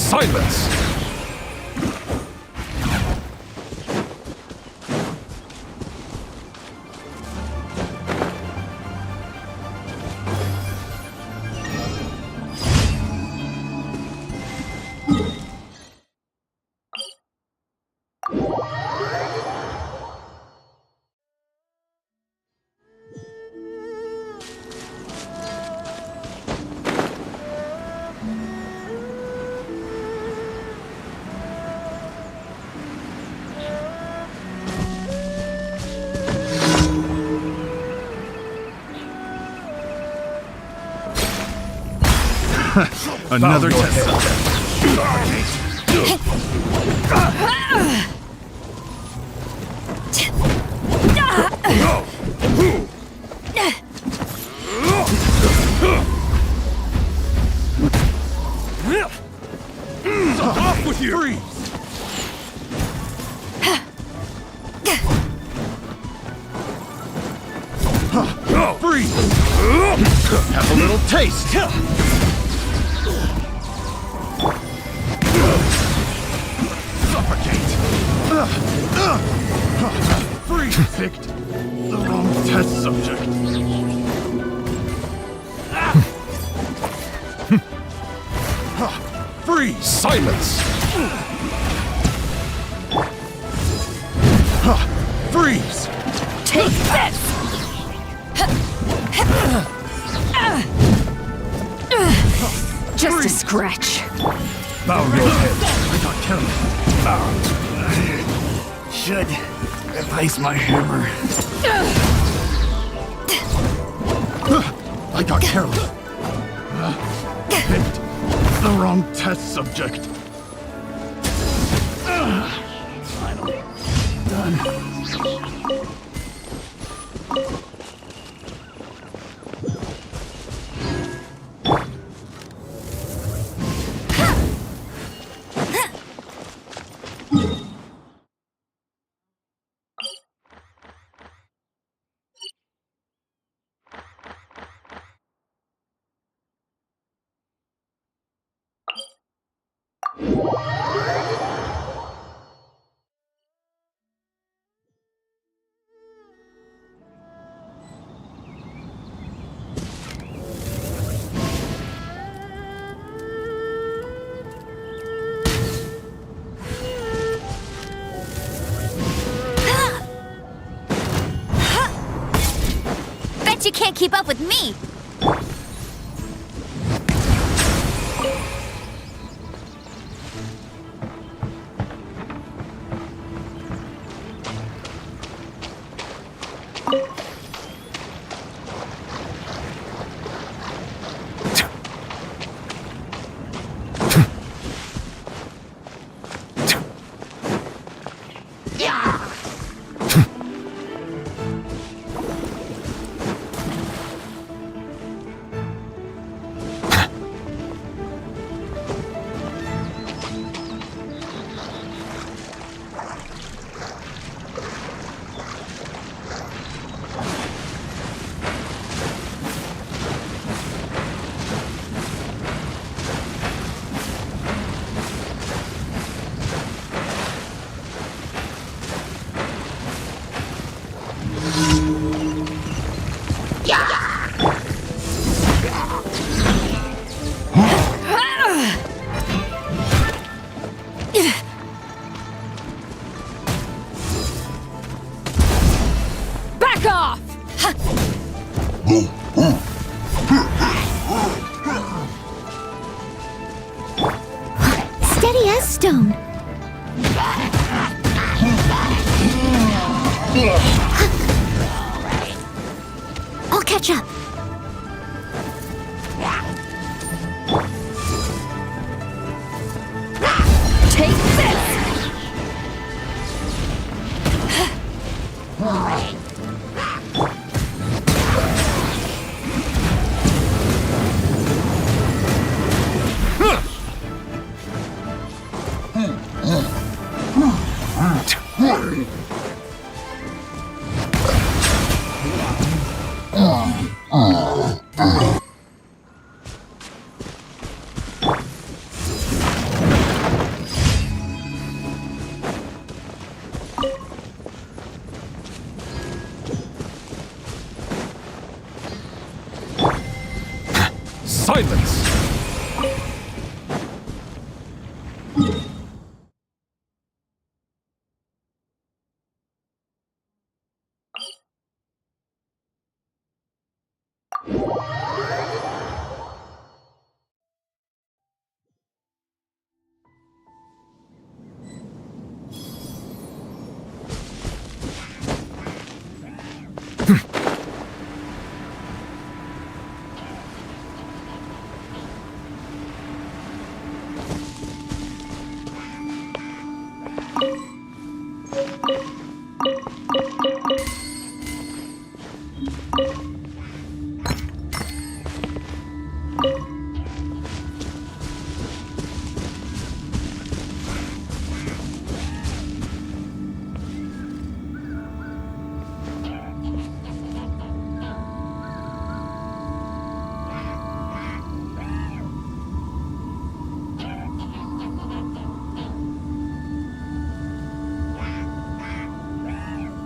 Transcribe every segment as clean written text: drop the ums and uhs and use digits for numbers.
Silence! Another test. Off with you! Freeze! Freeze! Have a little taste. Suffocate. Freeze! Picked the wrong test subject. Freeze! Silence! Freeze! Take this! Just a scratch. Bow your head. I got careless. Should replace my hammer. I got careless. Picked the wrong test subject. Finally done. Bet you can't keep up with me! Back off! Steady as stone. I'll catch up. Take this! Silence!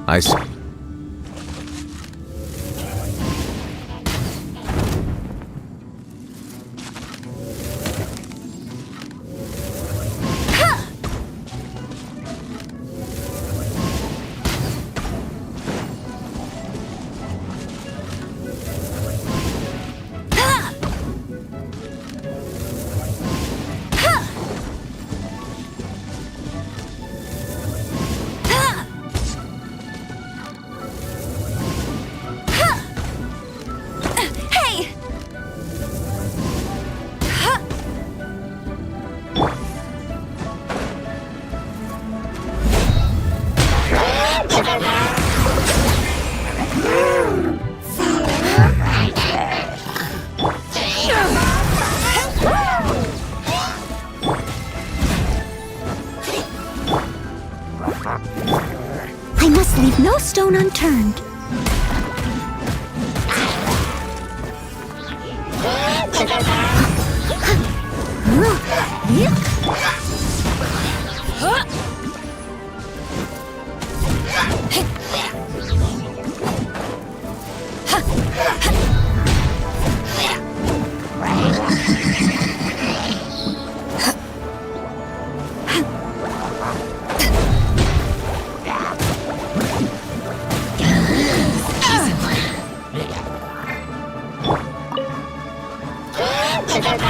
I see. I must leave no stone unturned.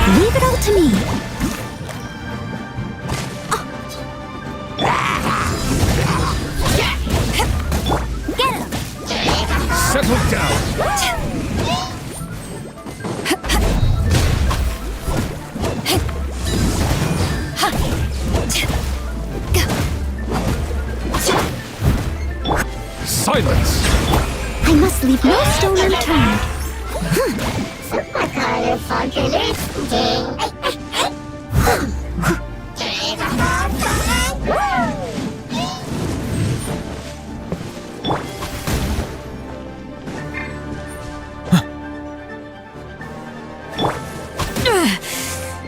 Leave it all to me. Get him! Settle down! Silence! I must leave no stone unturned.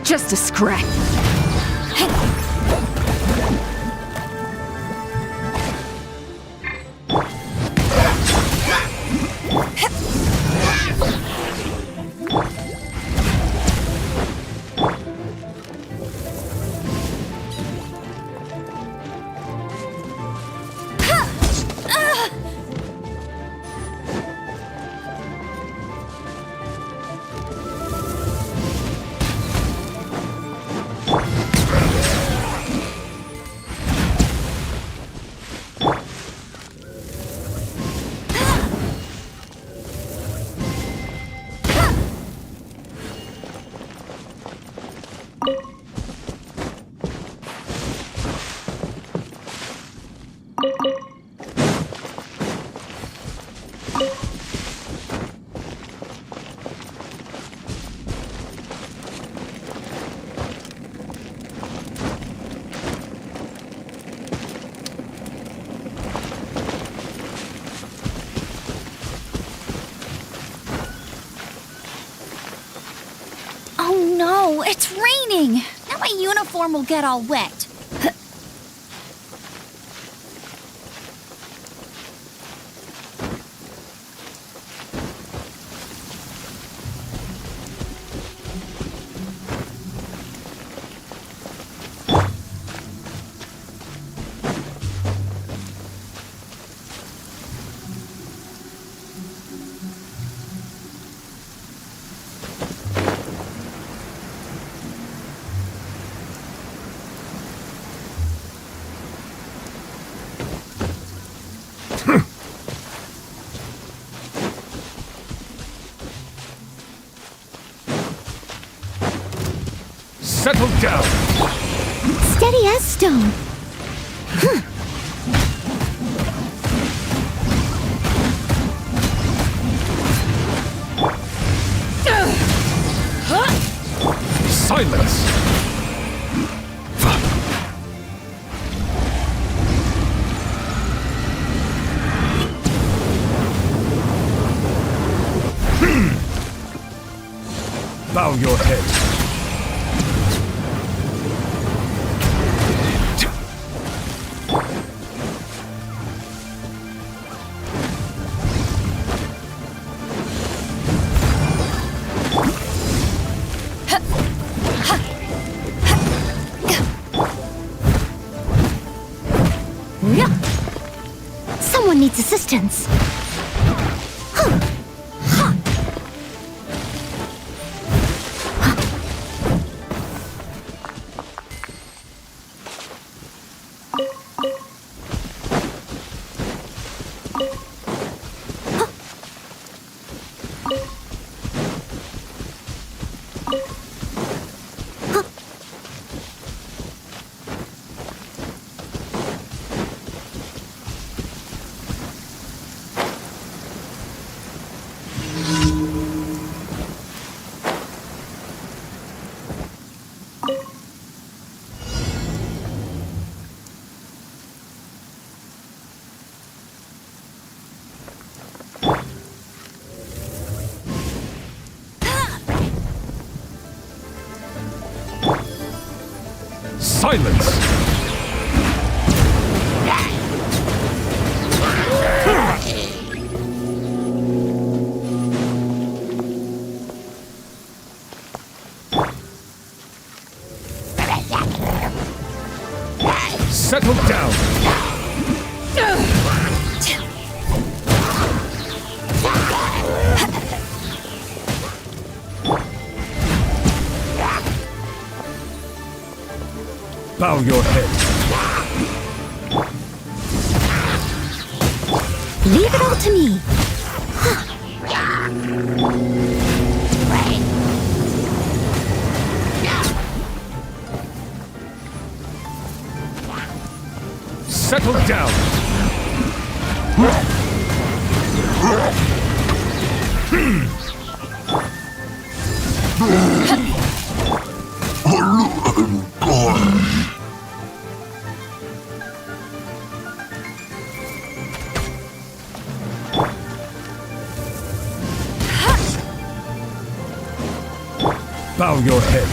Just a scratch. Oh no, it's raining! Now my uniform will get all wet. Settle down. Steady as stone. Silence. Bow your head. Someone needs assistance. Silence. Settle down. Bow your head. Leave it all to me. Settle down. Bow your head.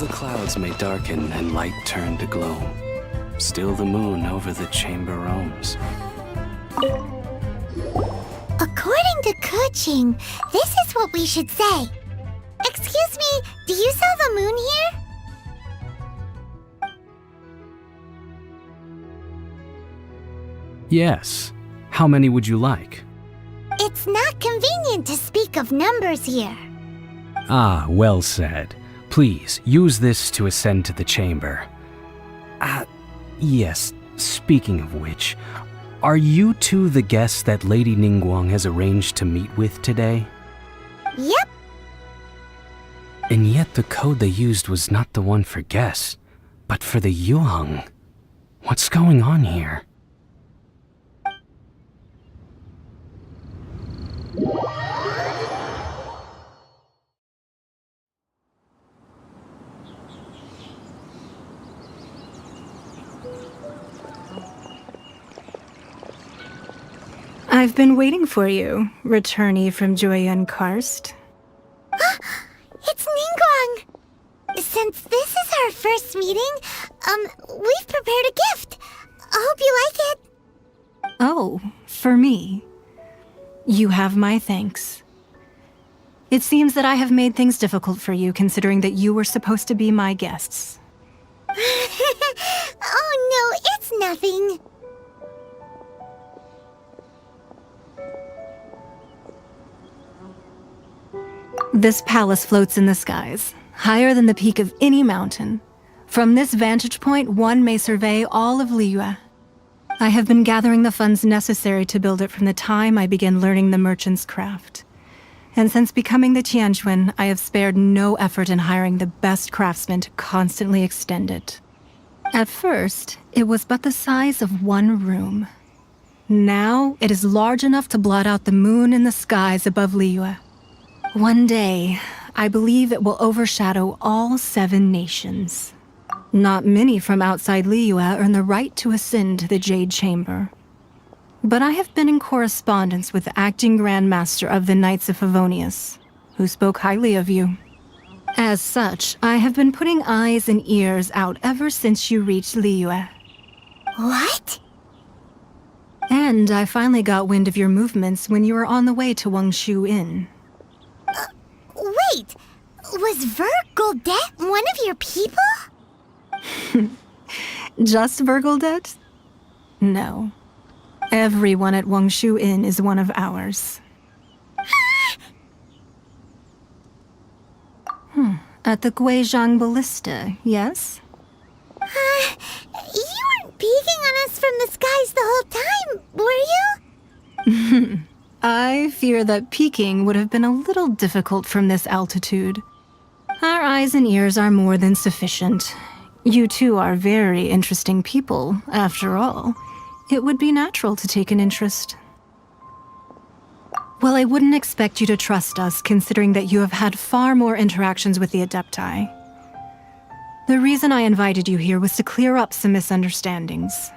the clouds may darken and light turn to gloom, still the moon over the chamber roams. According to Kuching, this is what we should say. Excuse me, do you sell the moon here? Yes. How many would you like? It's not convenient to speak of numbers here. Ah, well said. Please, use this to ascend to the chamber. Yes, speaking of which, are you two the guests that Lady Ningguang has arranged to meet with today? Yep. And yet the code they used was not the one for guests, but for the Yuheng. What's going on here? I've been waiting for you, returnee from Joyun Karst. It's Ningguang! Since this is our first meeting, we've prepared a gift. I hope you like it. Oh, for me. You have my thanks. It seems that I have made things difficult for you, considering that you were supposed to be my guests. Oh no, it's nothing. This palace floats in the skies, higher than the peak of any mountain. From this vantage point, one may survey all of Liyue. I have been gathering the funds necessary to build it from the time I began learning the merchant's craft. And since becoming the Tianquan, I have spared no effort in hiring the best craftsmen to constantly extend it. At first, it was but the size of one room. Now, it is large enough to blot out the moon in the skies above Liyue. One day, I believe it will overshadow all 7 nations. Not many from outside Liyue earn the right to ascend to the Jade Chamber. But I have been in correspondence with the acting Grand Master of the Knights of Favonius, who spoke highly of you. As such, I have been putting eyes and ears out ever since you reached Liyue. What? And I finally got wind of your movements when you were on the way to Wangshu Inn. Wait, was Vergoldet one of your people? Just Vergoldet? No. Everyone at Wangshu Inn is one of ours. At the Guizhang Ballista, yes? You weren't peeking on us from the skies the whole time, were you? I fear that peeking would have been a little difficult from this altitude. Our eyes and ears are more than sufficient. You two are very interesting people, after all. It would be natural to take an interest. Well, I wouldn't expect you to trust us, considering that you have had far more interactions with the Adepti. The reason I invited you here was to clear up some misunderstandings.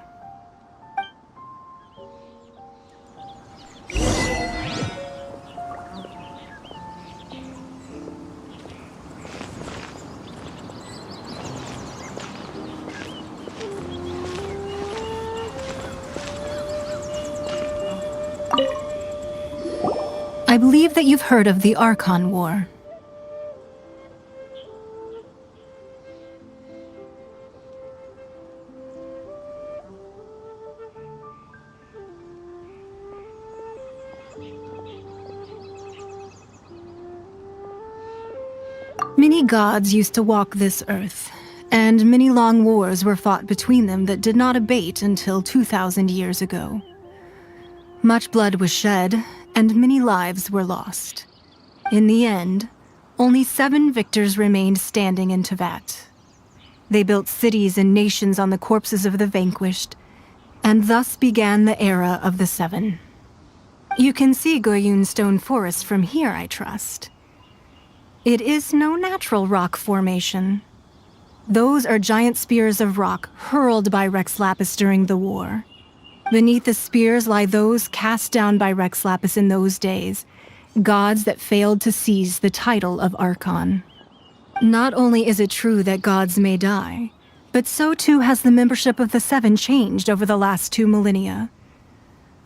I believe that you've heard of the Archon War. Many gods used to walk this earth, and many long wars were fought between them that did not abate until 2,000 years ago. Much blood was shed, and many lives were lost. In the end, only 7 victors remained standing in Tevat. They built cities and nations on the corpses of the vanquished, and thus began the era of the 7. You can see Goyun Stone Forest from here, I trust. It is no natural rock formation. Those are giant spears of rock hurled by Rex Lapis during the war. Beneath the spears lie those cast down by Rex Lapis in those days, gods that failed to seize the title of Archon. Not only is it true that gods may die, but so too has the membership of the Seven changed over the last 2 millennia.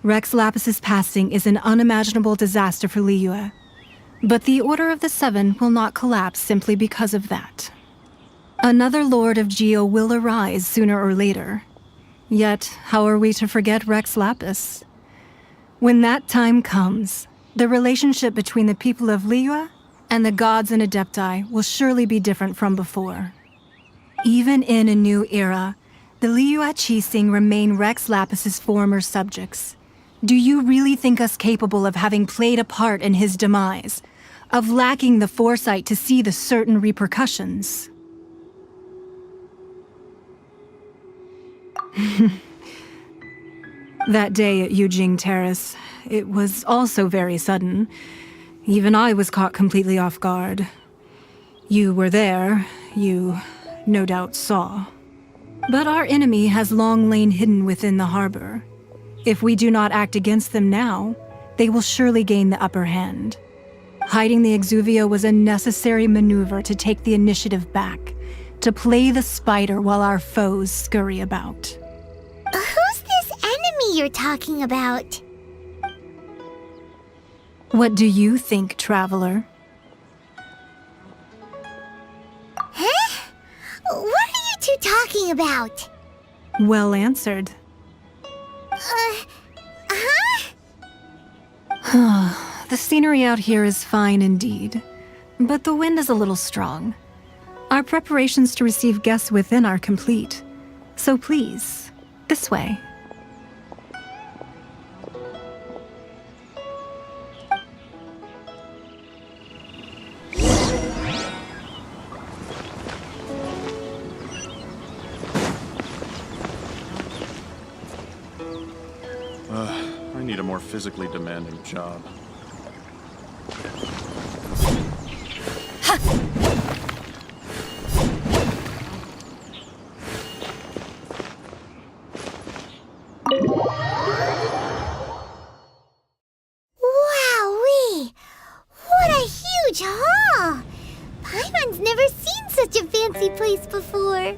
Rex Lapis's passing is an unimaginable disaster for Liyue, but the Order of the Seven will not collapse simply because of that. Another Lord of Geo will arise sooner or later. Yet, how are we to forget Rex Lapis? When that time comes, the relationship between the people of Liyue and the gods and Adepti will surely be different from before. Even in a new era, the Liyue Qixing remain Rex Lapis's former subjects. Do you really think us capable of having played a part in his demise, of lacking the foresight to see the certain repercussions? That day at Yujing Terrace, it was also very sudden. Even I was caught completely off guard. You were there, you no doubt saw. But our enemy has long lain hidden within the harbor. If we do not act against them now, they will surely gain the upper hand. Hiding the Exuvio was a necessary maneuver to take the initiative back, to play the spider while our foes scurry about. Who's this enemy you're talking about? What do you think, traveler? Huh? What are you two talking about? Well answered. The scenery out here is fine indeed, but the wind is a little strong. Our preparations to receive guests within are complete, so please, this way. I need a more physically demanding job. Wowee! What a huge hall! Paimon's never seen such a fancy place before.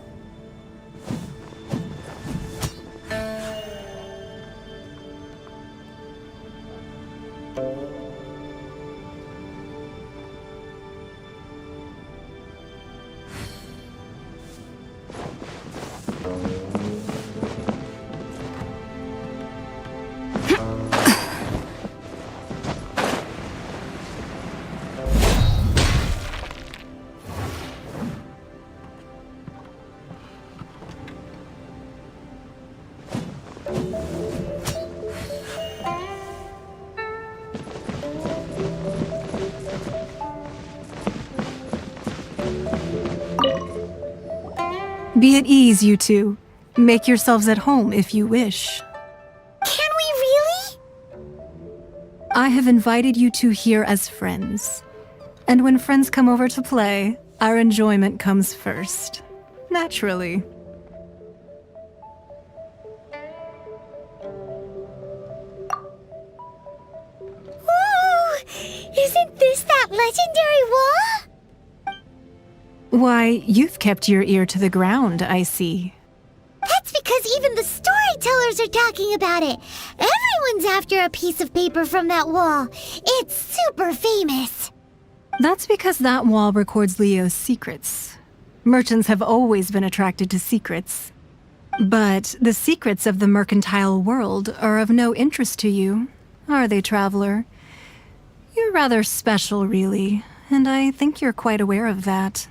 Be at ease, you two. Make yourselves at home if you wish. Can we really? I have invited you two here as friends. And when friends come over to play, our enjoyment comes first. Naturally. Ooh! Isn't this that legendary wall? Why, you've kept your ear to the ground, I see. That's because even the storytellers are talking about it. Everyone's after a piece of paper from that wall. It's super famous. That's because that wall records Leo's secrets. Merchants have always been attracted to secrets. But the secrets of the mercantile world are of no interest to you, are they, traveler? You're rather special, really, and I think you're quite aware of that.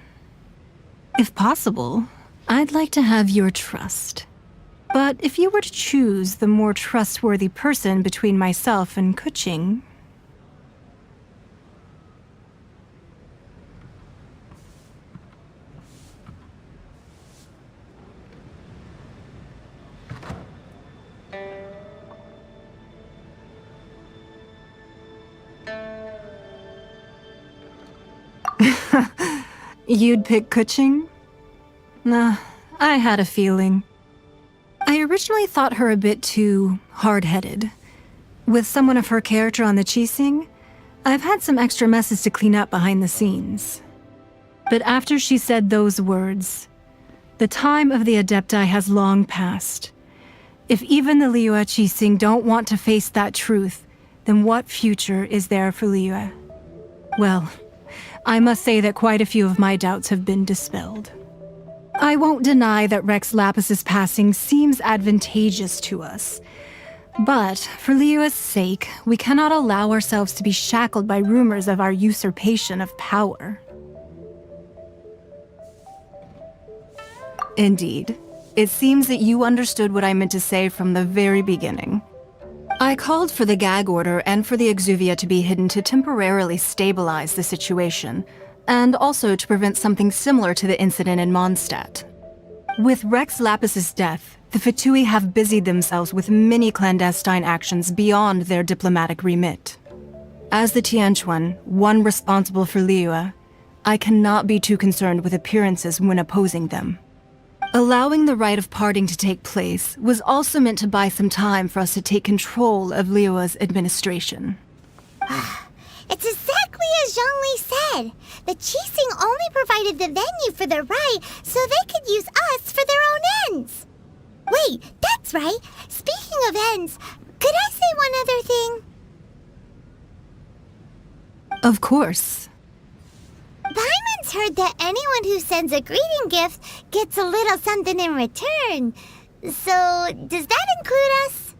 If possible, I'd like to have your trust. But if you were to choose the more trustworthy person between myself and Kuching... You'd pick Kuching? Nah, I had a feeling. I originally thought her a bit too hard-headed. With someone of her character on the Qixing, I've had some extra messes to clean up behind the scenes. But after she said those words, the time of the Adepti has long passed. If even the Liyue Qixing don't want to face that truth, then what future is there for Liyue? Well, I must say that quite a few of my doubts have been dispelled. I won't deny that Rex Lapis's passing seems advantageous to us. But for Liyue's sake, we cannot allow ourselves to be shackled by rumors of our usurpation of power. Indeed. It seems that you understood what I meant to say from the very beginning. I called for the gag order and for the exuvia to be hidden to temporarily stabilize the situation, and also to prevent something similar to the incident in Mondstadt. With Rex Lapis's death, the Fatui have busied themselves with many clandestine actions beyond their diplomatic remit. As the Tianquan, one responsible for Liyue, I cannot be too concerned with appearances when opposing them. Allowing the rite of parting to take place was also meant to buy some time for us to take control of Liyue's administration. It's exactly as Zhongli said. The Qixing only provided the venue for the rite so they could use us for their own ends. Wait, that's right. Speaking of ends, could I say one other thing? Of course. Paimon's heard that anyone who sends a greeting gift gets a little something in return. So, does that include us?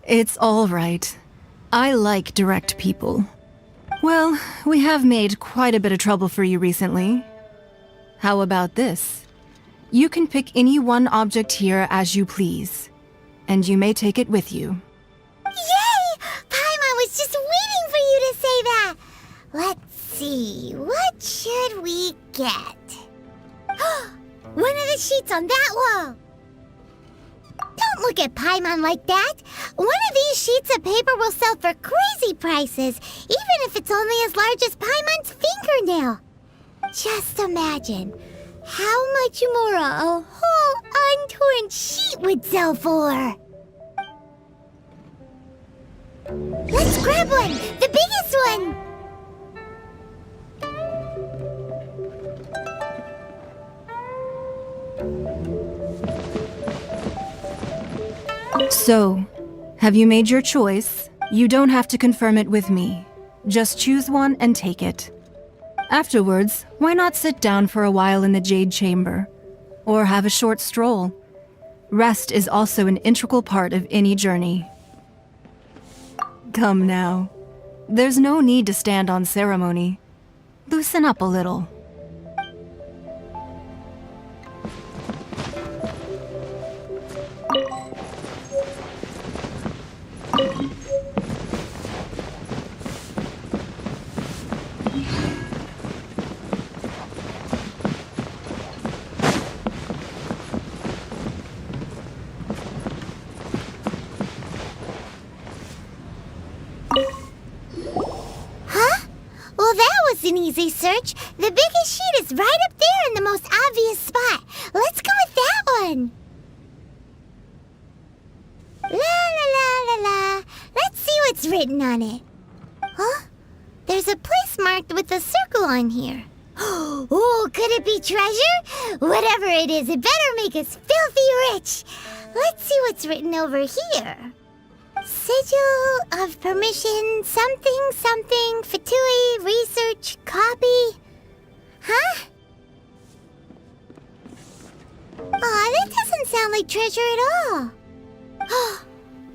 It's all right. I like direct people. Well, we have made quite a bit of trouble for you recently. How about this? You can pick any one object here as you please, and you may take it with you. Yay! Paimon was just waiting for you to say that! Let's see, what should we get? One of the sheets on that wall! Don't look at Paimon like that! One of these sheets of paper will sell for crazy prices, even if it's only as large as Paimon's fingernail. Just imagine how much more a whole untorn sheet would sell for. Let's grab one! The biggest one! So, have you made your choice? You don't have to confirm it with me. Just choose one and take it. Afterwards, why not sit down for a while in the Jade Chamber? Or have a short stroll? Rest is also an integral part of any journey. Come now. There's no need to stand on ceremony. Loosen up a little. Well, that was an easy search. The biggest sheet is right up there in the most obvious spot. Let's go with that one. La la la la la. Let's see what's written on it. Huh? There's a place marked with a circle on here. Oh, could it be treasure? Whatever it is, it better make us filthy rich. Let's see what's written over here. Sigil of permission, something, something, Fatui, research, copy. Huh? Aw, that doesn't sound like treasure at all.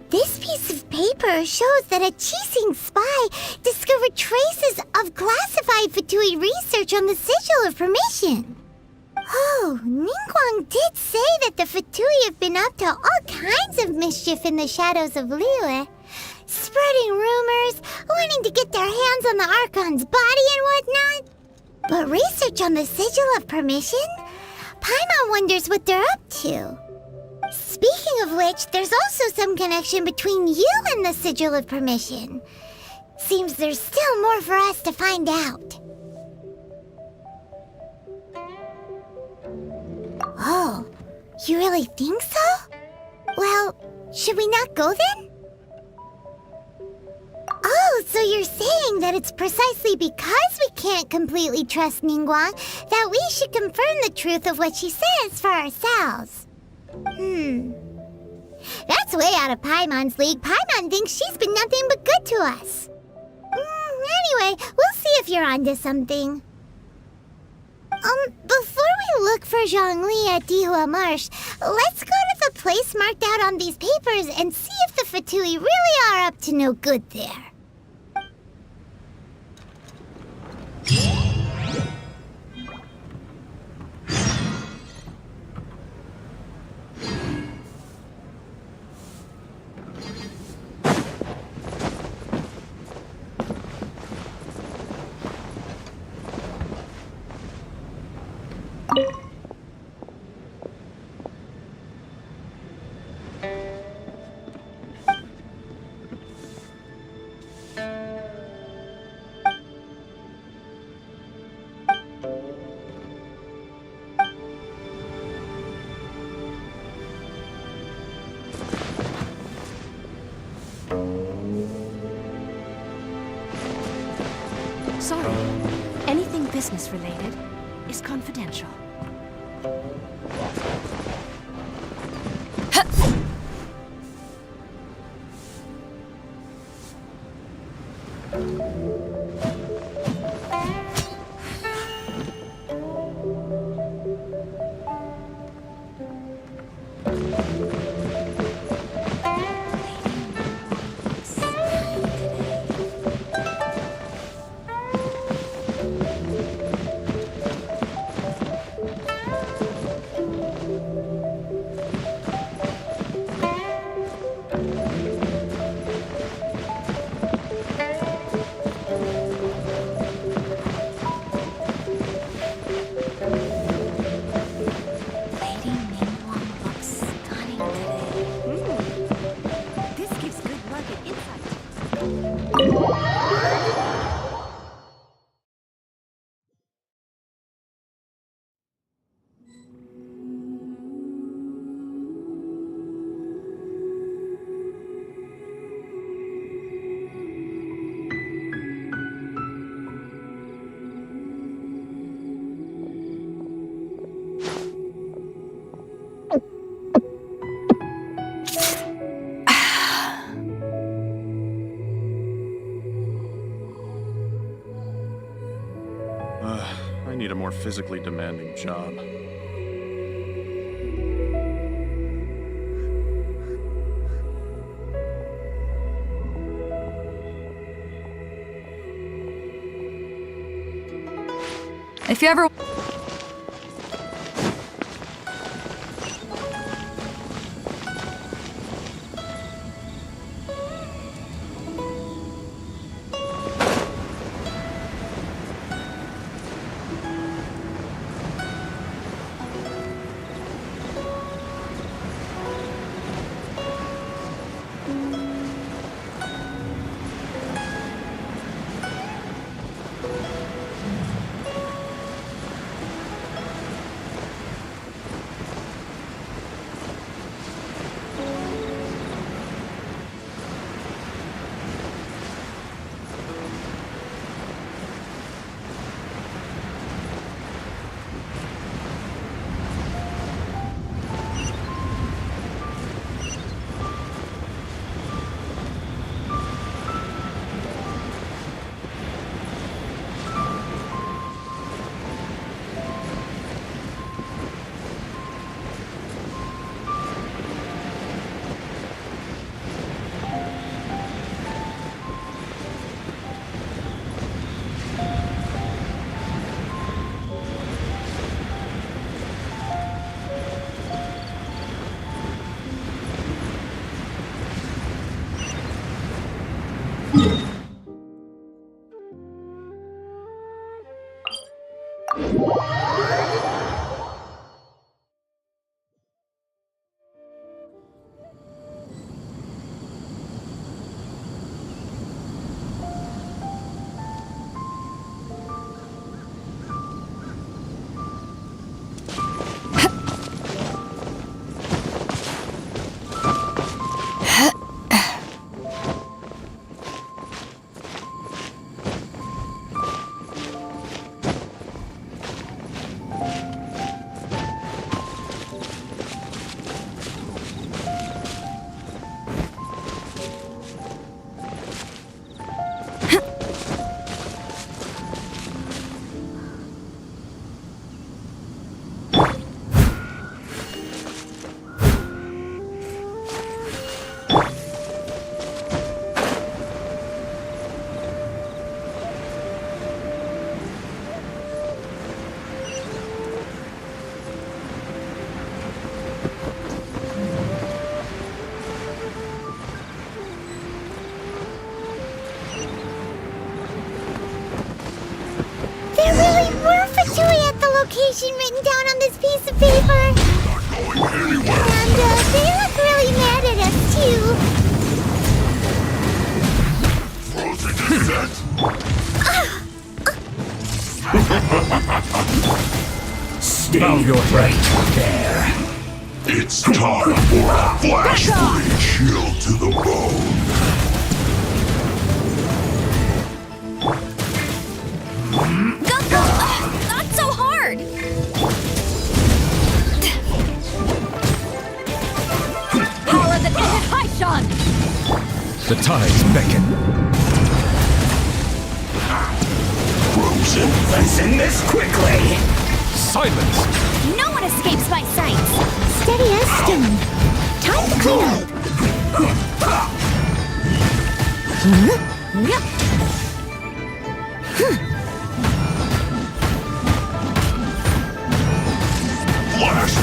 This piece of paper shows that a Qixing spy discovered traces of classified Fatui research on the Sigil of Permission. Oh, Ningguang did say that the Fatui have been up to all kinds of mischief in the shadows of Liyue, spreading rumors, wanting to get their hands on the Archon's body and whatnot. But research on the Sigil of Permission? Paimon wonders what they're up to. Speaking of which, there's also some connection between you and the Sigil of Permission. Seems there's still more for us to find out. Oh, you really think so? Well, should we not go then? Oh, Oh, so you're saying that it's precisely because we can't completely trust Ningguang that we should confirm the truth of what she says for ourselves. That's way out of Paimon's league. Paimon thinks she's been nothing but good to us. Anyway, we'll see if you're onto something. Before we look for Zhongli at Dihua Marsh, let's go to the place marked out on these papers and see if the Fatui really are up to no good there. Sorry. Anything business related is confidential. I need a more physically demanding job. If you ever... location written down on this piece of paper. Not going anywhere. And they look really mad at us, too. Frozen descent. Bow your head. There. It's time for a flash freeze. Chill to the bone. Go, go! Not so hard! Power that ended Haishan! The tides beckon. Frozen. Let's end this quickly. Silence! No one escapes my sight! Steady as stone. Time to clean up. Flash.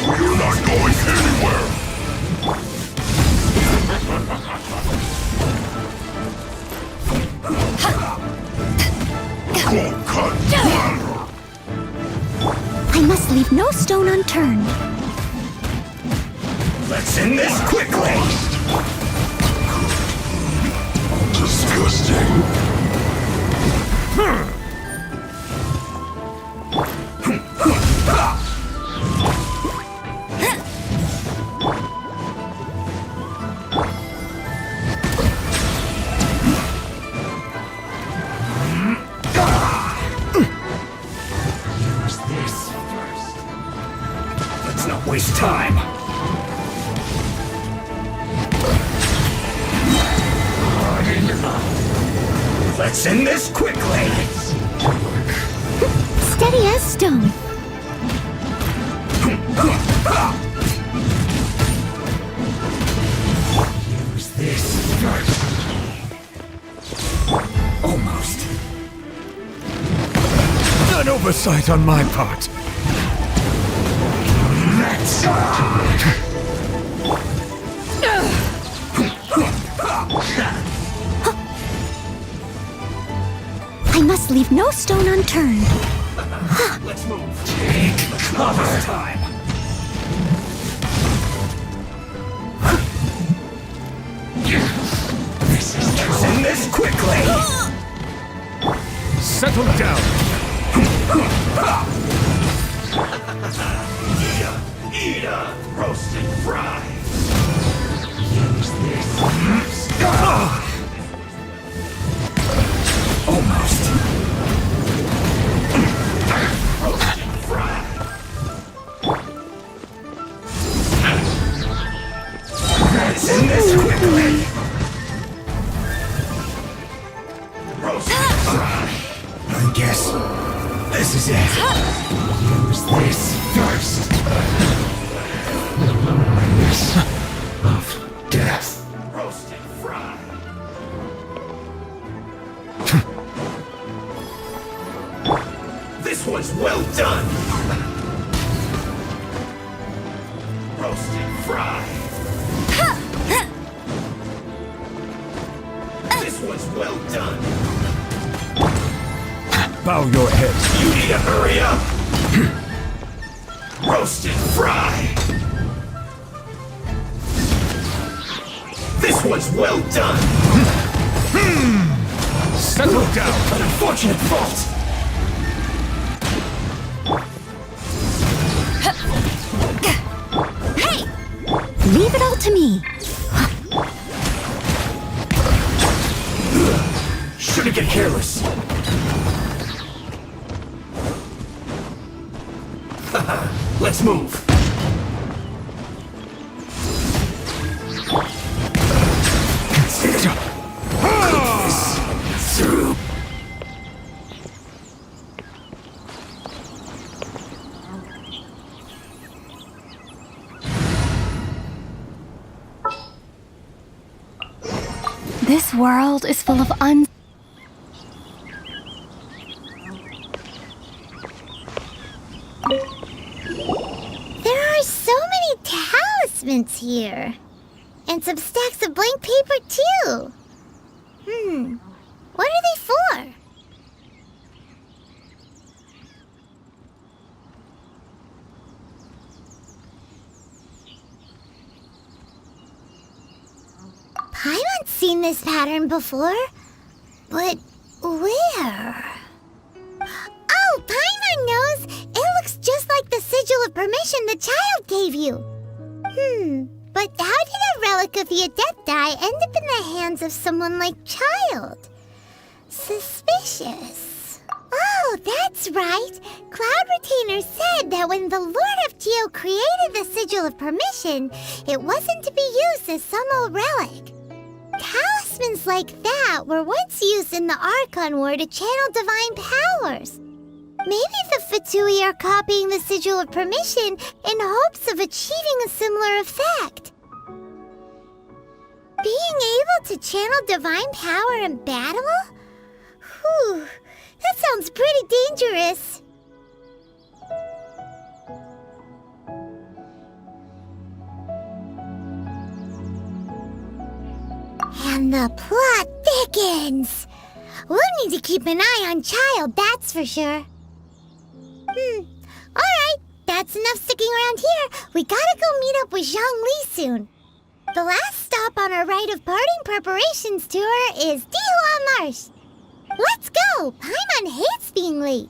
We're not going anywhere. Cold cut. I must leave no stone unturned. Let's end this quickly. Disgusting. Let's not waste time. Let's end this quickly. Steady as stone. Use this first. Almost. An oversight on my part. Let's I must leave no stone unturned. Let's move. Take cover. Time. Let's end this quickly. Settle down. Eat a roasted fry. Use this. Almost. Roasted fry. Let's end this quickly. Roasted fry. I guess this is it. Use this first. Of death. Roasted fry. This one's well done. Roasted fry. This one's well done. Bow your head. You need to hurry up. Roasted fry. This one's well done. Settle down. An unfortunate fault. Hey! Leave it all to me. Shouldn't get careless. Let's move. Through. This world is full of There are so many talismans here. And some stacks of blank paper, too. What are they for? Paimon's seen this pattern before, but where? Oh, Paimon knows! It looks just like the sigil of permission the child gave you. But how did a relic of the Adepti end up in the hands of someone like Child? Suspicious. Oh, that's right. Cloud Retainer said that when the Lord of Geo created the sigil of permission, it wasn't to be used as some old relic. Talismans like that were once used in the Archon War to channel divine powers. Maybe the Fatui are copying the sigil of permission in hopes of achieving a similar effect. Being able to channel divine power in battle? Whew, that sounds pretty dangerous. And the plot thickens. We'll need to keep an eye on Child, that's for sure. Alright, that's enough sticking around here. We gotta go meet up with Zhang Li soon. The last stop on our rite of parting preparations tour is Dihua Marsh. Let's go! Paimon hates being late.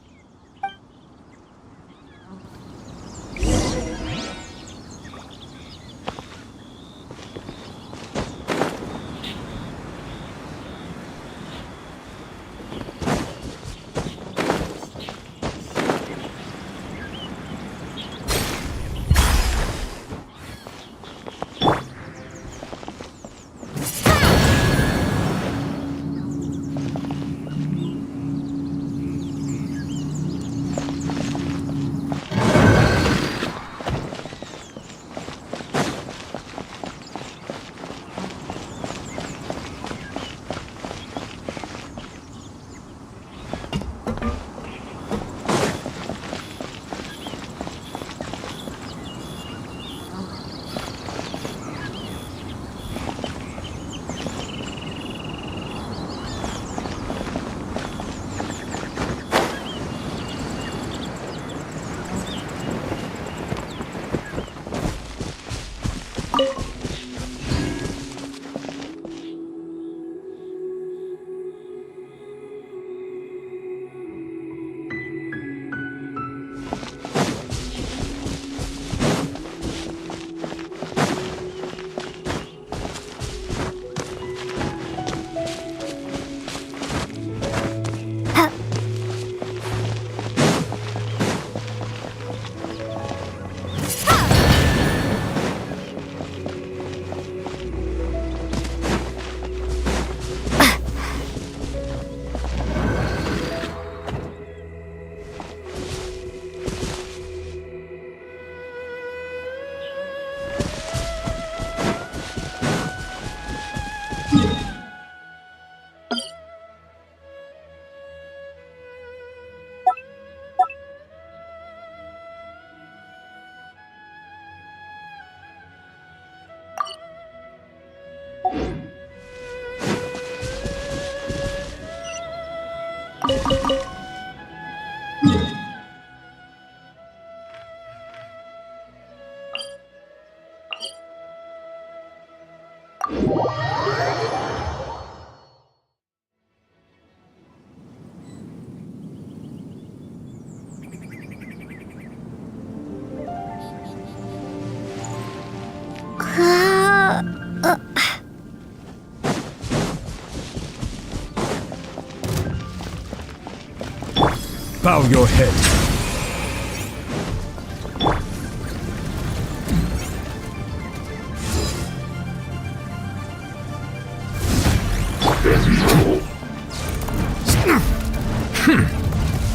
Bow your head.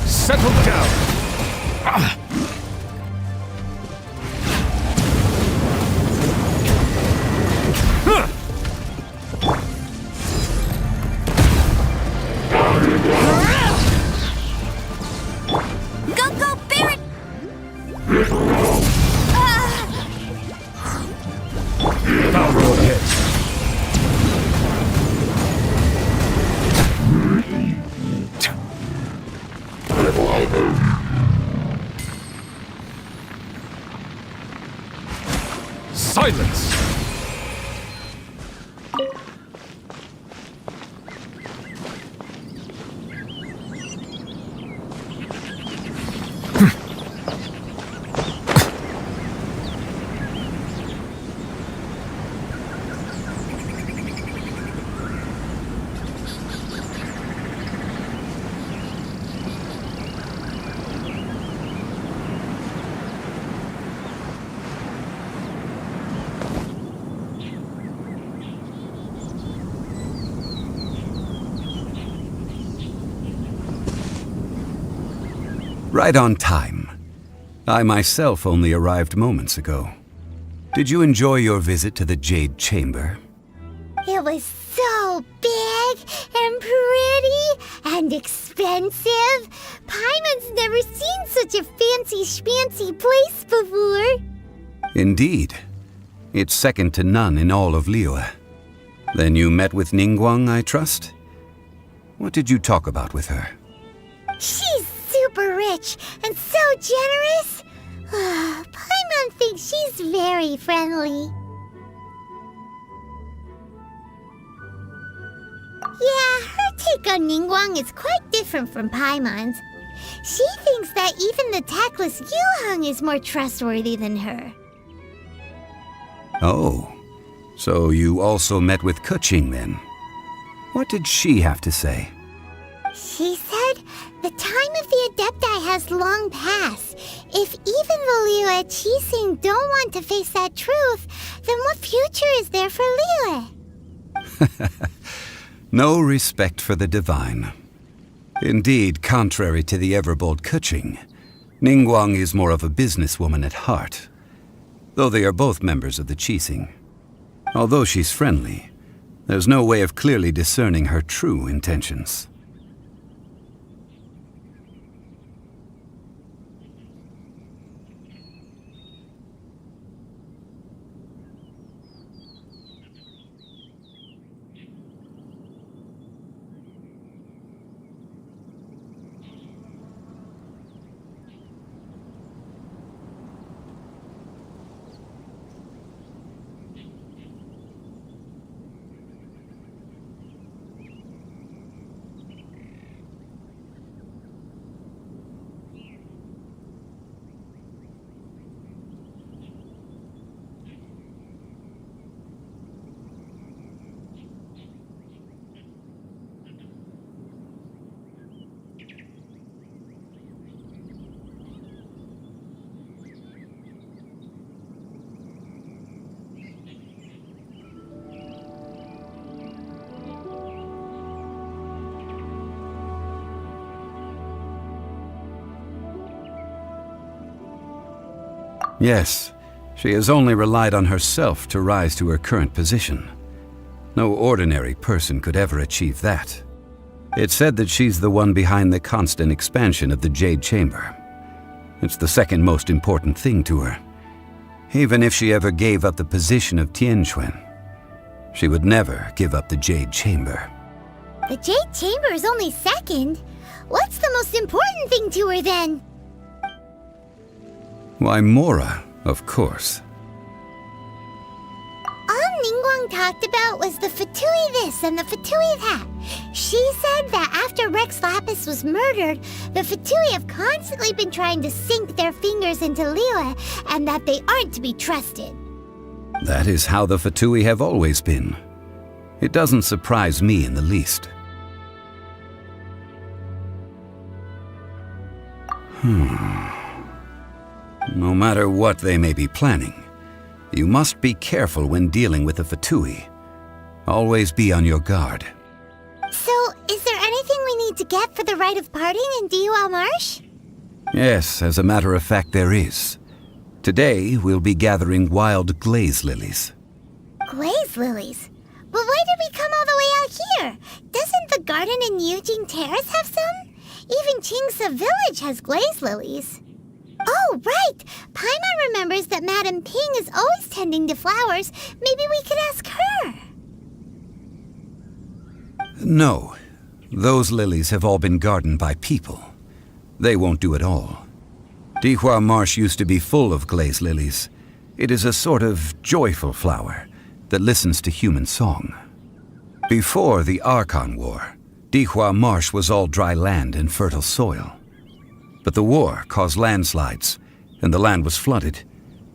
Settle down. Bow your head. Right on time. I myself only arrived moments ago. Did you enjoy your visit to the Jade Chamber? It was so big and pretty and expensive. Paimon's never seen such a fancy schmancy place before. Indeed. It's second to none in all of Liyue. Then you met with Ningguang, I trust? What did you talk about with her? She's super rich and so generous. Paimon thinks she's very friendly. Yeah, her take on Ningguang is quite different from Paimon's. She thinks that even the tactless Yuheng is more trustworthy than her. Oh, so you also met with Keqing then? What did she have to say? She said the time of the Adepti has long passed. If even the Liyue Qixing don't want to face that truth, then what future is there for Liyue? No respect for the divine. Indeed, contrary to the ever-bold Keqing, Ningguang is more of a businesswoman at heart, though they are both members of the Qixing. Although she's friendly, there's no way of clearly discerning her true intentions. Yes, she has only relied on herself to rise to her current position. No ordinary person could ever achieve that. It's said that she's the one behind the constant expansion of the Jade Chamber. It's the second most important thing to her. Even if she ever gave up the position of Tianquan, she would never give up the Jade Chamber. The Jade Chamber is only second. What's the most important thing to her then? Why, Mora, of course. All Ningguang talked about was the Fatui this and the Fatui that. She said that after Rex Lapis was murdered, the Fatui have constantly been trying to sink their fingers into Liyue, and that they aren't to be trusted. That is how the Fatui have always been. It doesn't surprise me in the least. No matter what they may be planning, you must be careful when dealing with the Fatui. Always be on your guard. So, is there anything we need to get for the rite of parting in Diwa Marsh? Yes, as a matter of fact, there is. Today, we'll be gathering wild glaze lilies. Glaze lilies? But why did we come all the way out here? Doesn't the garden in Yujing Terrace have some? Even Qingse Village has glaze lilies. Oh, right! Paimon remembers that Madame Ping is always tending to flowers. Maybe we could ask her. No. Those lilies have all been gardened by people. They won't do it all. Dihua Marsh used to be full of glaze lilies. It is a sort of joyful flower that listens to human song. Before the Archon War, Dihua Marsh was all dry land and fertile soil. But the war caused landslides, and the land was flooded,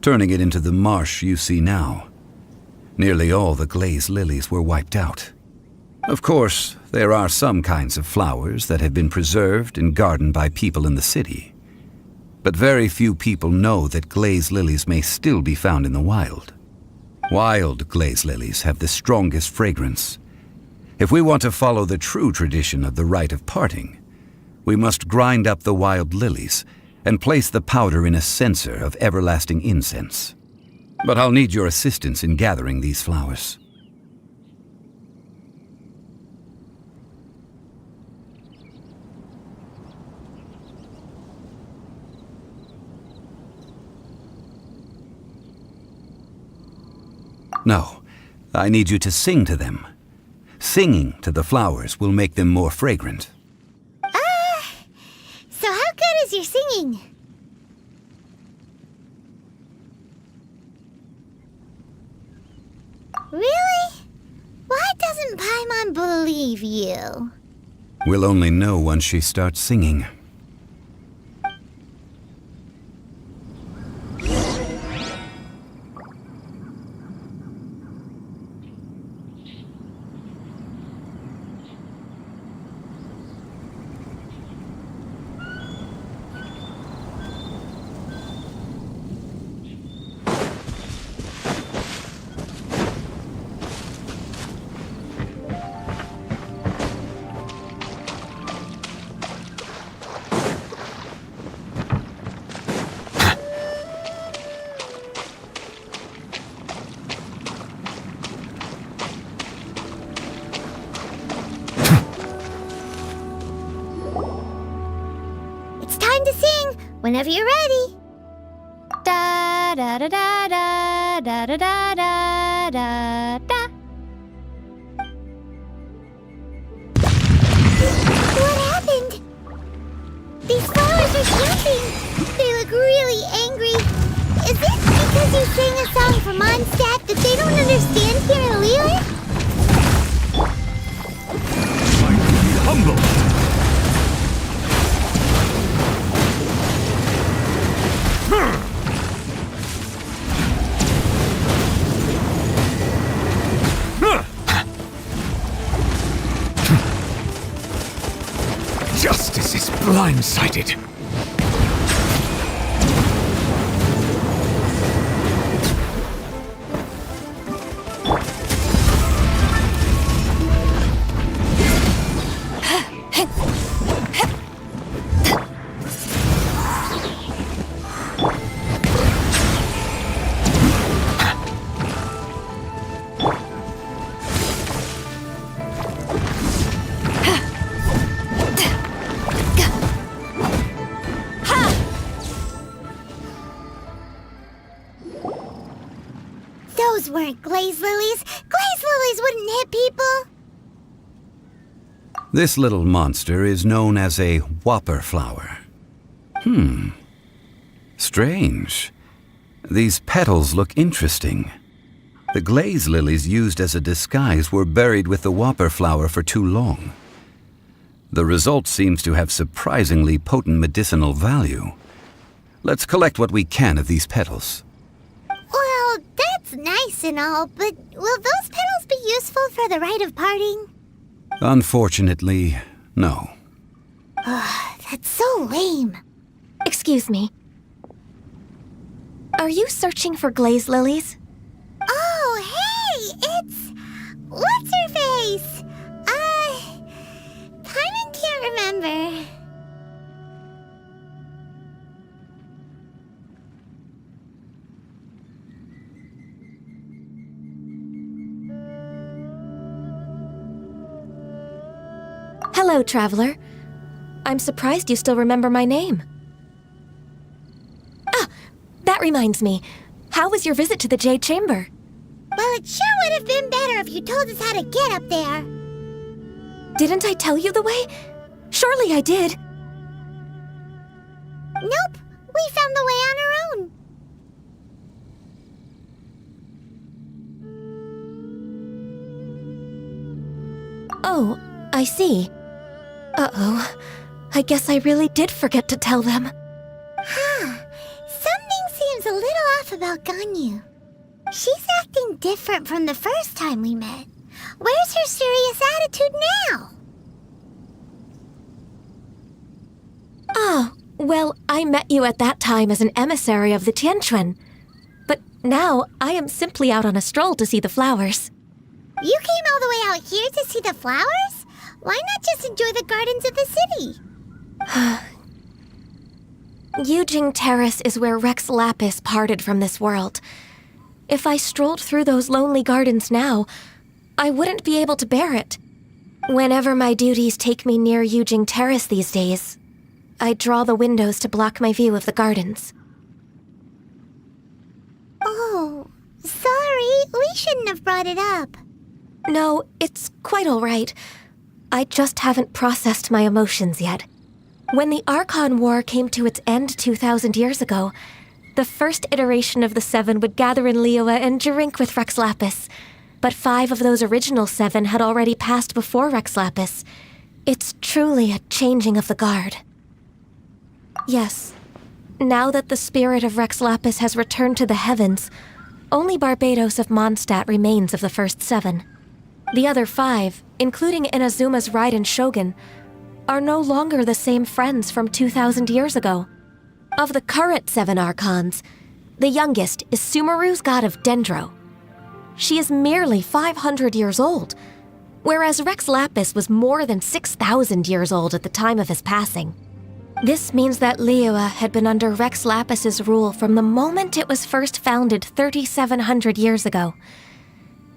turning it into the marsh you see now. Nearly all the glaze lilies were wiped out. Of course, there are some kinds of flowers that have been preserved and gardened by people in the city. But very few people know that glaze lilies may still be found in the wild. Wild glaze lilies have the strongest fragrance. If we want to follow the true tradition of the rite of parting, We must grind up the wild lilies and place the powder in a censer of everlasting incense. But I'll need your assistance in gathering these flowers. No, I need you to sing to them. Singing to the flowers will make them more fragrant. So how good is your singing? Really? Why doesn't Paimon believe you? We'll only know once she starts singing. Time to sing whenever you're ready. Da da da da da da da da da da da. What happened? These flowers are jumping. They look really angry. Is it because you sang a song for Mondstadt that they don't understand here in Liyue? Be humble. Justice is blindsided. Those weren't glaze lilies. Glaze lilies wouldn't hit people. This little monster is known as a whopper flower. Strange. These petals look interesting. The glaze lilies used as a disguise were buried with the whopper flower for too long. The result seems to have surprisingly potent medicinal value. Let's collect what we can of these petals. Well, that's nice and all, but will those petals be useful for the rite of parting? Unfortunately, no. That's so lame. Excuse me. Are you searching for glaze lilies? Oh, hey! It's... what's her face? Paimon can't remember. Hello, traveler. I'm surprised you still remember my name. Ah, that reminds me. How was your visit to the Jade Chamber? Well, it sure would have been better if you told us how to get up there. Didn't I tell you the way? Surely I did. Nope, we found the way on our own. Oh, I see. Uh-oh. I guess I really did forget to tell them. Something seems a little off about Ganyu. She's acting different from the first time we met. Where's her serious attitude now? Ah, well, I met you at that time as an emissary of the Tianquan. But now I am simply out on a stroll to see the flowers. You came all the way out here to see the flowers? Why not just enjoy the gardens of the city? Yujing Terrace is where Rex Lapis parted from this world. If I strolled through those lonely gardens now, I wouldn't be able to bear it. Whenever my duties take me near Yujing Terrace these days, I draw the windows to block my view of the gardens. Oh, sorry. We shouldn't have brought it up. No, it's quite all right. I just haven't processed my emotions yet. When the Archon War came to its end 2,000 years ago, the first iteration of the Seven would gather in Liyue and drink with Rex Lapis. But 5 of those original 7 had already passed before Rex Lapis. It's truly a changing of the guard. Yes, now that the spirit of Rex Lapis has returned to the heavens, only Barbados of Mondstadt remains of the first 7. The other 5, including Inazuma's Raiden Shogun, are no longer the same friends from 2,000 years ago. Of the current 7 Archons, the youngest is Sumeru's god of Dendro. She is merely 500 years old, whereas Rex Lapis was more than 6,000 years old at the time of his passing. This means that Liyue had been under Rex Lapis's rule from the moment it was first founded 3,700 years ago.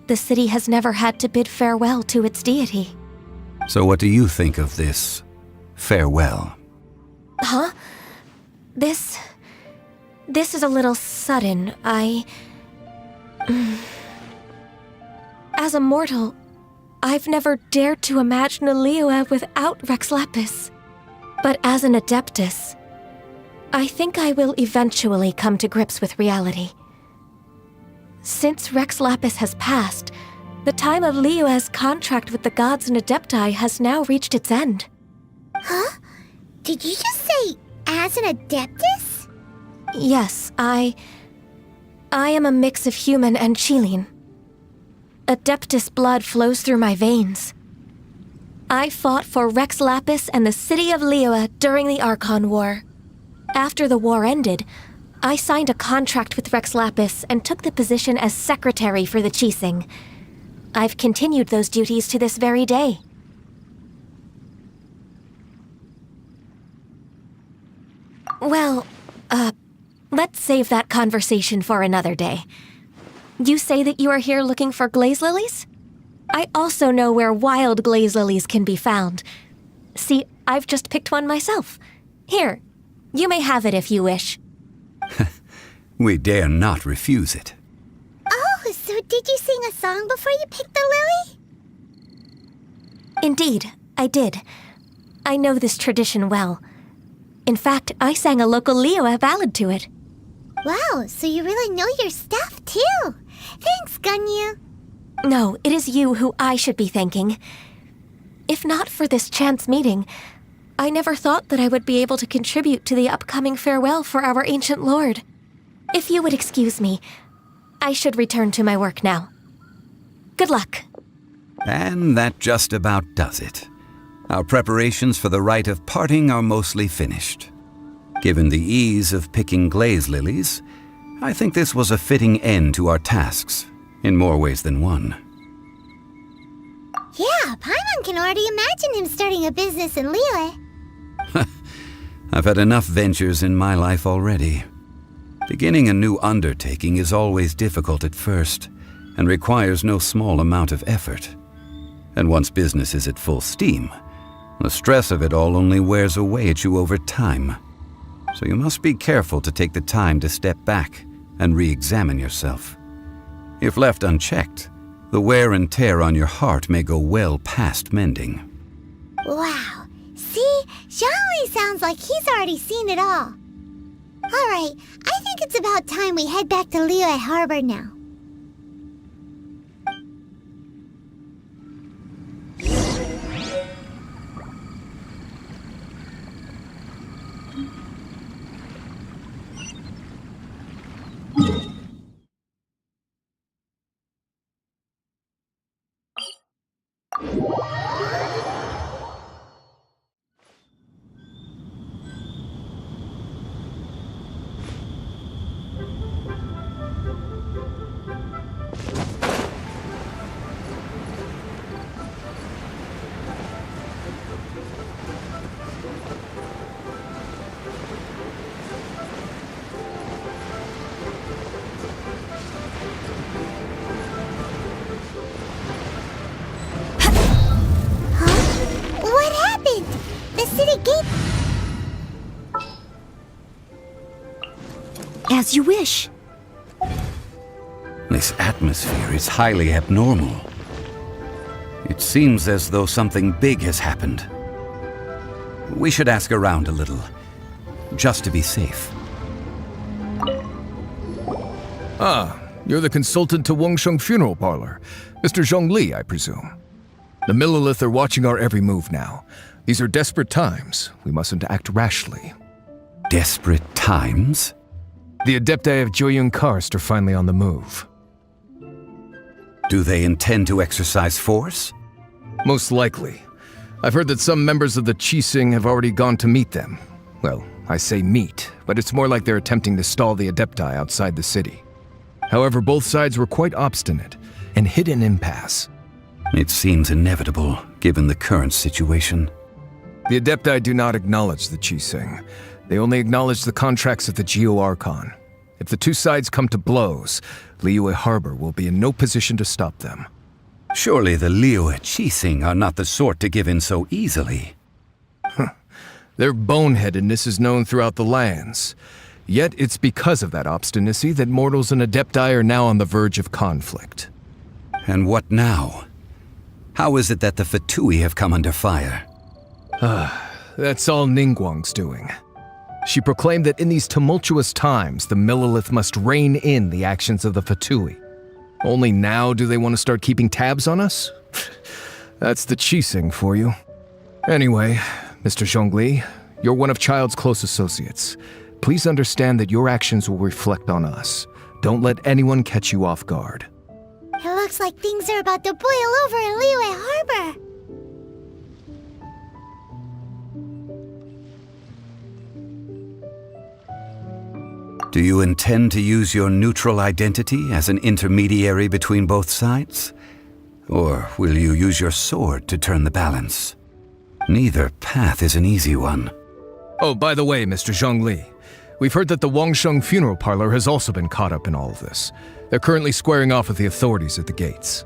The city has never had to bid farewell to its deity. So what do you think of this farewell? Huh? This is a little sudden. As a mortal, I've never dared to imagine a Liyue without Rex Lapis. But as an Adeptus, I think I will eventually come to grips with reality. Since Rex Lapis has passed, the time of Liyue's contract with the gods and Adepti has now reached its end. Huh? Did you just say, as an Adeptus? Yes, I am a mix of human and Chilean. Adeptus blood flows through my veins. I fought for Rex Lapis and the city of Liyue during the Archon War. After the war ended, I signed a contract with Rex Lapis and took the position as secretary for the Qixing. I've continued those duties to this very day. Well, let's save that conversation for another day. You say that you are here looking for glaze lilies? I also know where wild glaze lilies can be found. See, I've just picked one myself. Here, you may have it if you wish. We dare not refuse it. Oh, so did you sing a song before you picked the lily? Indeed, I did. I know this tradition well. In fact, I sang a local Liyue ballad to it. Wow, so you really know your stuff, too. Thanks, Gunyu. No, it is you who I should be thanking. If not for this chance meeting, I never thought that I would be able to contribute to the upcoming farewell for our ancient lord. If you would excuse me, I should return to my work now. Good luck. And that just about does it. Our preparations for the rite of parting are mostly finished. Given the ease of picking glaze lilies, I think this was a fitting end to our tasks, in more ways than one. Yeah, Paimon can already imagine him starting a business in Liyue. I've had enough ventures in my life already. Beginning a new undertaking is always difficult at first, and requires no small amount of effort. And once business is at full steam, the stress of it all only wears away at you over time. So you must be careful to take the time to step back and re-examine yourself. If left unchecked, the wear and tear on your heart may go well past mending. Wow. See? Zhongli sounds like he's already seen it all. Alright, I think it's about time we head back to Liyue Harbor now. As you wish. This atmosphere is highly abnormal. It seems as though something big has happened. We should ask around a little, just to be safe. Ah, you're the consultant to Wangsheng Funeral Parlor. Mr. Zhongli, I presume. The Millilith are watching our every move now. These are desperate times. We mustn't act rashly. Desperate times? The Adepti of Joyun Karst are finally on the move. Do they intend to exercise force? Most likely. I've heard that some members of the Qixing have already gone to meet them. Well, I say meet, but it's more like they're attempting to stall the Adepti outside the city. However, both sides were quite obstinate and hit an impasse. It seems inevitable, given the current situation. The Adepti do not acknowledge the Qixing. They only acknowledge the contracts of the Geo-Archon. If the two sides come to blows, Liyue Harbor will be in no position to stop them. Surely the Liyue Qixing are not the sort to give in so easily. Their boneheadedness is known throughout the lands. Yet it's because of that obstinacy that mortals and Adepti are now on the verge of conflict. And what now? How is it that the Fatui have come under fire? That's all Ningguang's doing. She proclaimed that in these tumultuous times, the Millilith must rein in the actions of the Fatui. Only now do they want to start keeping tabs on us? That's the Qixing for you. Anyway, Mr. Zhongli, you're one of Child's close associates. Please understand that your actions will reflect on us. Don't let anyone catch you off guard. It looks like things are about to boil over in Liyue Harbor. Do you intend to use your neutral identity as an intermediary between both sides? Or will you use your sword to turn the balance? Neither path is an easy one. Oh, by the way, Mr. Zhongli, we've heard that the Wangsheng Funeral Parlor has also been caught up in all of this. They're currently squaring off with the authorities at the gates.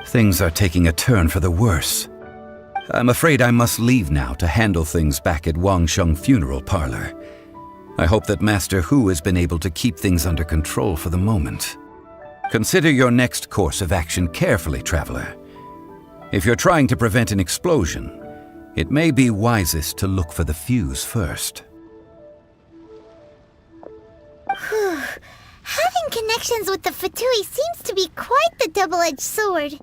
Things are taking a turn for the worse. I'm afraid I must leave now to handle things back at Wangsheng Funeral Parlor. I hope that Master Hu has been able to keep things under control for the moment. Consider your next course of action carefully, Traveler. If you're trying to prevent an explosion, it may be wisest to look for the fuse first. Having connections with the Fatui seems to be quite the double-edged sword.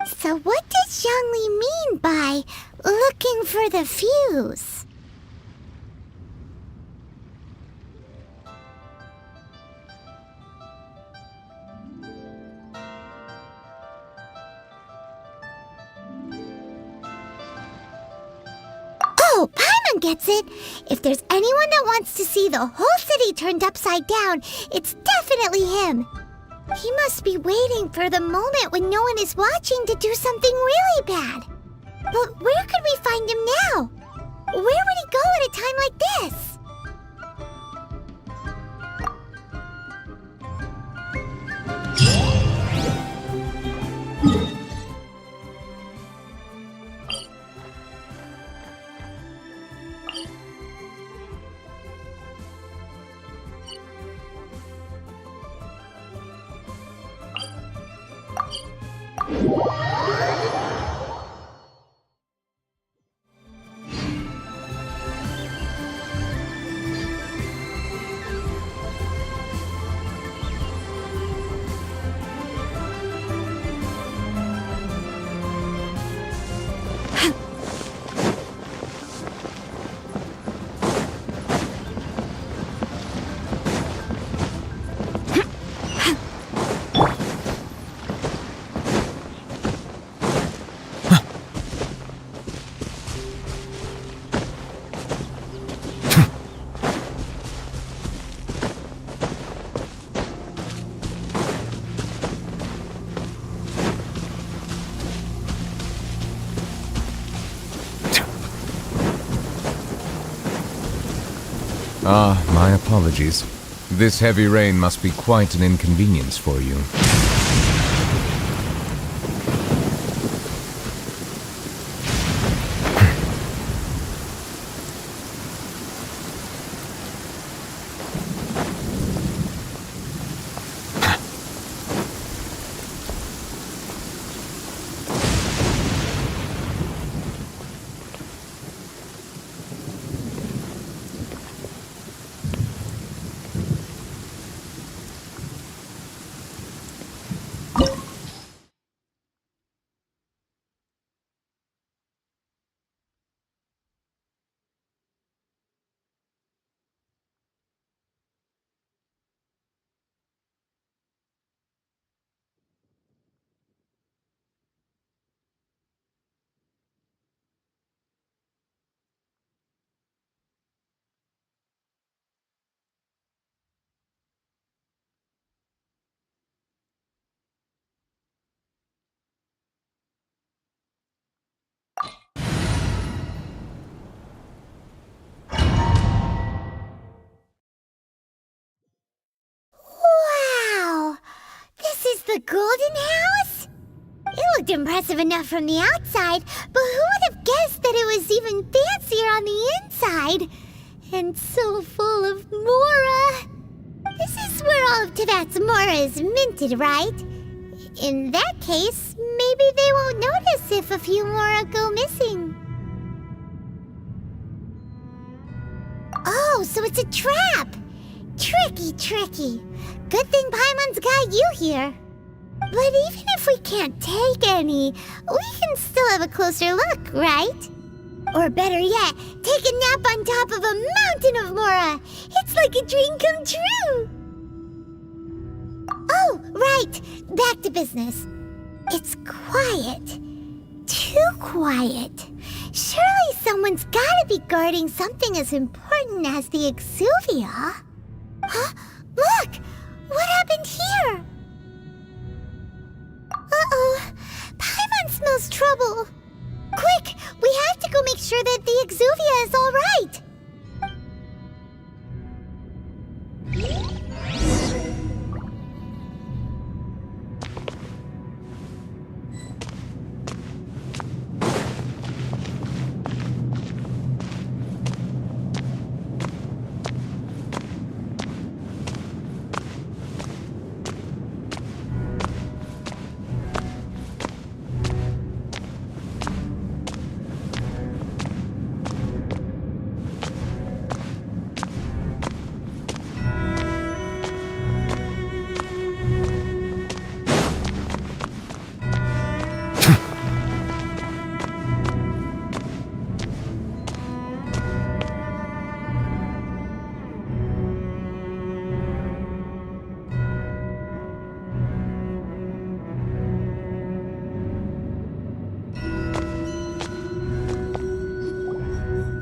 So what does Zhongli mean by looking for the fuse? Oh, Paimon gets it! If there's anyone that wants to see the whole city turned upside down, it's definitely him. He must be waiting for the moment when no one is watching to do something really bad. But where could we find him now? Where would he go at a time like this? My apologies. This heavy rain must be quite an inconvenience for you. a golden house? It looked impressive enough from the outside, but who would have guessed that it was even fancier on the inside? And so full of Mora. This is where all of Teyvat's Mora is minted, right? In that case, maybe they won't notice if a few Mora go missing. Oh, so it's a trap! Tricky. Good thing Paimon's got you here. But even if we can't take any, we can still have a closer look, right? Or better yet, take a nap on top of a mountain of Mora. It's like a dream come true. Oh, right. Back to business. It's quiet. Too quiet. Surely someone's gotta be guarding something as important as the Exuvia. Huh? Look! What happened here? Uh-oh. Paimon smells trouble. Quick! We have to go make sure that the Exuvia is all right.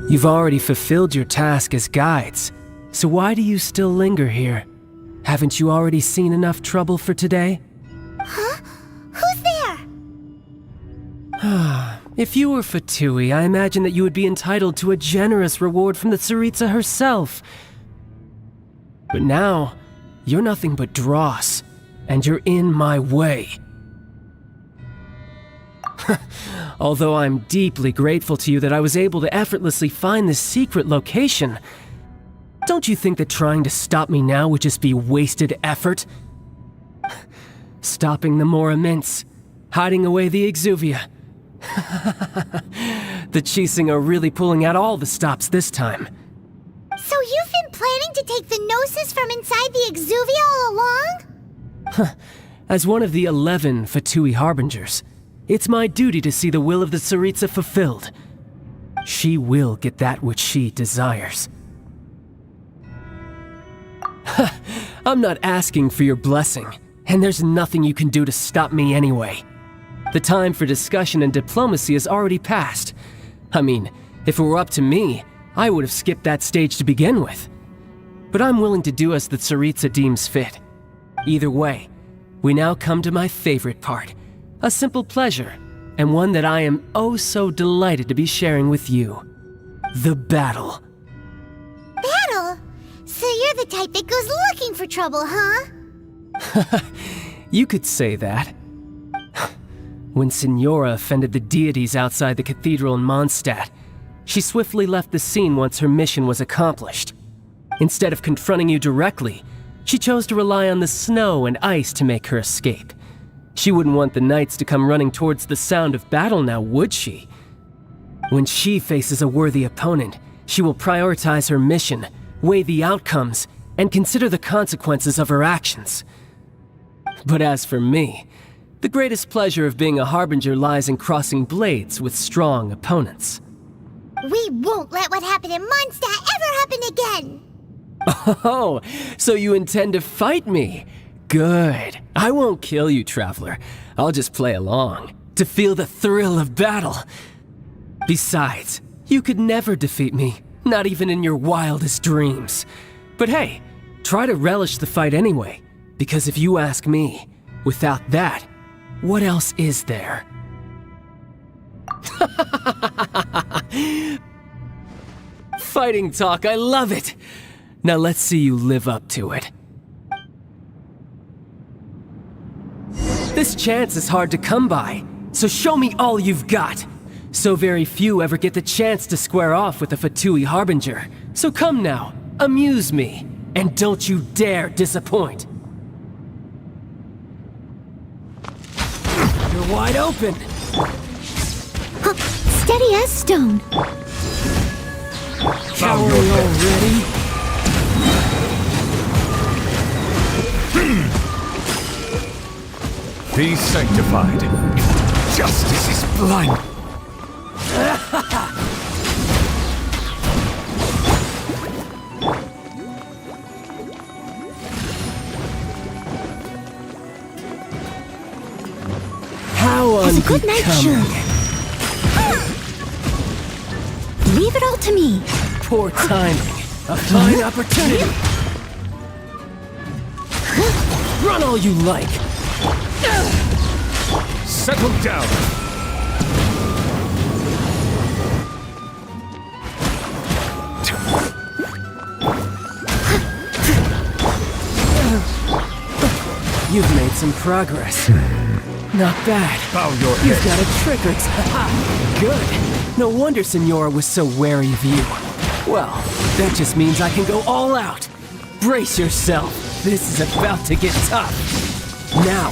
You've already fulfilled your task as guides, so why do you still linger here? Haven't you already seen enough trouble for today? Huh? Who's there? If you were Fatui, I imagine that you would be entitled to a generous reward from the Tsaritsa herself. But now, you're nothing but dross, and you're in my way. Although I'm deeply grateful to you that I was able to effortlessly find this secret location, don't you think that trying to stop me now would just be wasted effort? Stopping the Mora mints, hiding away the Exuvia. The Chising are really pulling out all the stops this time. So you've been planning to take the Gnosis from inside the Exuvia all along? As one of the 11 Fatui Harbingers, it's my duty to see the will of the Tsaritsa fulfilled. She will get that which she desires. I'm not asking for your blessing, and there's nothing you can do to stop me anyway. The time for discussion and diplomacy has already passed. I mean, if it were up to me, I would have skipped that stage to begin with. But I'm willing to do as the Tsaritsa deems fit. Either way, we now come to my favorite part. A simple pleasure, and one that I am oh so delighted to be sharing with you. The battle. Battle? So you're the type that goes looking for trouble, huh? You could say that. When Signora offended the deities outside the cathedral in Mondstadt, she swiftly left the scene once her mission was accomplished. Instead of confronting you directly, she chose to rely on the snow and ice to make her escape. She wouldn't want the knights to come running towards the sound of battle now, would she? When she faces a worthy opponent, she will prioritize her mission, weigh the outcomes, and consider the consequences of her actions. But as for me, the greatest pleasure of being a Harbinger lies in crossing blades with strong opponents. We won't let what happened in Mondstadt ever happen again! Oh, so you intend to fight me? Good. I won't kill you, Traveler. I'll just play along, to feel the thrill of battle. Besides, you could never defeat me, not even in your wildest dreams. But hey, try to relish the fight anyway, because if you ask me, without that, what else is there? Fighting talk, I love it! Now let's see you live up to it. This chance is hard to come by, so show me all you've got. So very few ever get the chance to square off with a Fatui Harbinger. So come now, amuse me, and don't you dare disappoint. You're wide open. Steady as stone. Cowering already? Be sanctified. Justice is blind. How Has a good night, unbecoming. Leave it all to me. Poor timing. A fine opportunity. Run all you like. Settle down. You've made some progress. Not bad. Bow your You've head. got a trick or two. Good. No wonder Senora was so wary of you. Well, that just means I can go all out. Brace yourself. This is about to get tough. Now,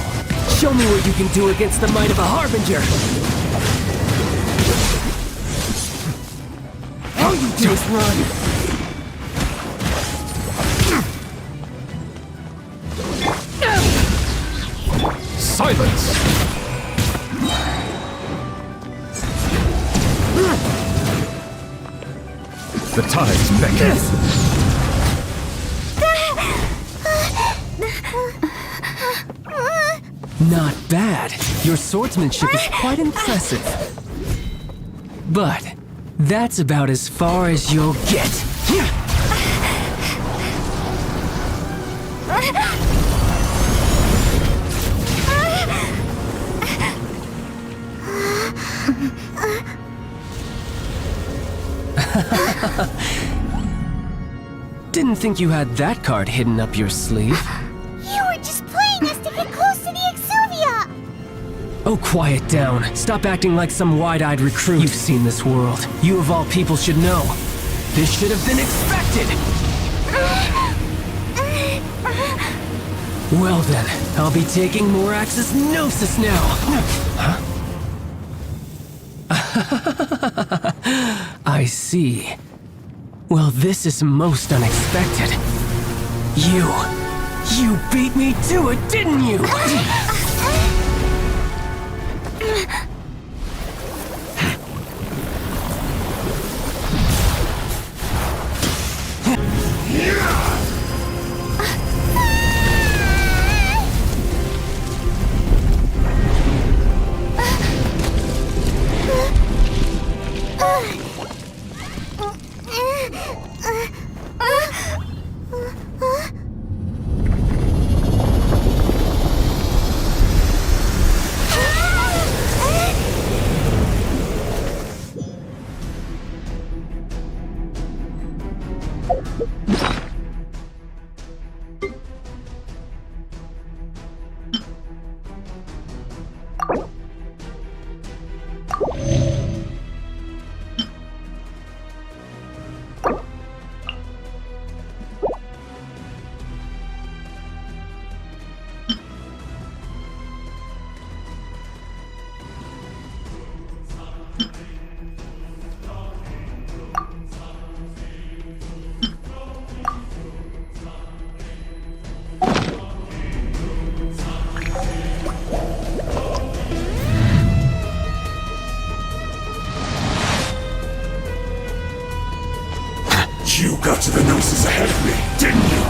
show me what you can do against the might of a Harbinger. All you do is run. Silence! The tides beckon. Not bad. Your swordsmanship is quite impressive. But that's about as far as you'll get. Didn't think you had that card hidden up your sleeve. You were just playing us to get close to the Exuvia! Oh, quiet down. Stop acting like some wide-eyed recruit. You've seen this world. You of all people should know. This should have been expected! Well then, I'll be taking Morax's Gnosis now! Huh? I see. Well, this is most unexpected. You beat me to it, didn't you? You got to the Gnosis ahead of me, didn't you?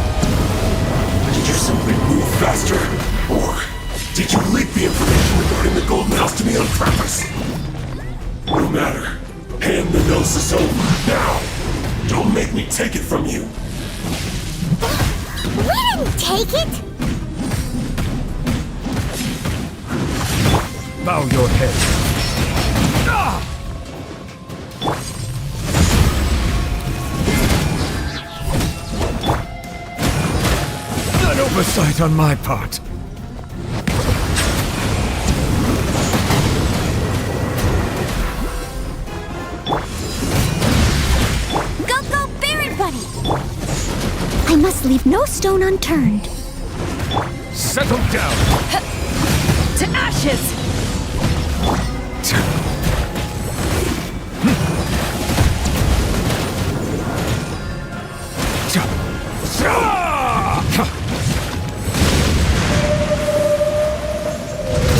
Did you simply move faster? Or did you leak the information regarding the Golden House to me on purpose? No matter. Hand the Gnosis over, now! Don't make me take it from you! We didn't take it! Bow your head. An oversight on my part. must leave no stone unturned. Settle down! To ashes!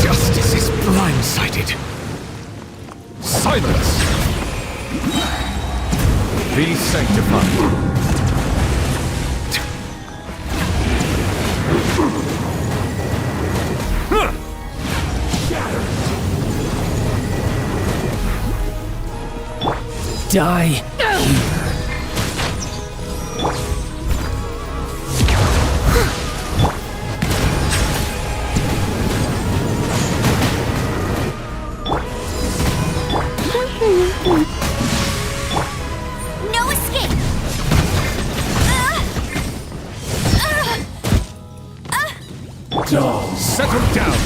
Justice is blindsided. Silence! Be sanctified. Die here. No escape! Settle down!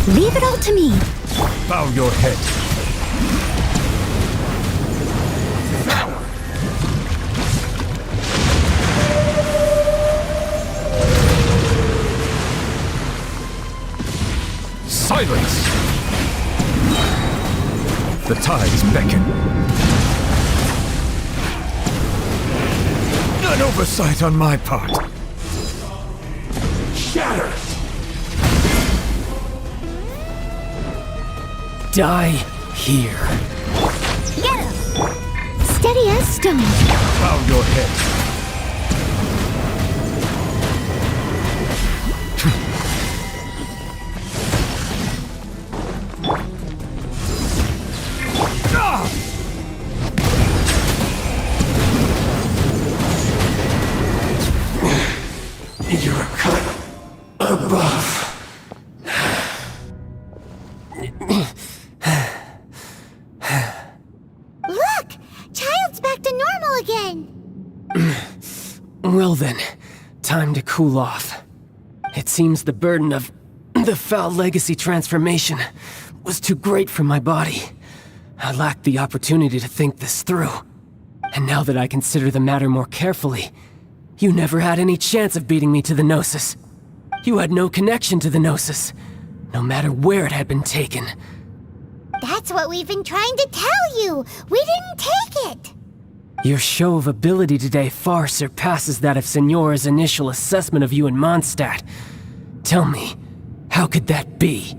Leave it all to me. Bow your head. Silence! The tides beckon. An oversight on my part. Shatter! Die here. Get him! Steady as stone. Bow your head. You're cut above. Look! Child's back to normal again. Well then, time to cool off. It seems the burden of the foul legacy transformation was too great for my body. I lacked the opportunity to think this through. And now that I consider the matter more carefully, you never had any chance of beating me to the Gnosis. You had no connection to the Gnosis, no matter where it had been taken. That's what we've been trying to tell you. We didn't take it. Your show of ability today far surpasses that of Signora's initial assessment of you in Mondstadt. Tell me, how could that be?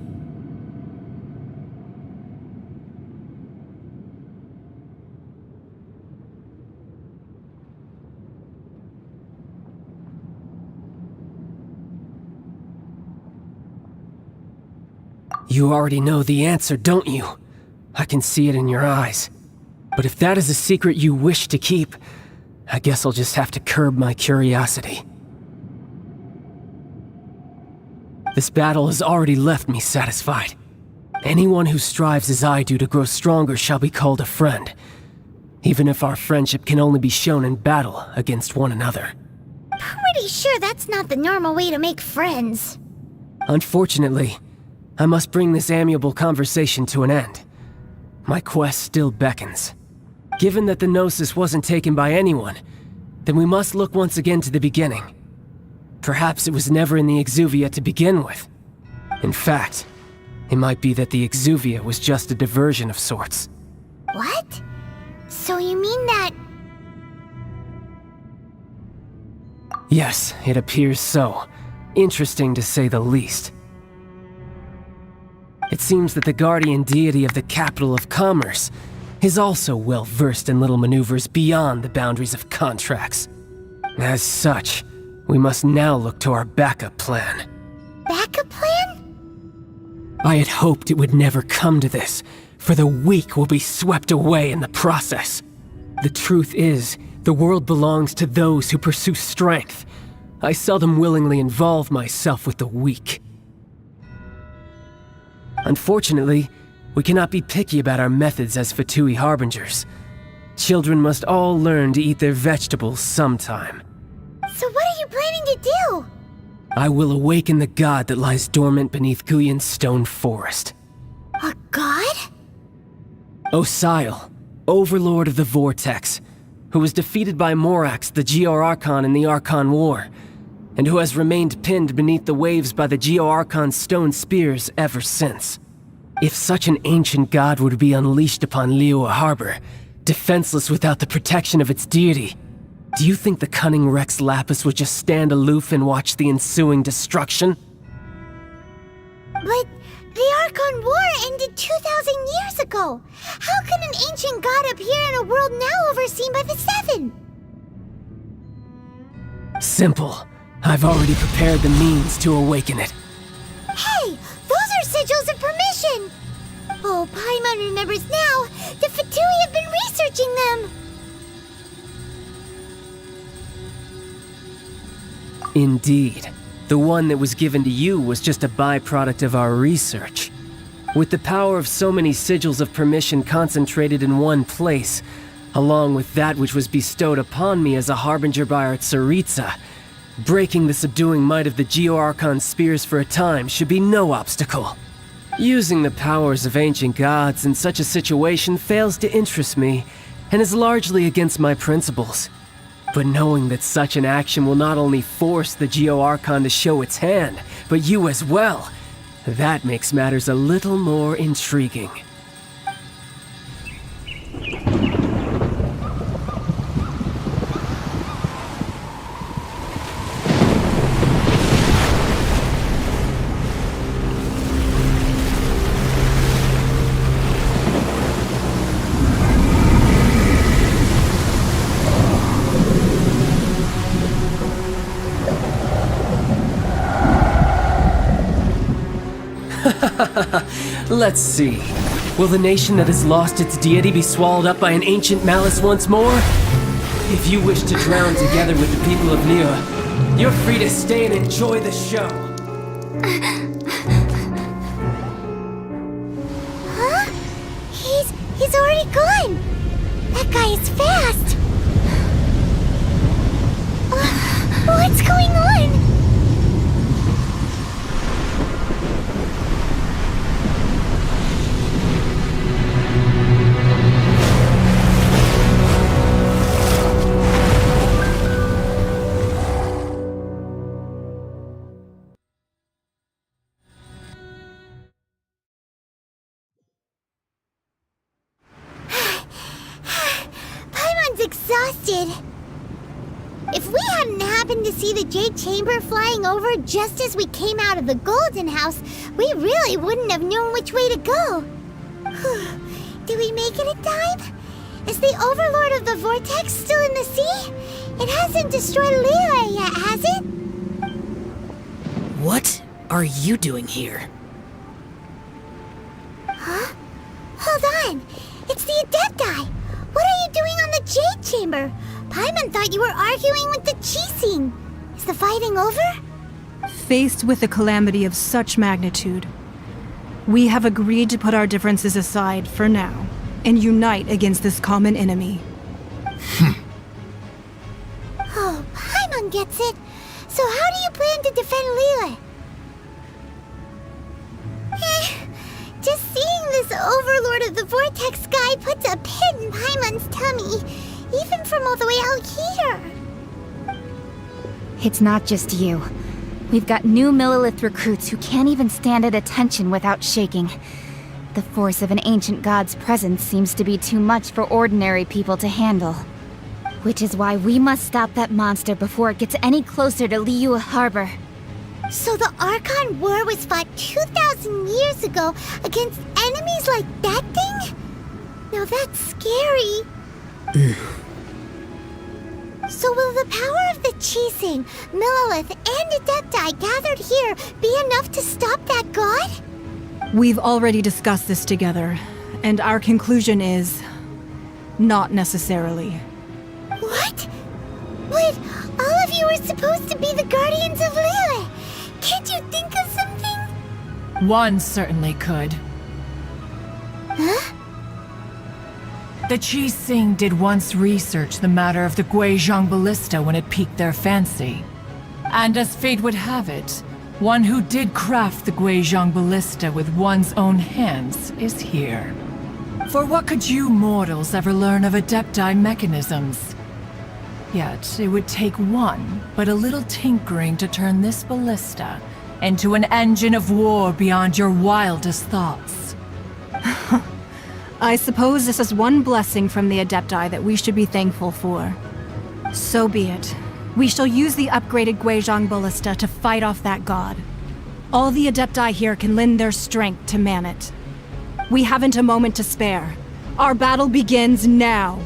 You already know the answer, don't you? I can see it in your eyes. But if that is a secret you wish to keep, I guess I'll just have to curb my curiosity. This battle has already left me satisfied. Anyone who strives as I do to grow stronger shall be called a friend, even if our friendship can only be shown in battle against one another. Pretty sure that's not the normal way to make friends. Unfortunately, I must bring this amiable conversation to an end. My quest still beckons. Given that the Gnosis wasn't taken by anyone, then we must look once again to the beginning. Perhaps it was never in the Exuvia to begin with. In fact, it might be that the Exuvia was just a diversion of sorts. What? So you mean that... Yes, it appears so. Interesting to say the least. It seems that the guardian deity of the capital of commerce is also well versed in little maneuvers beyond the boundaries of contracts. As such, we must now look to our backup plan. Backup plan? I had hoped it would never come to this, for the weak will be swept away in the process. The truth is, the world belongs to those who pursue strength. I seldom willingly involve myself with the weak. Unfortunately, we cannot be picky about our methods as Fatui Harbingers. Children must all learn to eat their vegetables sometime. So what are you planning to do? I will awaken the god that lies dormant beneath Guyan's stone forest. A god? Osial, overlord of the Vortex, who was defeated by Morax, the Geo-Archon in the Archon War, and who has remained pinned beneath the waves by the Geo-Archon's stone spears ever since. If such an ancient god would be unleashed upon Liyue Harbor, defenseless without the protection of its deity, do you think the cunning Rex Lapis would just stand aloof and watch the ensuing destruction? But the Archon War ended 2,000 years ago. How can an ancient god appear in a world now overseen by the Seven? Simple. I've already prepared the means to awaken it. Hey, those are sigils of permission! Oh, Paimon remembers now. The Fatui have been researching them. Indeed. The one that was given to you was just a byproduct of our research. With the power of so many sigils of permission concentrated in one place, along with that which was bestowed upon me as a harbinger by our Tsaritsa, breaking the subduing might of the Geo-Archon spears for a time should be no obstacle. Using the powers of ancient gods in such a situation fails to interest me, and is largely against my principles. But knowing that such an action will not only force the Geo-Archon to show its hand, but you as well, that makes matters a little more intriguing. Let's see. Will the nation that has lost its deity be swallowed up by an ancient malice once more? If you wish to drown together with the people of Liyue, you're free to stay and enjoy the show. Huh? He's already gone. That guy is fast. What's going on? Exhausted. If we hadn't happened to see the Jade Chamber flying over just as we came out of the Golden House, we really wouldn't have known which way to go. Did we make it in time? Is the Overlord of the Vortex still in the sea? It hasn't destroyed Liyue yet, has it? What are you doing here? Huh? Hold on. It's the Adepti. What are you doing on the Jade Chamber? Paimon thought you were arguing with the Qixing. Is the fighting over? Faced with a calamity of such magnitude, we have agreed to put our differences aside for now and unite against this common enemy. Oh, Paimon gets it. So how do you plan to defend Liyue? Just seeing this Overlord of the Vortex guy puts a pit in Paimon's tummy, even from all the way out here. It's not just you. We've got new Millilith recruits who can't even stand at attention without shaking. The force of an ancient god's presence seems to be too much for ordinary people to handle. Which is why we must stop that monster before it gets any closer to Liyue Harbor. So the Archon War was fought 2,000 years ago against enemies like that thing? Now that's scary. So will the power of the Qixing, Millilith, and Adepti gathered here be enough to stop that god? We've already discussed this together, and our conclusion is... not necessarily. What? But all of you were supposed to be the guardians of Liyue. Can't you think of something? One certainly could. Huh? The Qixing did once research the matter of the Guizhong Ballista when it piqued their fancy. And as fate would have it, one who did craft the Guizhong Ballista with one's own hands is here. For what could you mortals ever learn of Adepti mechanisms? Yet, it would take one, but a little tinkering to turn this ballista into an engine of war beyond your wildest thoughts. I suppose this is one blessing from the Adepti that we should be thankful for. So be it. We shall use the upgraded Guizhong Ballista to fight off that god. All the Adepti here can lend their strength to man it. We haven't a moment to spare. Our battle begins now.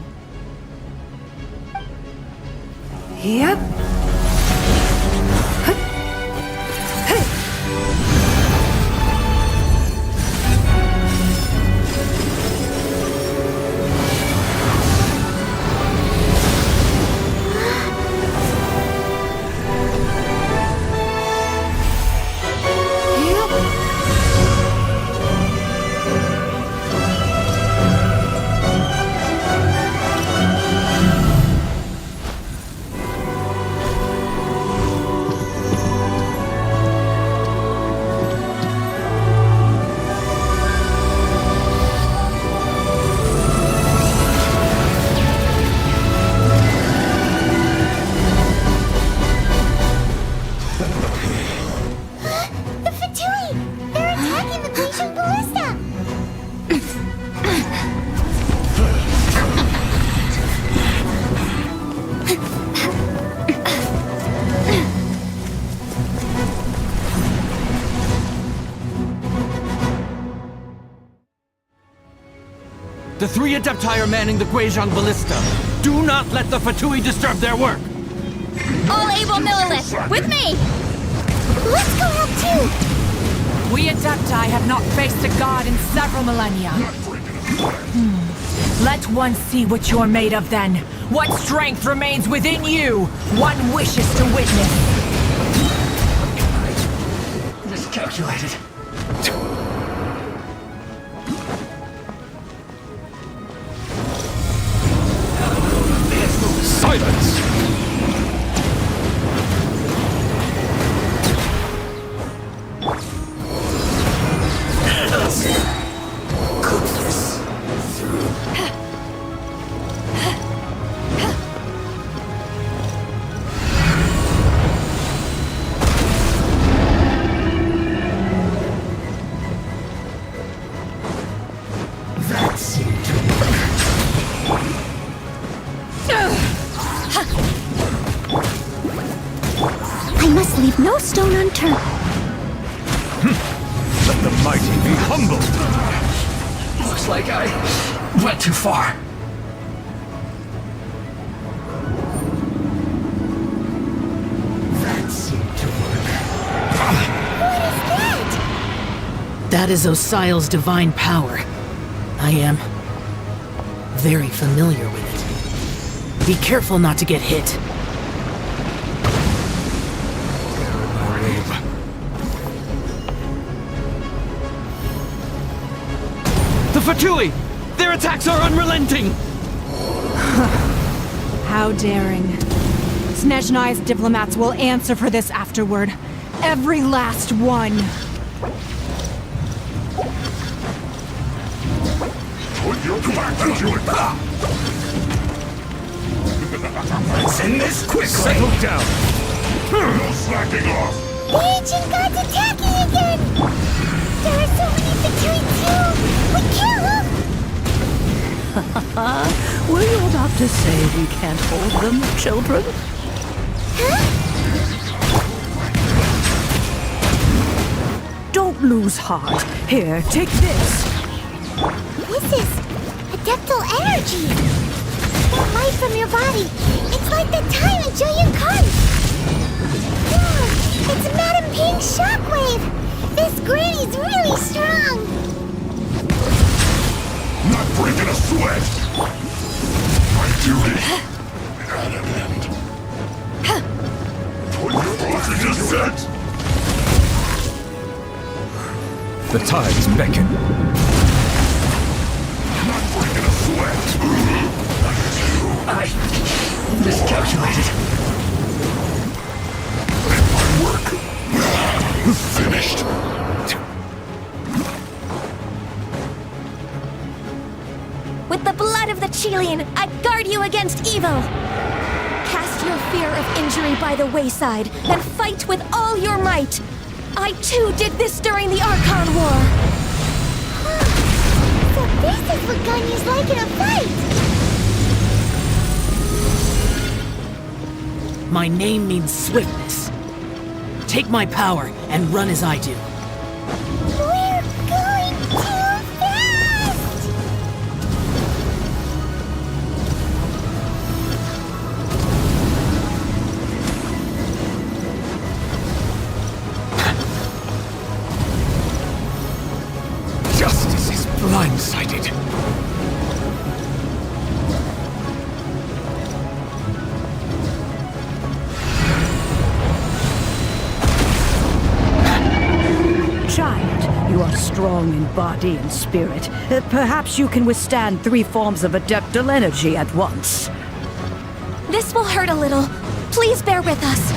Yep. The three Adepti are manning the Guizhong Ballista. Do not let the Fatui disturb their work! All able Millilith, with me! Let's go help too! We Adepti have not faced a god in several millennia. Let one see what you're made of then. What strength remains within you, one wishes to witness. Miscalculated. Silence! I must leave no stone unturned. Let the mighty be humbled! Looks like I went too far. That seemed to work. That is Osial's divine power. I am very familiar with it. Be careful not to get hit. The Fatui! Their attacks are unrelenting! How daring. Snezhnai's diplomats will answer for this afterward. Every last one. Let's end this quickly! Settle down! No slacking off! The ancient god's attacking again! There are so many Fatui too! We kill them! Were you about to say we can't hold them, children? Huh? Don't lose heart. Here, take this. This is adeptal energy! That light from your body, it's like the time in Julian Khan! Yeah, it's Madame Ping's shockwave! This granny's really strong! Not breaking a sweat! My duty at an end. What you just said? The tides beckon. Not breaking a sweat! I miscalculated. Eileen, I guard you against evil! Cast your fear of injury by the wayside, and fight with all your might! I too did this during the Archon War! So this is what Ganyu's like in a fight! My name means swiftness. Take my power and run as I do. We're going too fast! Justice is blindsided. Child, you are strong in body and spirit. Perhaps you can withstand 3 forms of adeptal energy at once. This will hurt a little. Please bear with us.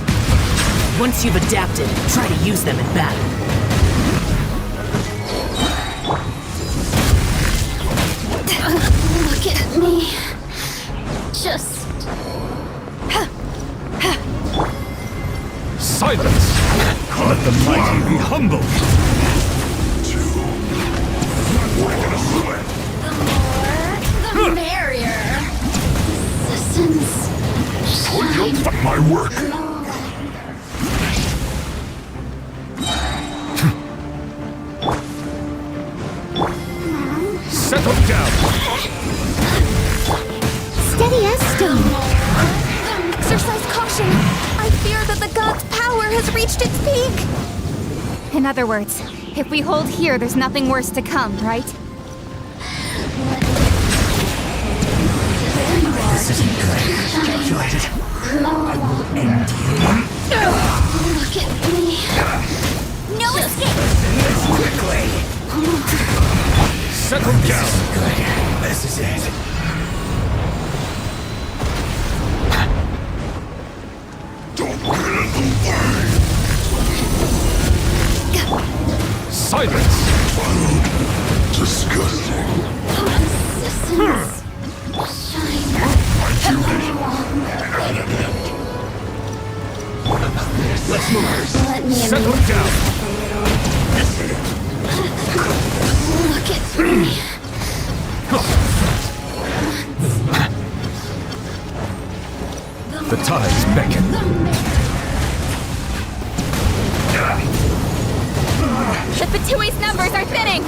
Once you've adapted, try to use them in battle. Look at me. Just... Silence! Let the mighty be humble! The merrier. Resistance. My work! Settle down! Steady as stone. Exercise caution! I fear that the god's power has reached its peak! In other words, if we hold here, there's nothing worse to come, right? This isn't good. Calculated. I will end you. Look at me. No escape! Quickly! Settle down! Good. This is it. Don't get in the way! Silence! Disgusting. Resistance. Shine. Let's move. Let me Settle down! Look at me. The tides beckon. The Fatui's numbers are thinning!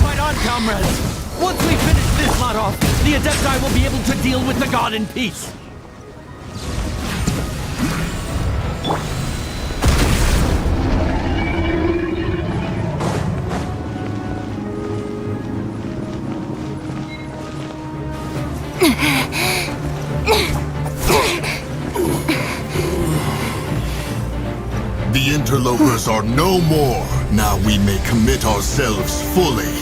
Fight on, comrades! Once we finish this lot off, the Adepti will be able to deal with the god in peace! The interlopers are no more. Now we may commit ourselves fully.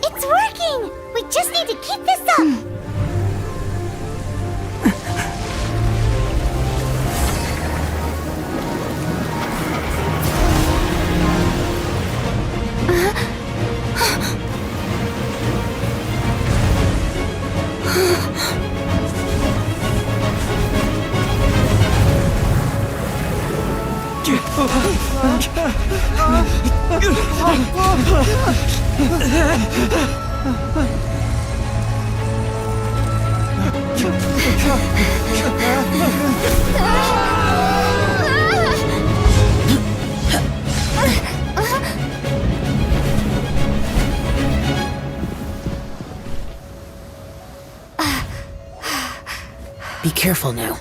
It's working! We just need to keep this up! Be careful now.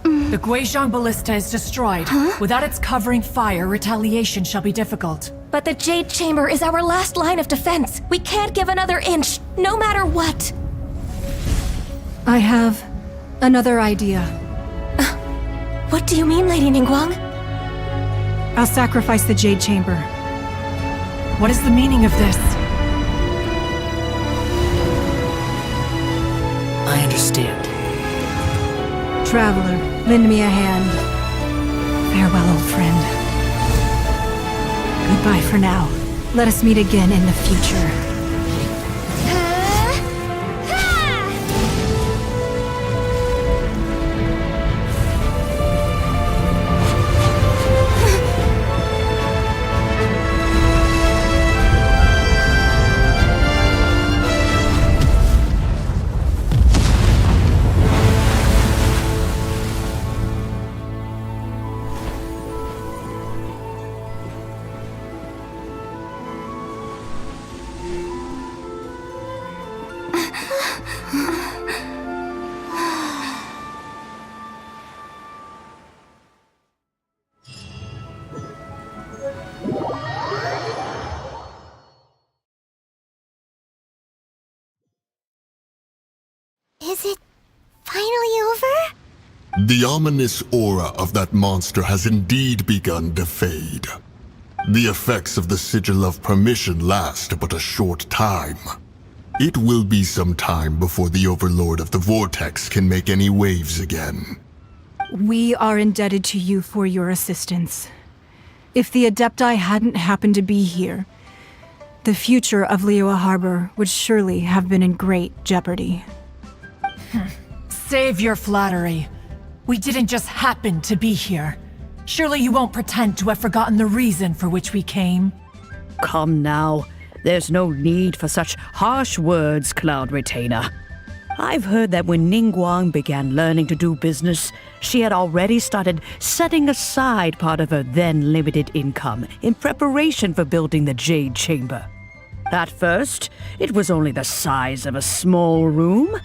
The Guizhong Ballista is destroyed. Without its covering fire, retaliation shall be difficult. But the Jade Chamber is our last line of defense. We can't give another inch, no matter what. I have another idea. What do you mean, Lady Ningguang? I'll sacrifice the Jade Chamber. What is the meaning of this? understand. Traveler, lend me a hand. Farewell, old friend. Goodbye for now. Let us meet again in the future. Is it finally over? The ominous aura of that monster has indeed begun to fade. The effects of the Sigil of Permission last but a short time. It will be some time before the Overlord of the Vortex can make any waves again. We are indebted to you for your assistance. If the Adepti hadn't happened to be here, the future of Liyue Harbor would surely have been in great jeopardy. Save your flattery. We didn't just happen to be here. Surely you won't pretend to have forgotten the reason for which we came. Come now. There's no need for such harsh words, Cloud Retainer. I've heard that when Ningguang began learning to do business, she had already started setting aside part of her then limited income in preparation for building the Jade Chamber. At first, it was only the size of a small room,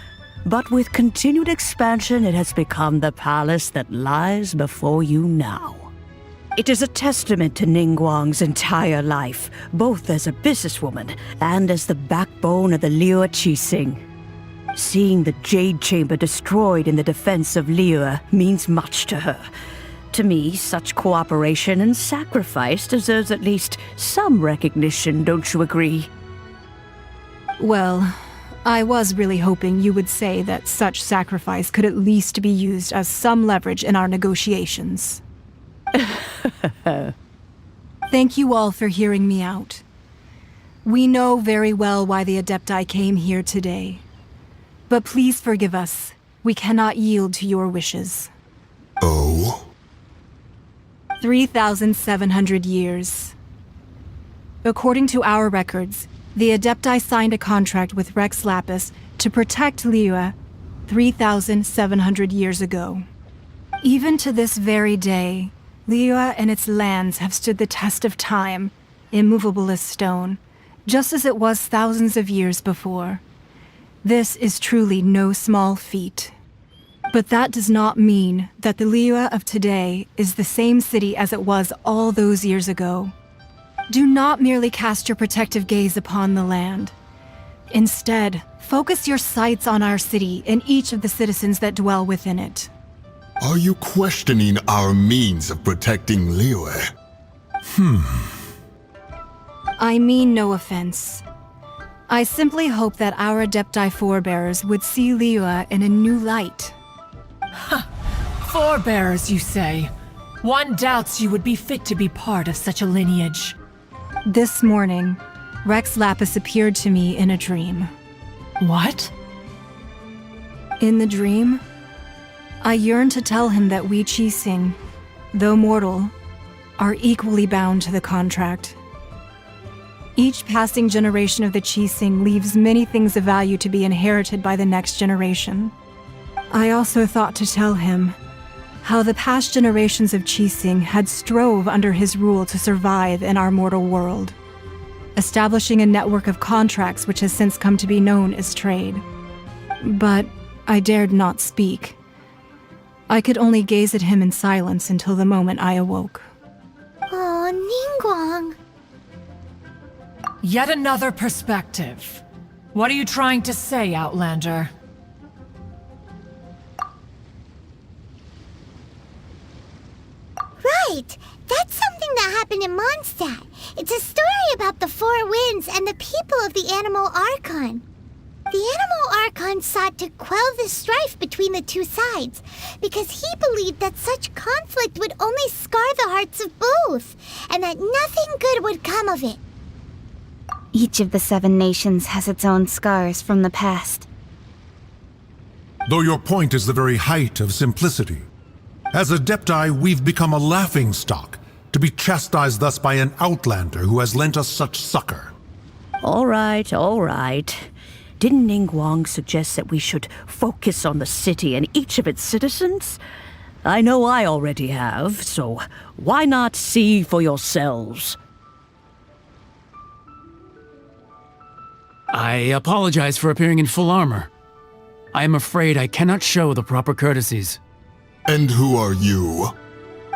but with continued expansion, it has become the palace that lies before you now. It is a testament to Ningguang's entire life, both as a businesswoman and as the backbone of the Liyue Qixing. Seeing the Jade Chamber destroyed in the defense of Liyue means much to her. To me, such cooperation and sacrifice deserves at least some recognition, don't you agree? Well, I was really hoping you would say that such sacrifice could at least be used as some leverage in our negotiations. Thank you all for hearing me out. We know very well why the Adepti came here today. But please forgive us. We cannot yield to your wishes. Oh? 3,700 years. According to our records, the Adepti signed a contract with Rex Lapis to protect Liyue 3,700 years ago. Even to this very day, Liyue and its lands have stood the test of time, immovable as stone, just as it was thousands of years before. This is truly no small feat. But that does not mean that the Liyue of today is the same city as it was all those years ago. Do not merely cast your protective gaze upon the land. Instead, focus your sights on our city and each of the citizens that dwell within it. Are you questioning our means of protecting Liyue? I mean no offense. I simply hope that our Adepti forebears would see Liyue in a new light. Forebears, you say? One doubts you would be fit to be part of such a lineage. This morning, Rex Lapis appeared to me in a dream. What? In the dream, I yearned to tell him that we Qixing, though mortal, are equally bound to the contract. Each passing generation of the Qixing leaves many things of value to be inherited by the next generation. I also thought to tell him how the past generations of Qixing had strove under his rule to survive in our mortal world, establishing a network of contracts which has since come to be known as trade. But I dared not speak. I could only gaze at him in silence until the moment I awoke. Oh, Ningguang. Yet another perspective. What are you trying to say, Outlander? Right! That's something that happened in Mondstadt. It's a story about the Four Winds and the people of the Animal Archon. The Animal Archon sought to quell the strife between the two sides, because he believed that such conflict would only scar the hearts of both, and that nothing good would come of it. Each of the 7 nations has its own scars from the past. Though your point is the very height of simplicity. As Adepti, we've become a laughingstock, to be chastised thus by an outlander who has lent us such succor. All right, all right. Didn't Ningguang suggest that we should focus on the city and each of its citizens? I know I already have, so why not see for yourselves? I apologize for appearing in full armor. I am afraid I cannot show the proper courtesies. And who are you?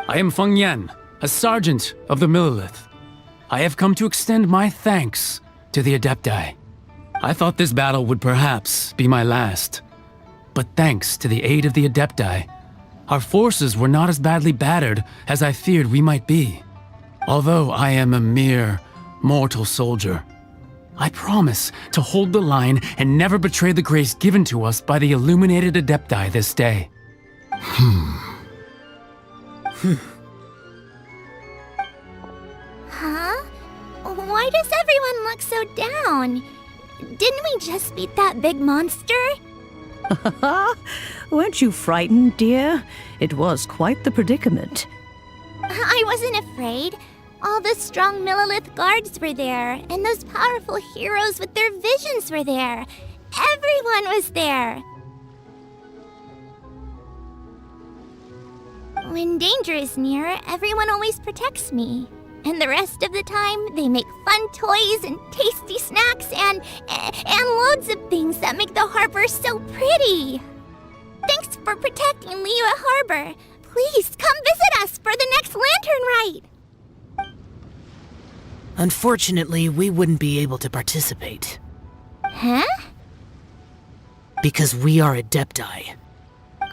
I am Feng Yan, a sergeant of the Millilith. I have come to extend my thanks to the Adepti. I thought this battle would perhaps be my last. But thanks to the aid of the Adepti, our forces were not as badly battered as I feared we might be. Although I am a mere mortal soldier, I promise to hold the line and never betray the grace given to us by the illuminated Adepti this day. Huh? Why does everyone look so down? Didn't we just beat that big monster? Weren't you frightened, dear? It was quite the predicament. I wasn't afraid. All the strong Millilith guards were there, and those powerful heroes with their visions were there. Everyone was there. When danger is near, everyone always protects me. And the rest of the time, they make fun toys and tasty snacks and loads of things that make the harbor so pretty. Thanks for protecting Liyue Harbor. Please come visit us for the next lantern rite. Unfortunately, we wouldn't be able to participate. Huh? Because we are Adepti.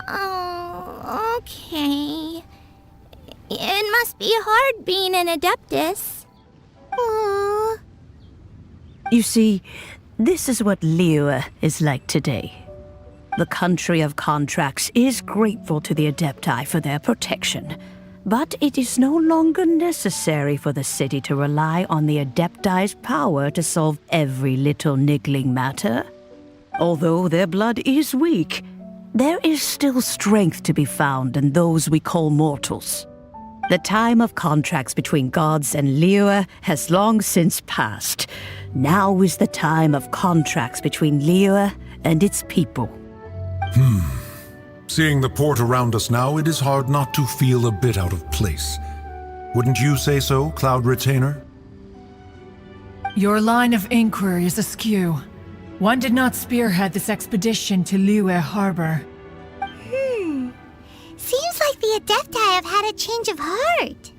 Oh, okay. It must be hard being an Adeptus. Aww. You see, this is what Liyue is like today. The country of contracts is grateful to the Adepti for their protection, but it is no longer necessary for the city to rely on the Adepti's power to solve every little niggling matter. Although their blood is weak, there is still strength to be found in those we call mortals. The time of contracts between gods and Liyue has long since passed. Now is the time of contracts between Liyue and its people. Seeing the port around us now, it is hard not to feel a bit out of place. Wouldn't you say so, Cloud Retainer? Your line of inquiry is askew. One did not spearhead this expedition to Liyue Harbor. Seems like the Adepti have had a change of heart.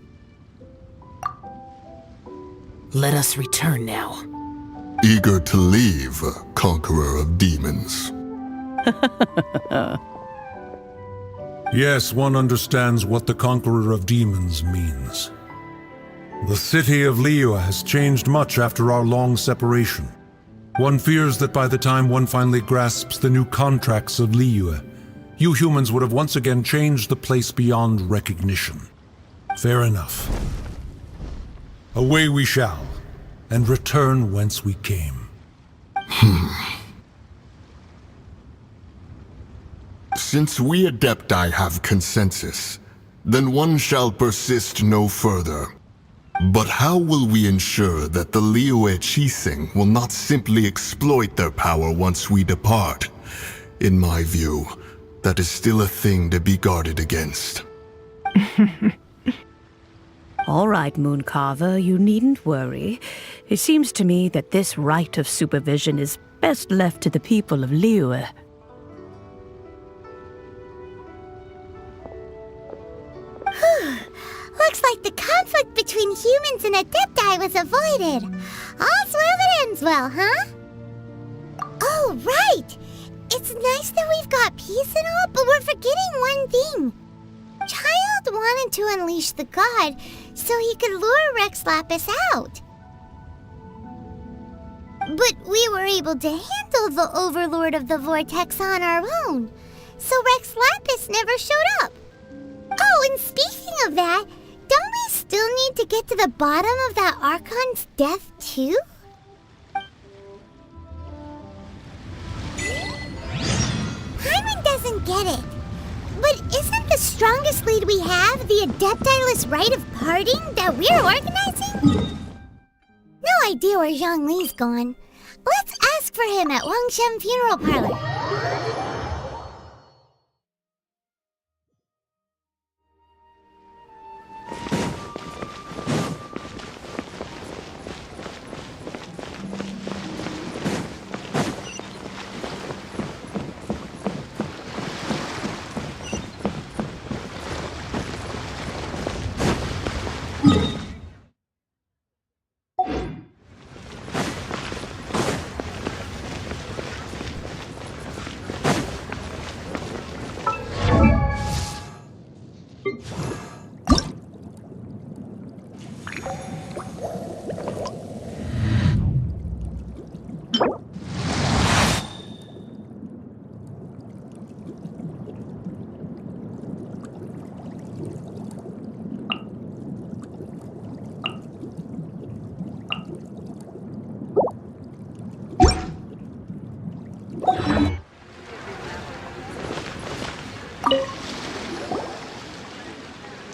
Let us return now. Eager to leave, Conqueror of Demons. Yes, one understands what the Conqueror of Demons means. The city of Liyue has changed much after our long separation. One fears that by the time one finally grasps the new contracts of Liyue, you humans would have once again changed the place beyond recognition. Fair enough. Away we shall, and return whence we came. Since we Adepti have consensus, then one shall persist no further. But how will we ensure that the Liyue Qixing will not simply exploit their power once we depart? In my view, that is still a thing to be guarded against. All right, Mooncarver, you needn't worry. It seems to me that this right of supervision is best left to the people of Liyue. Looks like the conflict between humans and Adepti was avoided. All's well that ends well, huh? Oh, right! It's nice that we've got peace and all, but we're forgetting one thing. Child wanted to unleash the god so he could lure Rex Lapis out. But we were able to handle handle the Overlord of the Vortex on our own, so Rex Lapis never showed up. Oh, and speaking of that, don't we still need to get to the bottom of that Archon's death, too? Paimon doesn't get it. But isn't the strongest lead we have the Adeptilus Rite of Parting that we're organizing? No idea where Zhongli's gone. Let's ask for him at Wangshen Funeral Parlor.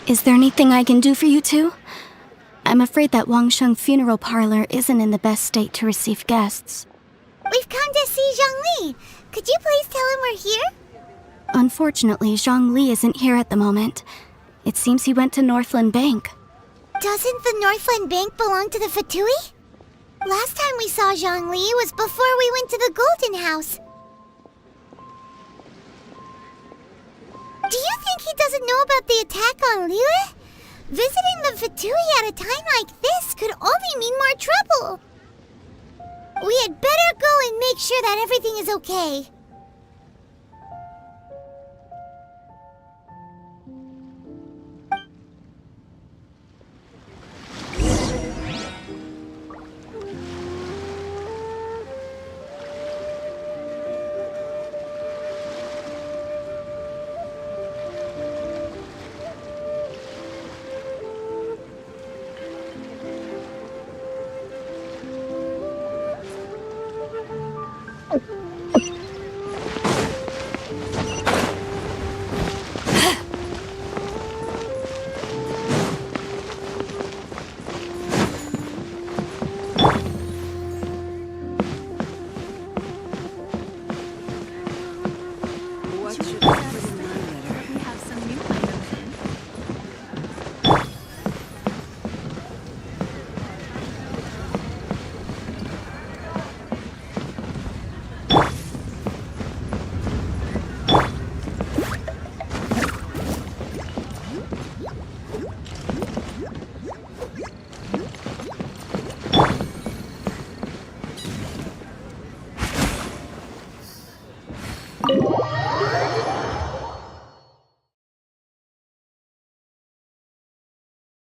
Is there anything I can do for you two? I'm afraid that Wangshen Funeral Parlor isn't in the best state to receive guests. We've come to see Zhongli. Could you please tell him we're here? Unfortunately, Zhongli isn't here at the moment. It seems he went to Northland Bank. Doesn't the Northland Bank belong to the Fatui? Last time we saw Zhongli was before we went to the Golden House. Do you think he doesn't know about the attack on Liyue? Visiting the Fatui at a time like this could only mean more trouble. We had better go and make sure that everything is okay.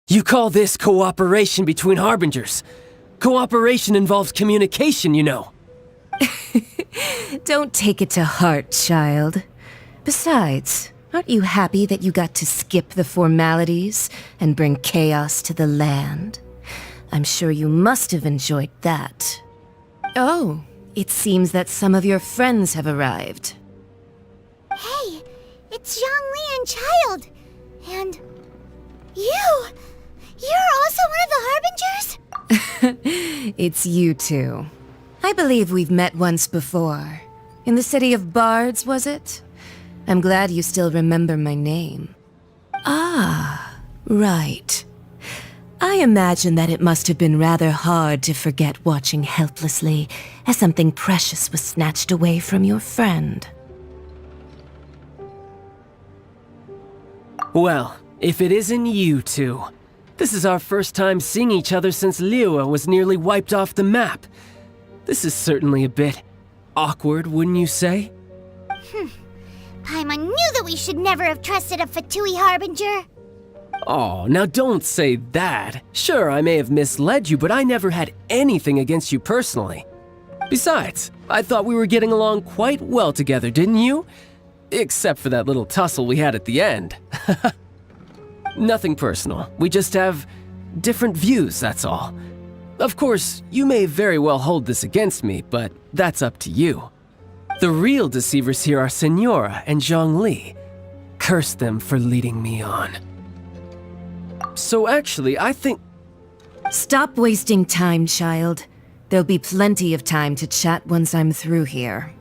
You call this cooperation between Harbingers? Cooperation involves communication, you know. Don't take it to heart, child. Besides, aren't you happy that you got to skip the formalities and bring chaos to the land? I'm sure you must have enjoyed that. Oh, it seems that some of your friends have arrived. Hey, it's Zhongli and Child. And you! You're also one of the Harbingers? It's you two. I believe we've met once before. In the city of Bards, was it? I'm glad you still remember my name. Ah, right. I imagine that it must have been rather hard to forget watching helplessly as something precious was snatched away from your friend. Well, if it isn't you two. This is our first time seeing each other since Liyue was nearly wiped off the map. This is certainly a bit awkward, wouldn't you say? Paimon knew that we should never have trusted a Fatui Harbinger. Oh, now don't say that. Sure, I may have misled you, but I never had anything against you personally. Besides, I thought we were getting along quite well together, didn't you? Except for that little tussle we had at the end. Nothing personal. We just have different views, that's all. Of course, you may very well hold this against me, but that's up to you. The real deceivers here are Senora and Zhongli. Curse them for leading me on. So actually, I think... Stop wasting time, child. There'll be plenty of time to chat once I'm through here.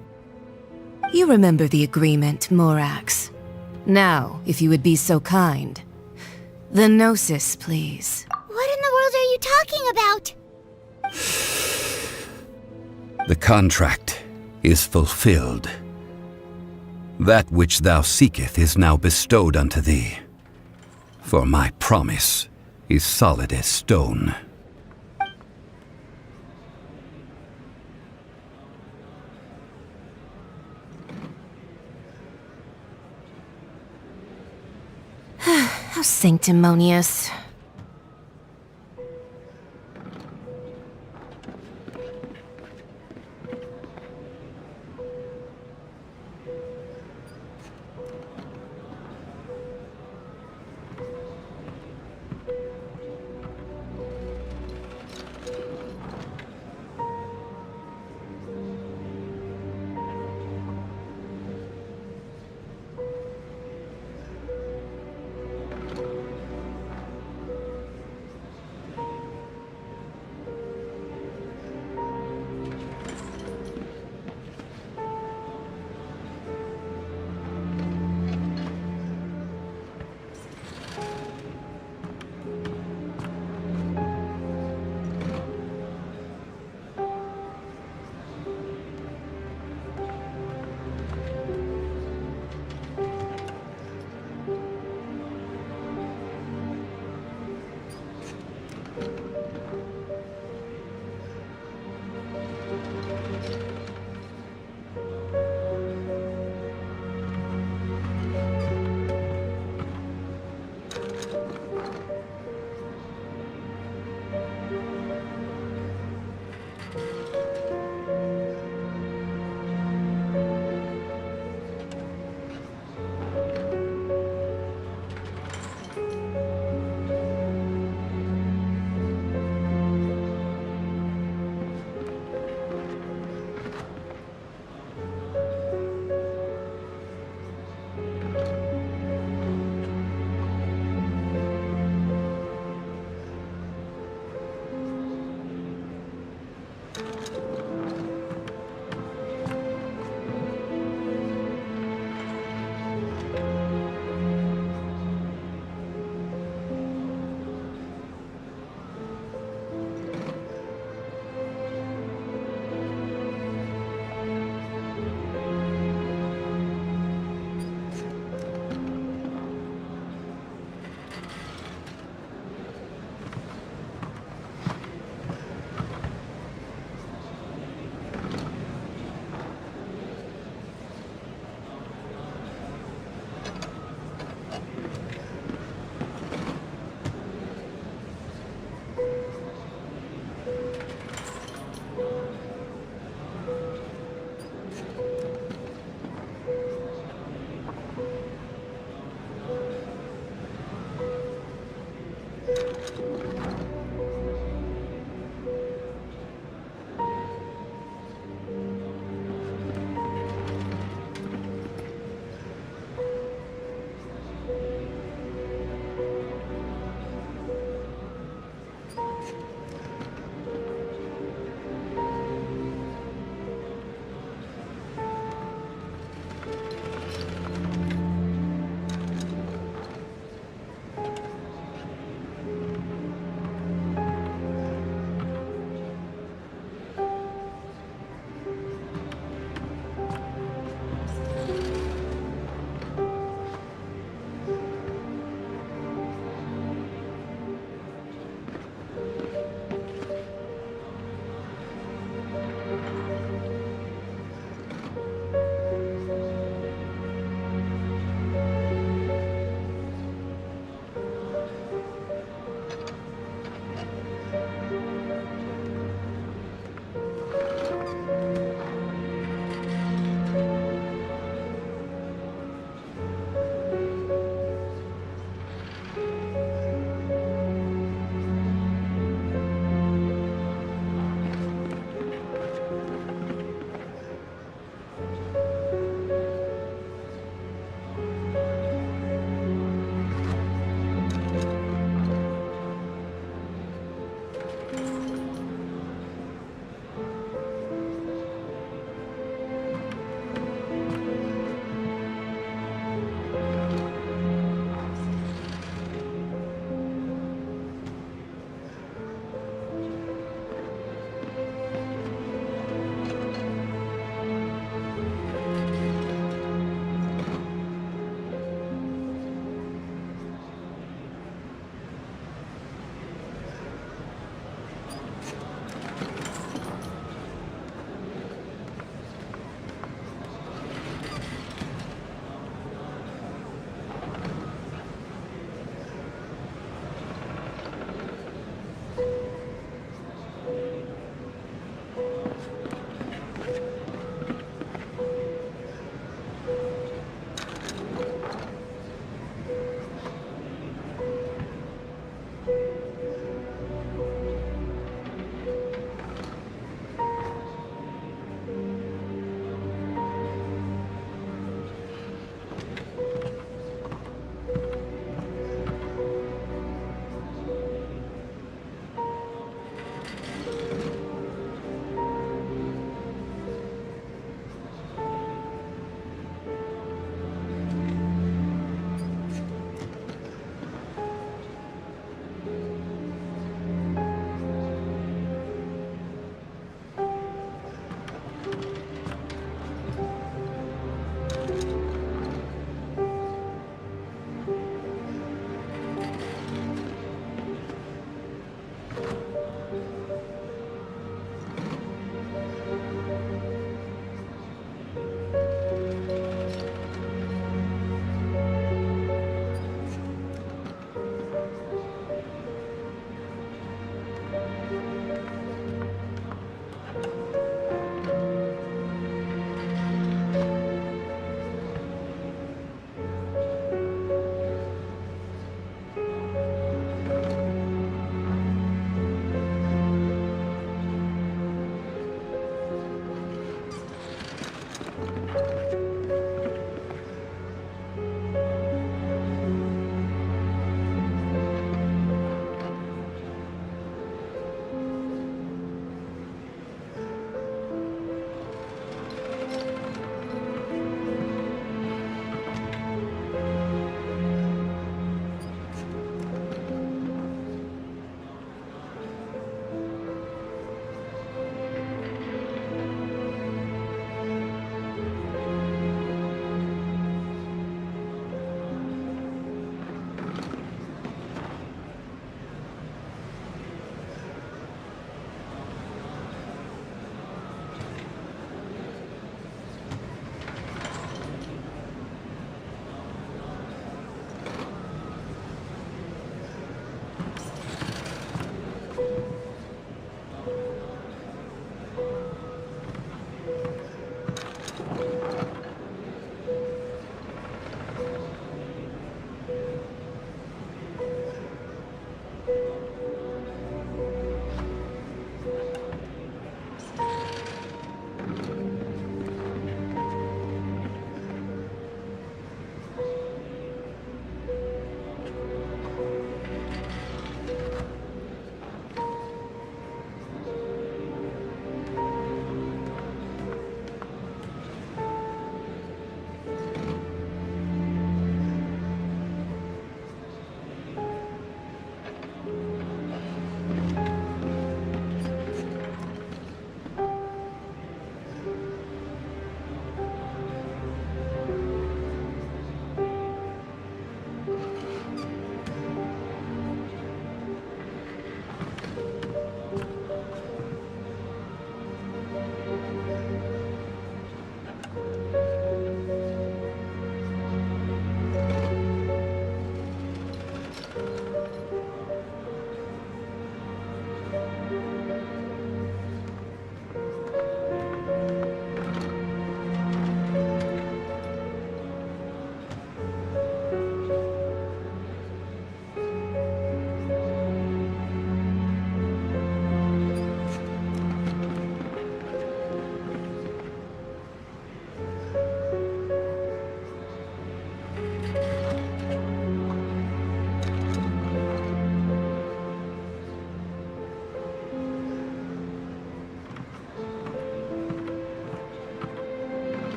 You remember the agreement, Morax. Now, if you would be so kind. The Gnosis, please. What in the world are you talking about? The contract is fulfilled. That which thou seeketh is now bestowed unto thee. For my promise is solid as stone. How sanctimonious.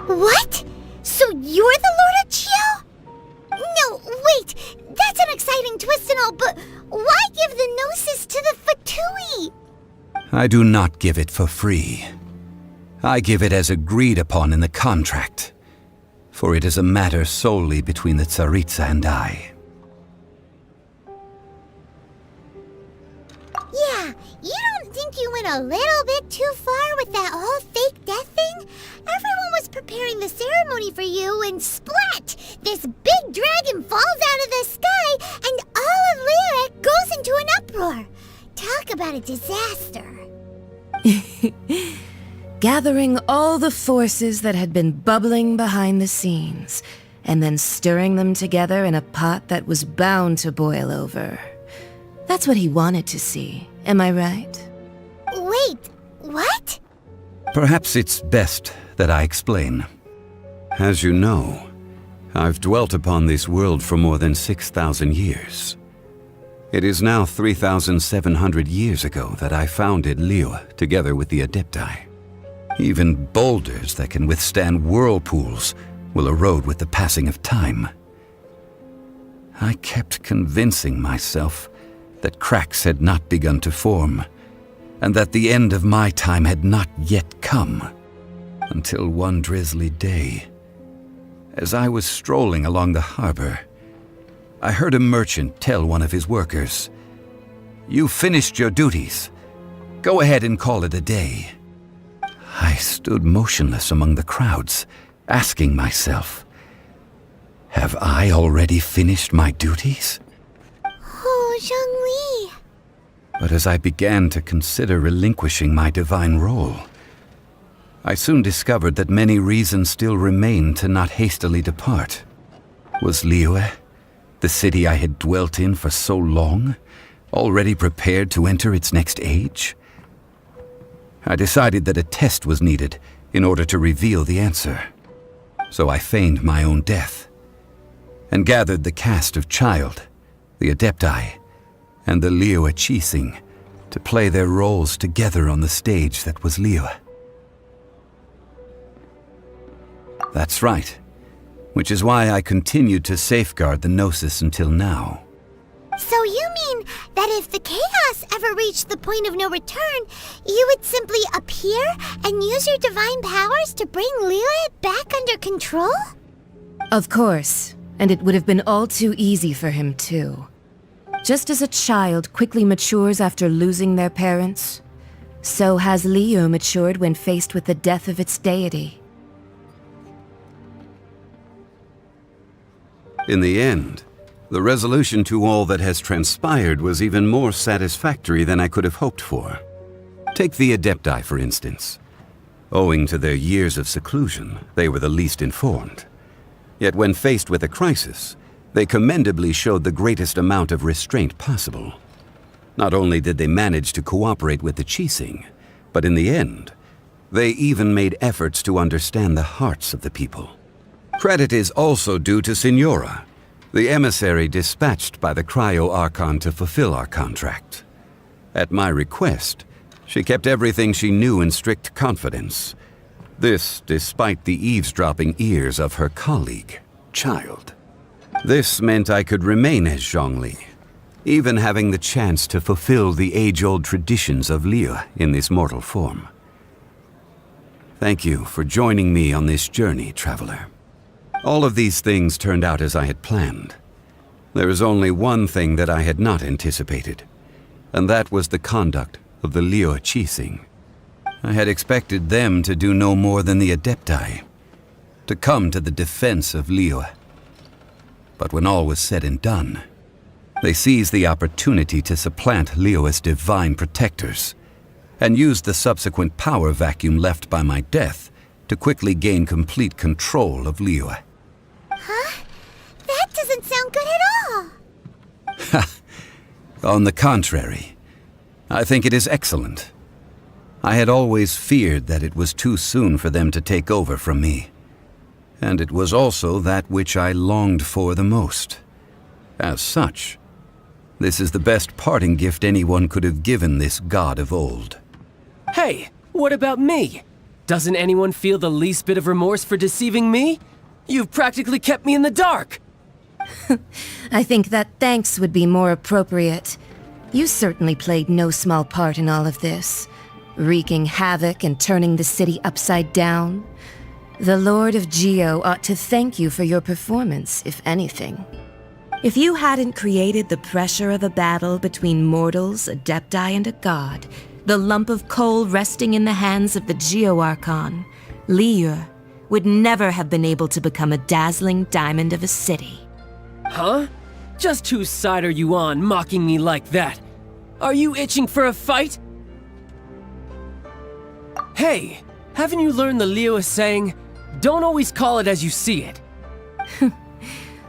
What? So you're the Lord of Chio? No, wait! That's an exciting twist and all, but why give the Gnosis to the Fatui? I do not give it for free. I give it as agreed upon in the contract, for it is a matter solely between the Tsaritsa and I. Yeah, you don't think you went a little bit too far with that whole fake death thing? Everyone was preparing the ceremony for you, and splat! This big dragon falls out of the sky, and all of Lyric goes into an uproar. Talk about a disaster. Gathering all the forces that had been bubbling behind the scenes, and then stirring them together in a pot that was bound to boil over. That's what he wanted to see, am I right? Wait, what? Perhaps it's best that I explain. As you know, I've dwelt upon this world for more than 6,000 years. It is now 3,700 years ago that I founded Liyue together with the Adepti. Even boulders that can withstand whirlpools will erode with the passing of time. I kept convincing myself that cracks had not begun to form, and that the end of my time had not yet come, until one drizzly day, as I was strolling along the harbor, I heard a merchant tell one of his workers, "You finished your duties. Go ahead and call it a day." I stood motionless among the crowds, asking myself, have I already finished my duties? Oh, Zhongli. But as I began to consider relinquishing my divine role, I soon discovered that many reasons still remained to not hastily depart. Was Liyue, the city I had dwelt in for so long, already prepared to enter its next age? I decided that a test was needed in order to reveal the answer. So I feigned my own death, and gathered the cast of Child, the Adepti, and the Liyue Qixing to play their roles together on the stage that was Liyue. That's right, which is why I continued to safeguard the Gnosis until now. So you mean that if the chaos ever reached the point of no return, you would simply appear and use your divine powers to bring Liyue back under control? Of course, and it would have been all too easy for him too. Just as a child quickly matures after losing their parents, so has Liyue matured when faced with the death of its deity. In the end, the resolution to all that has transpired was even more satisfactory than I could have hoped for. Take the Adepti, for instance. Owing to their years of seclusion, they were the least informed. Yet when faced with a crisis, they commendably showed the greatest amount of restraint possible. Not only did they manage to cooperate with the Qixing, but in the end, they even made efforts to understand the hearts of the people. Credit is also due to Signora, the emissary dispatched by the Cryo-Archon to fulfill our contract. At my request, she kept everything she knew in strict confidence. This despite the eavesdropping ears of her colleague, Child. This meant I could remain as Zhongli, even having the chance to fulfill the age-old traditions of Liyue in this mortal form. Thank you for joining me on this journey, traveler. All of these things turned out as I had planned. There is only one thing that I had not anticipated, and that was the conduct of the Liyue Qixing. I had expected them to do no more than the Adepti, to come to the defense of Liyue. But when all was said and done, they seized the opportunity to supplant Liyue as divine protectors, and used the subsequent power vacuum left by my death to quickly gain complete control of Liyue. Huh? doesn't sound good at all. On the contrary, I think it is excellent. I had always feared that it was too soon for them to take over from me. And it was also that which I longed for the most. As such, this is the best parting gift anyone could have given this god of old. Hey, what about me? Doesn't anyone feel the least bit of remorse for deceiving me? You've practically kept me in the dark! I think that thanks would be more appropriate. You certainly played no small part in all of this, wreaking havoc and turning the city upside down. The Lord of Geo ought to thank you for your performance, if anything. If you hadn't created the pressure of a battle between mortals, adepti, and a god, the lump of coal resting in the hands of the Geo-Archon, Liyue, would never have been able to become a dazzling diamond of a city. Huh? Just whose side are you on, mocking me like that? Are you itching for a fight? Hey, haven't you learned the Liyue saying, don't always call it as you see it?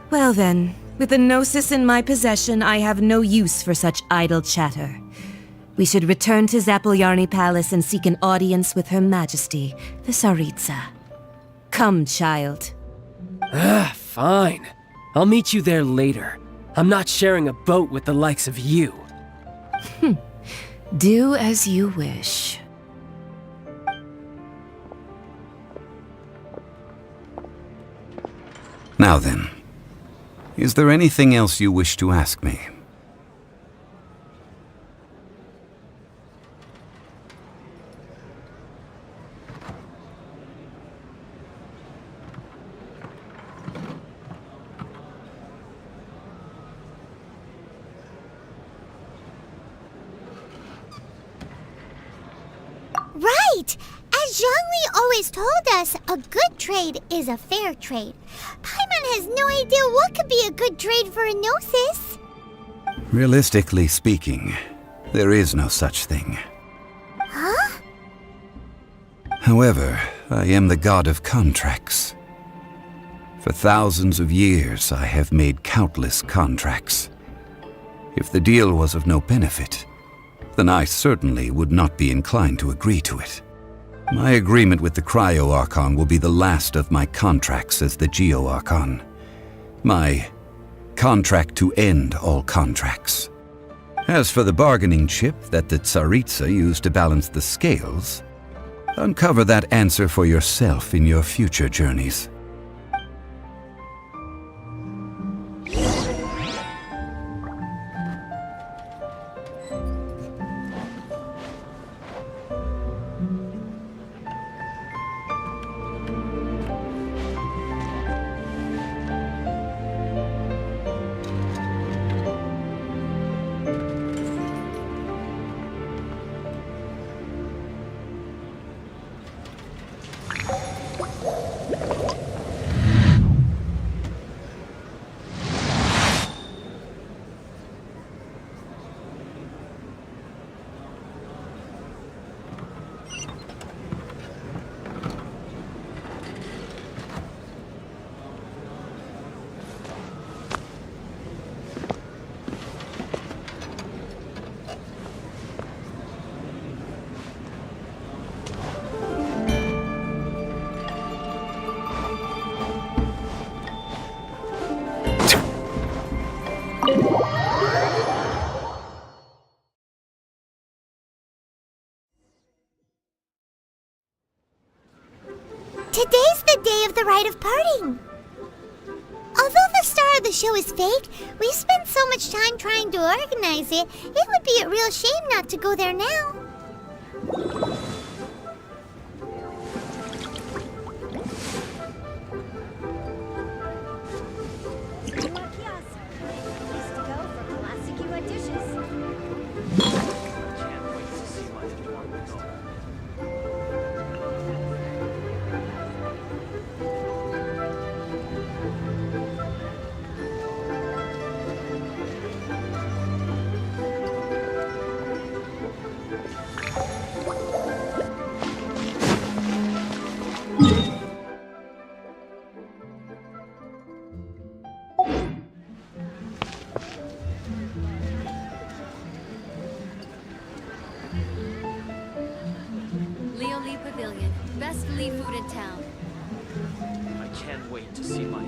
Well then, with the Gnosis in my possession, I have no use for such idle chatter. We should return to Zapoljarny Palace and seek an audience with Her Majesty, the Tsaritsa. Come, child. Fine. I'll meet you there later. I'm not sharing a boat with the likes of you. Do as you wish. Now then, is there anything else you wish to ask me? Right! As Zhongli always told us, a good trade is a fair trade. Paimon has no idea what could be a good trade for a Gnosis. Realistically speaking, there is no such thing. Huh? However, I am the god of contracts. For thousands of years, I have made countless contracts. If the deal was of no benefit, then I certainly would not be inclined to agree to it. My agreement with the Cryo-Archon will be the last of my contracts as the Geo-Archon. My contract to end all contracts. As for the bargaining chip that the Tsaritsa used to balance the scales, uncover that answer for yourself in your future journeys. Today's the day of the rite of parting. Although the star of the show is fake, we spent so much time trying to organize it, it would be a real shame not to go there now. Best Lee food in town. I can't wait to see my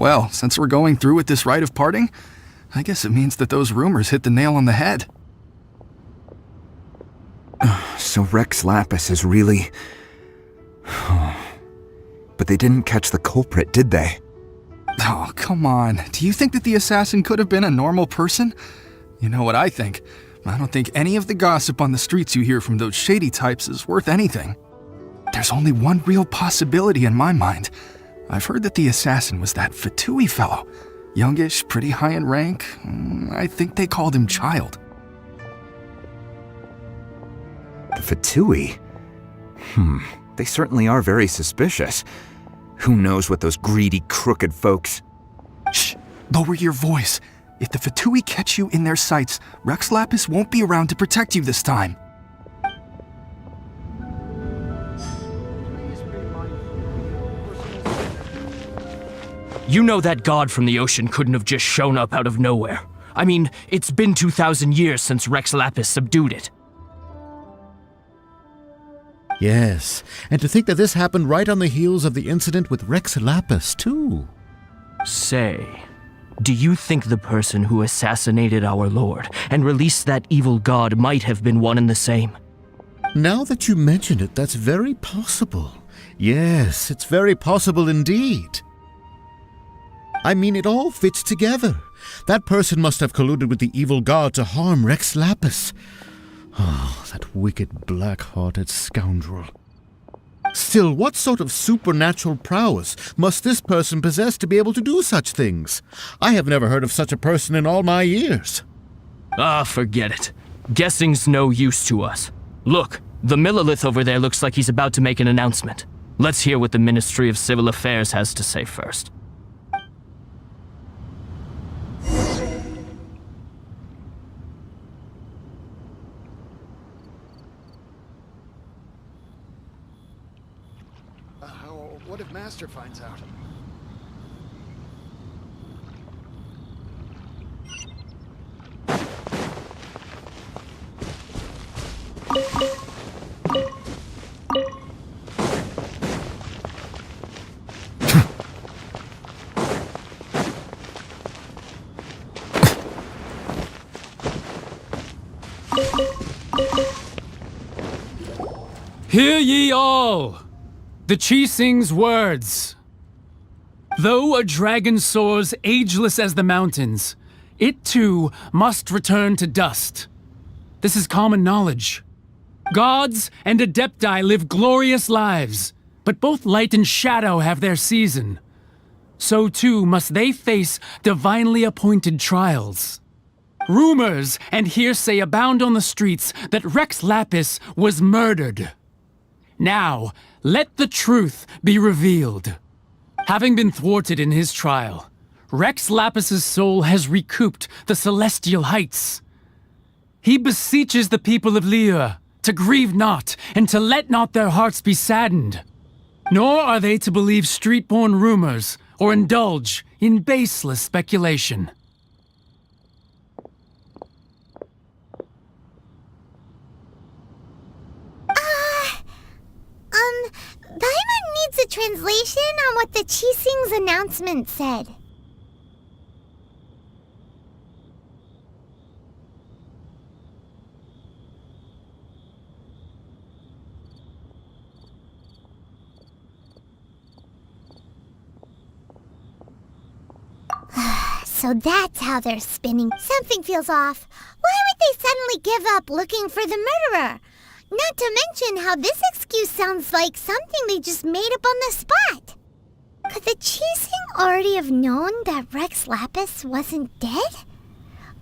Well, since we're going through with this rite of parting, I guess it means that those rumors hit the nail on the head. So Rex Lapis is really... But they didn't catch the culprit, did they? Oh, come on. Do you think that the assassin could have been a normal person? You know what I think. I don't think any of the gossip on the streets you hear from those shady types is worth anything. There's only one real possibility in my mind. I've heard that the assassin was that Fatui fellow. Youngish, pretty high in rank. I think they called him Child. The Fatui? They certainly are very suspicious. Who knows what those greedy, crooked folks... Shh! Lower your voice. If the Fatui catch you in their sights, Rex Lapis won't be around to protect you this time. You know that god from the ocean couldn't have just shown up out of nowhere. I mean, it's been 2,000 years since Rex Lapis subdued it. Yes, and to think that this happened right on the heels of the incident with Rex Lapis, too. Say, do you think the person who assassinated our lord and released that evil god might have been one and the same? Now that you mention it, that's very possible. Yes, it's very possible indeed. I mean, it all fits together. That person must have colluded with the evil god to harm Rex Lapis. Oh, that wicked, black-hearted scoundrel. Still, what sort of supernatural prowess must this person possess to be able to do such things? I have never heard of such a person in all my years. Ah, forget it. Guessing's no use to us. Look, the Millilith over there looks like he's about to make an announcement. Let's hear what the Ministry of Civil Affairs has to say first. What if Master finds out? Hear ye all! The Chising's words. Though a dragon soars ageless as the mountains, it too must return to dust. This is common knowledge. Gods and Adepti live glorious lives, but both light and shadow have their season. So too must they face divinely appointed trials. Rumors and hearsay abound on the streets that Rex Lapis was murdered. Now, let the truth be revealed. Having been thwarted in his trial, Rex Lapis's soul has recouped the celestial heights. He beseeches the people of Liyue to grieve not and to let not their hearts be saddened. Nor are they to believe street-born rumors or indulge in baseless speculation. Paimon needs a translation on what the Chising's announcement said. So that's how they're spinning. Something feels off. Why would they suddenly give up looking for the murderer? Not to mention how this excuse sounds like something they just made up on the spot. Could the Qixing already have known that Rex Lapis wasn't dead?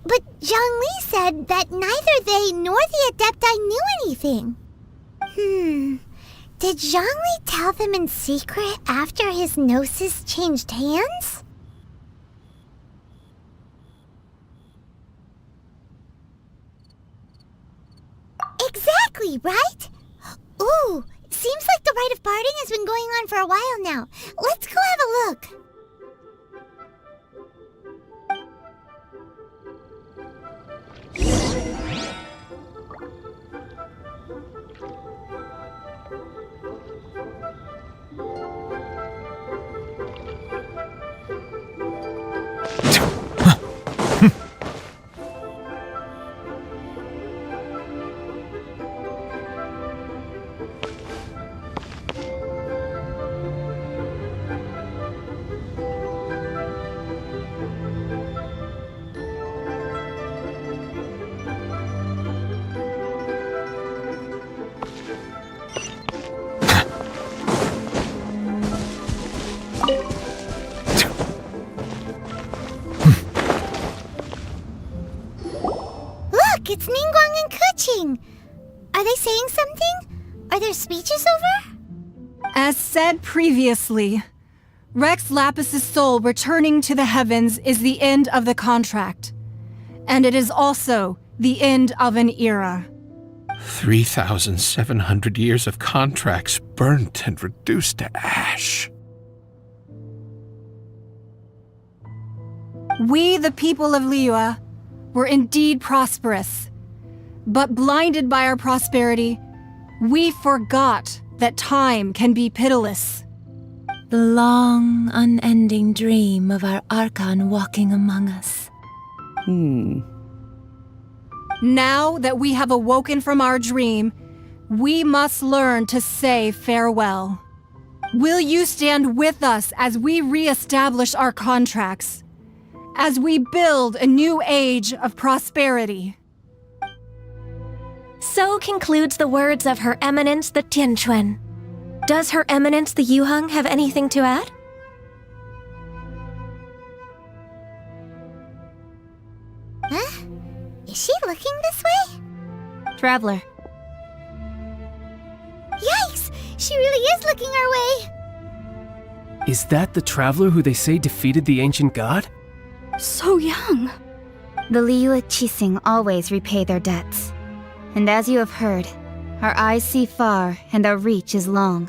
But Zhongli said that neither they nor the Adepti knew anything. Did Zhongli tell them in secret after his gnosis changed hands? Exactly, right? Ooh, seems like the rite of parting has been going on for a while now. Let's go have a look. It's Ningguang and Keqing. Are they saying something? Are their speeches over? As said previously, Rex Lapis's soul returning to the heavens is the end of the contract. And it is also the end of an era. 3,700 years of contracts burnt and reduced to ash. We, the people of Liyue, were indeed prosperous. But blinded by our prosperity, we forgot that time can be pitiless. The long, unending dream of our Archon walking among us. Now that we have awoken from our dream, we must learn to say farewell. Will you stand with us as we re-establish our contracts? As we build a new age of prosperity? So concludes the words of Her Eminence the Tianquan. Does Her Eminence the Yuheng have anything to add? Huh? Is she looking this way? Traveler. Yikes! She really is looking our way! Is that the traveler who they say defeated the ancient god? So young. The Liyue Qixing always repay their debts. And as you have heard, our eyes see far and our reach is long.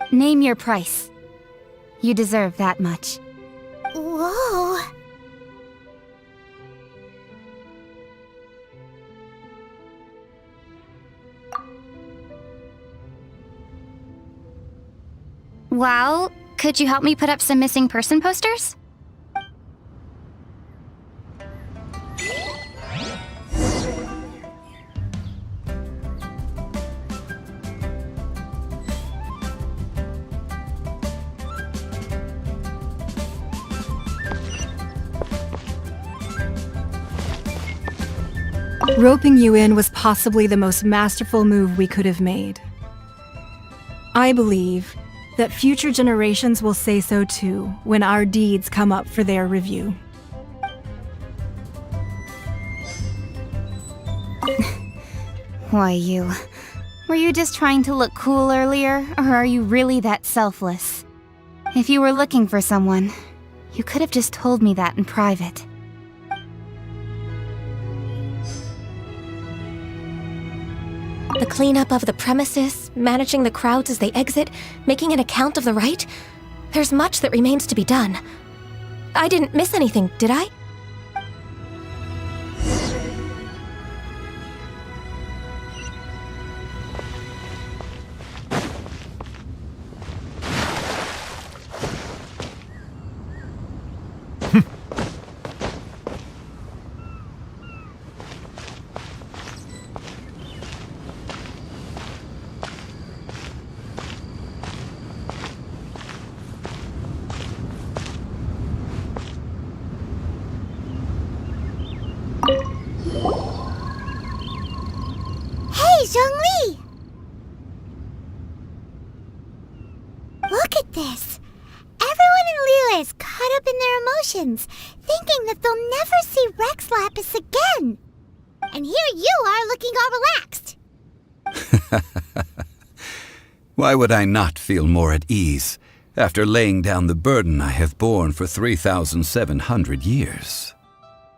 Name your price. You deserve that much. Whoa! Well, could you help me put up some missing person posters? Roping you in was possibly the most masterful move we could have made. I believe that future generations will say so too when our deeds come up for their review. Why you? Were you just trying to look cool earlier, or are you really that selfless? If you were looking for someone, you could have just told me that in private. The cleanup of the premises, managing the crowds as they exit, making an account of the rite? There's much that remains to be done. I didn't miss anything, did I? Zhongli! Look at this! Everyone in Liyue is caught up in their emotions, thinking that they'll never see Rex Lapis again. And here you are looking all relaxed. Why would I not feel more at ease after laying down the burden I have borne for 3,700 years?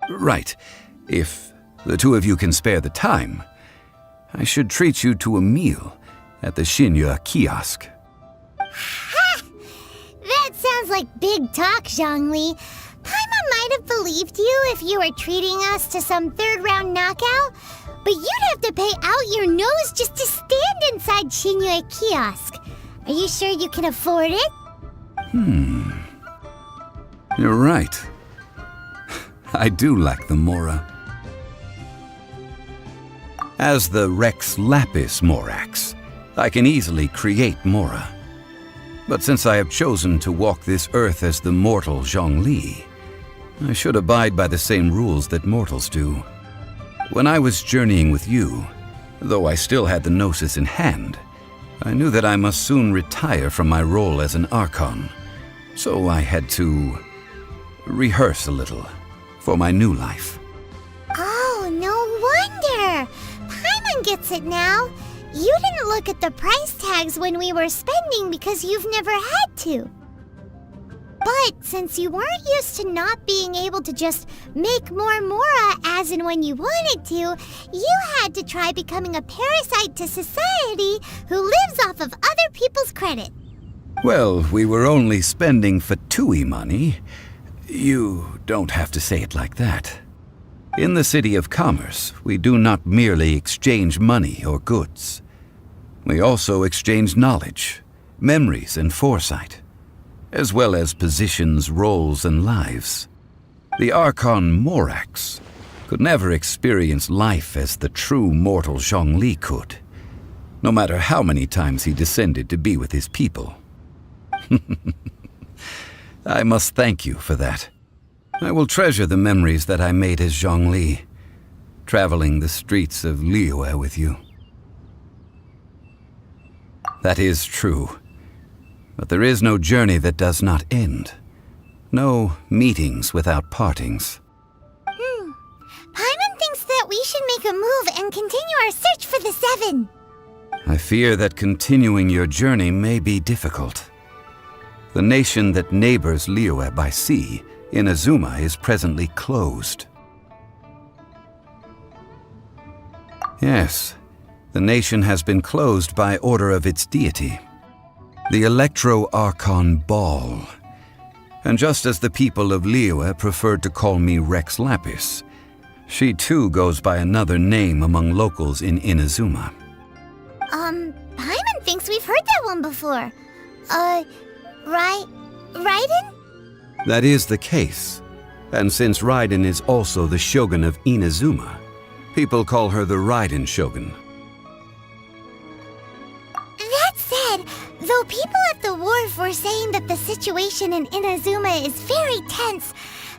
Right, if the two of you can spare the time, I should treat you to a meal at the Shinya kiosk. Ha! That sounds like big talk, Zhongli. Paimon might have believed you if you were treating us to some third-round knockout, but you'd have to pay out your nose just to stand inside Shinya kiosk. Are you sure you can afford it? You're right. I do lack the Mora. As the Rex Lapis Morax, I can easily create Mora. But since I have chosen to walk this earth as the mortal Zhongli, I should abide by the same rules that mortals do. When I was journeying with you, though I still had the Gnosis in hand, I knew that I must soon retire from my role as an Archon, so I had to rehearse a little for my new life. Oh, no wonder! Paimon gets it now. You didn't look at the price tags when we were spending because you've never had to. But since you weren't used to not being able to just make more Mora as and when you wanted to, you had to try becoming a parasite to society who lives off of other people's credit. Well, we were only spending Fatui money. You don't have to say it like that. In the City of Commerce, we do not merely exchange money or goods. We also exchange knowledge, memories, and foresight, as well as positions, roles, and lives. The Archon Morax could never experience life as the true mortal Zhongli could, no matter how many times he descended to be with his people. I must thank you for that. I will treasure the memories that I made as Zhongli, traveling the streets of Liyue with you. That is true. But there is no journey that does not end. No meetings without partings. Paimon thinks that we should make a move and continue our search for the Seven. I fear that continuing your journey may be difficult. The nation that neighbors Liyue by sea, Inazuma, is presently closed. Yes, the nation has been closed by order of its deity, the Electro-Archon Ball. And just as the people of Liyue preferred to call me Rex Lapis, she too goes by another name among locals in Inazuma. Paimon thinks we've heard that one before. Raiden? That is the case. And since Raiden is also the Shogun of Inazuma, people call her the Raiden Shogun. That said, though people at the wharf were saying that the situation in Inazuma is very tense,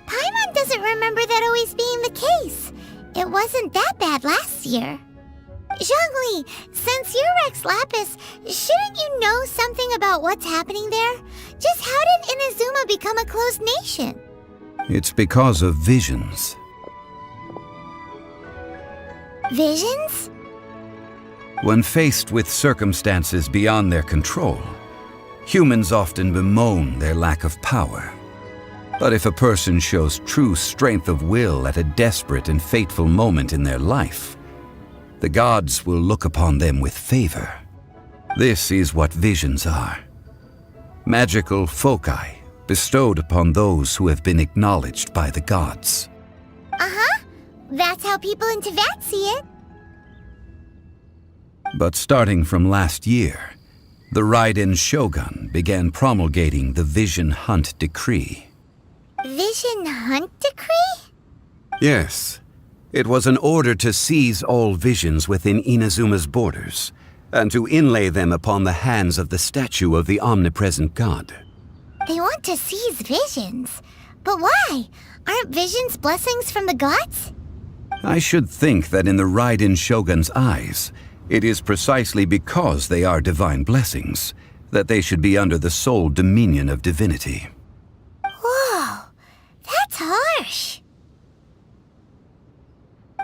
Paimon doesn't remember that always being the case. It wasn't that bad last year. Zhongli, since you're Rex Lapis, shouldn't you know something about what's happening there? Just how did Inazuma become a closed nation? It's because of visions. Visions? When faced with circumstances beyond their control, humans often bemoan their lack of power. But if a person shows true strength of will at a desperate and fateful moment in their life, the gods will look upon them with favor. This is what visions are. Magical foci bestowed upon those who have been acknowledged by the gods. Uh-huh. That's how people in Teyvat see it. But starting from last year, the Raiden Shogun began promulgating the Vision Hunt Decree. Vision Hunt Decree? Yes. It was an order to seize all visions within Inazuma's borders, and to inlay them upon the hands of the statue of the omnipresent god. They want to seize visions. But why? Aren't visions blessings from the gods? I should think that in the Raiden Shogun's eyes, It is precisely because they are divine blessings that they should be under the sole dominion of divinity. Whoa, that's harsh.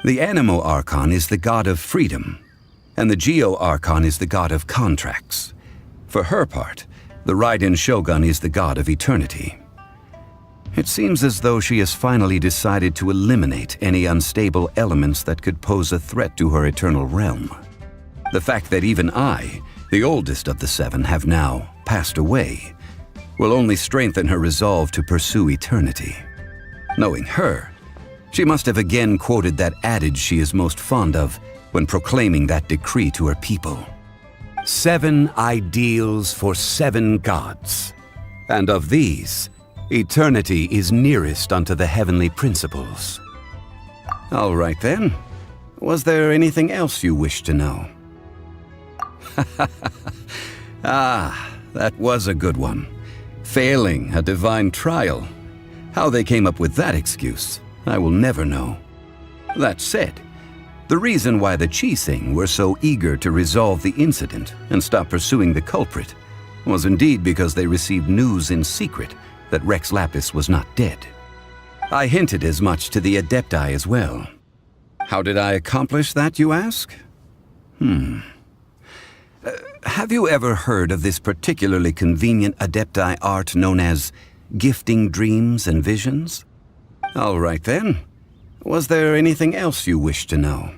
The Animo Archon is the god of freedom, and the Geo Archon is the god of contracts. For her part, the Raiden Shogun is the god of eternity. It seems as though she has finally decided to eliminate any unstable elements that could pose a threat to her eternal realm. The fact that even I, the oldest of the seven, have now passed away will only strengthen her resolve to pursue eternity. Knowing her, she must have again quoted that adage she is most fond of when proclaiming that decree to her people. 7 ideals for 7 gods, and of these, eternity is nearest unto the heavenly principles. All right then. Was there anything else you wish to know? Ah, that was a good one. Failing a divine trial. How they came up with that excuse, I will never know. That said, the reason why the Qixing were so eager to resolve the incident and stop pursuing the culprit was indeed because they received news in secret that Rex Lapis was not dead. I hinted as much to the Adepti as well. How did I accomplish that, you ask? Have you ever heard of this particularly convenient Adepti art known as gifting dreams and visions? All right then. Was there anything else you wish to know?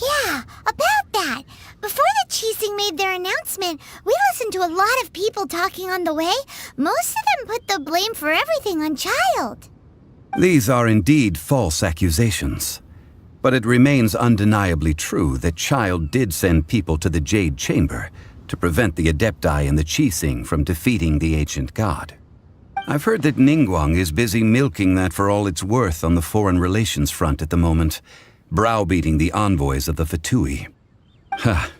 Yeah, about that. Before the Qixing made their announcement, we listened to a lot of people talking on the way. Most of them put the blame for everything on Child. These are indeed false accusations. But it remains undeniably true that Child did send people to the Jade Chamber to prevent the Adepti and the Qixing from defeating the ancient god. I've heard that Ningguang is busy milking that for all it's worth on the foreign relations front at the moment, browbeating the envoys of the Fatui. Ha!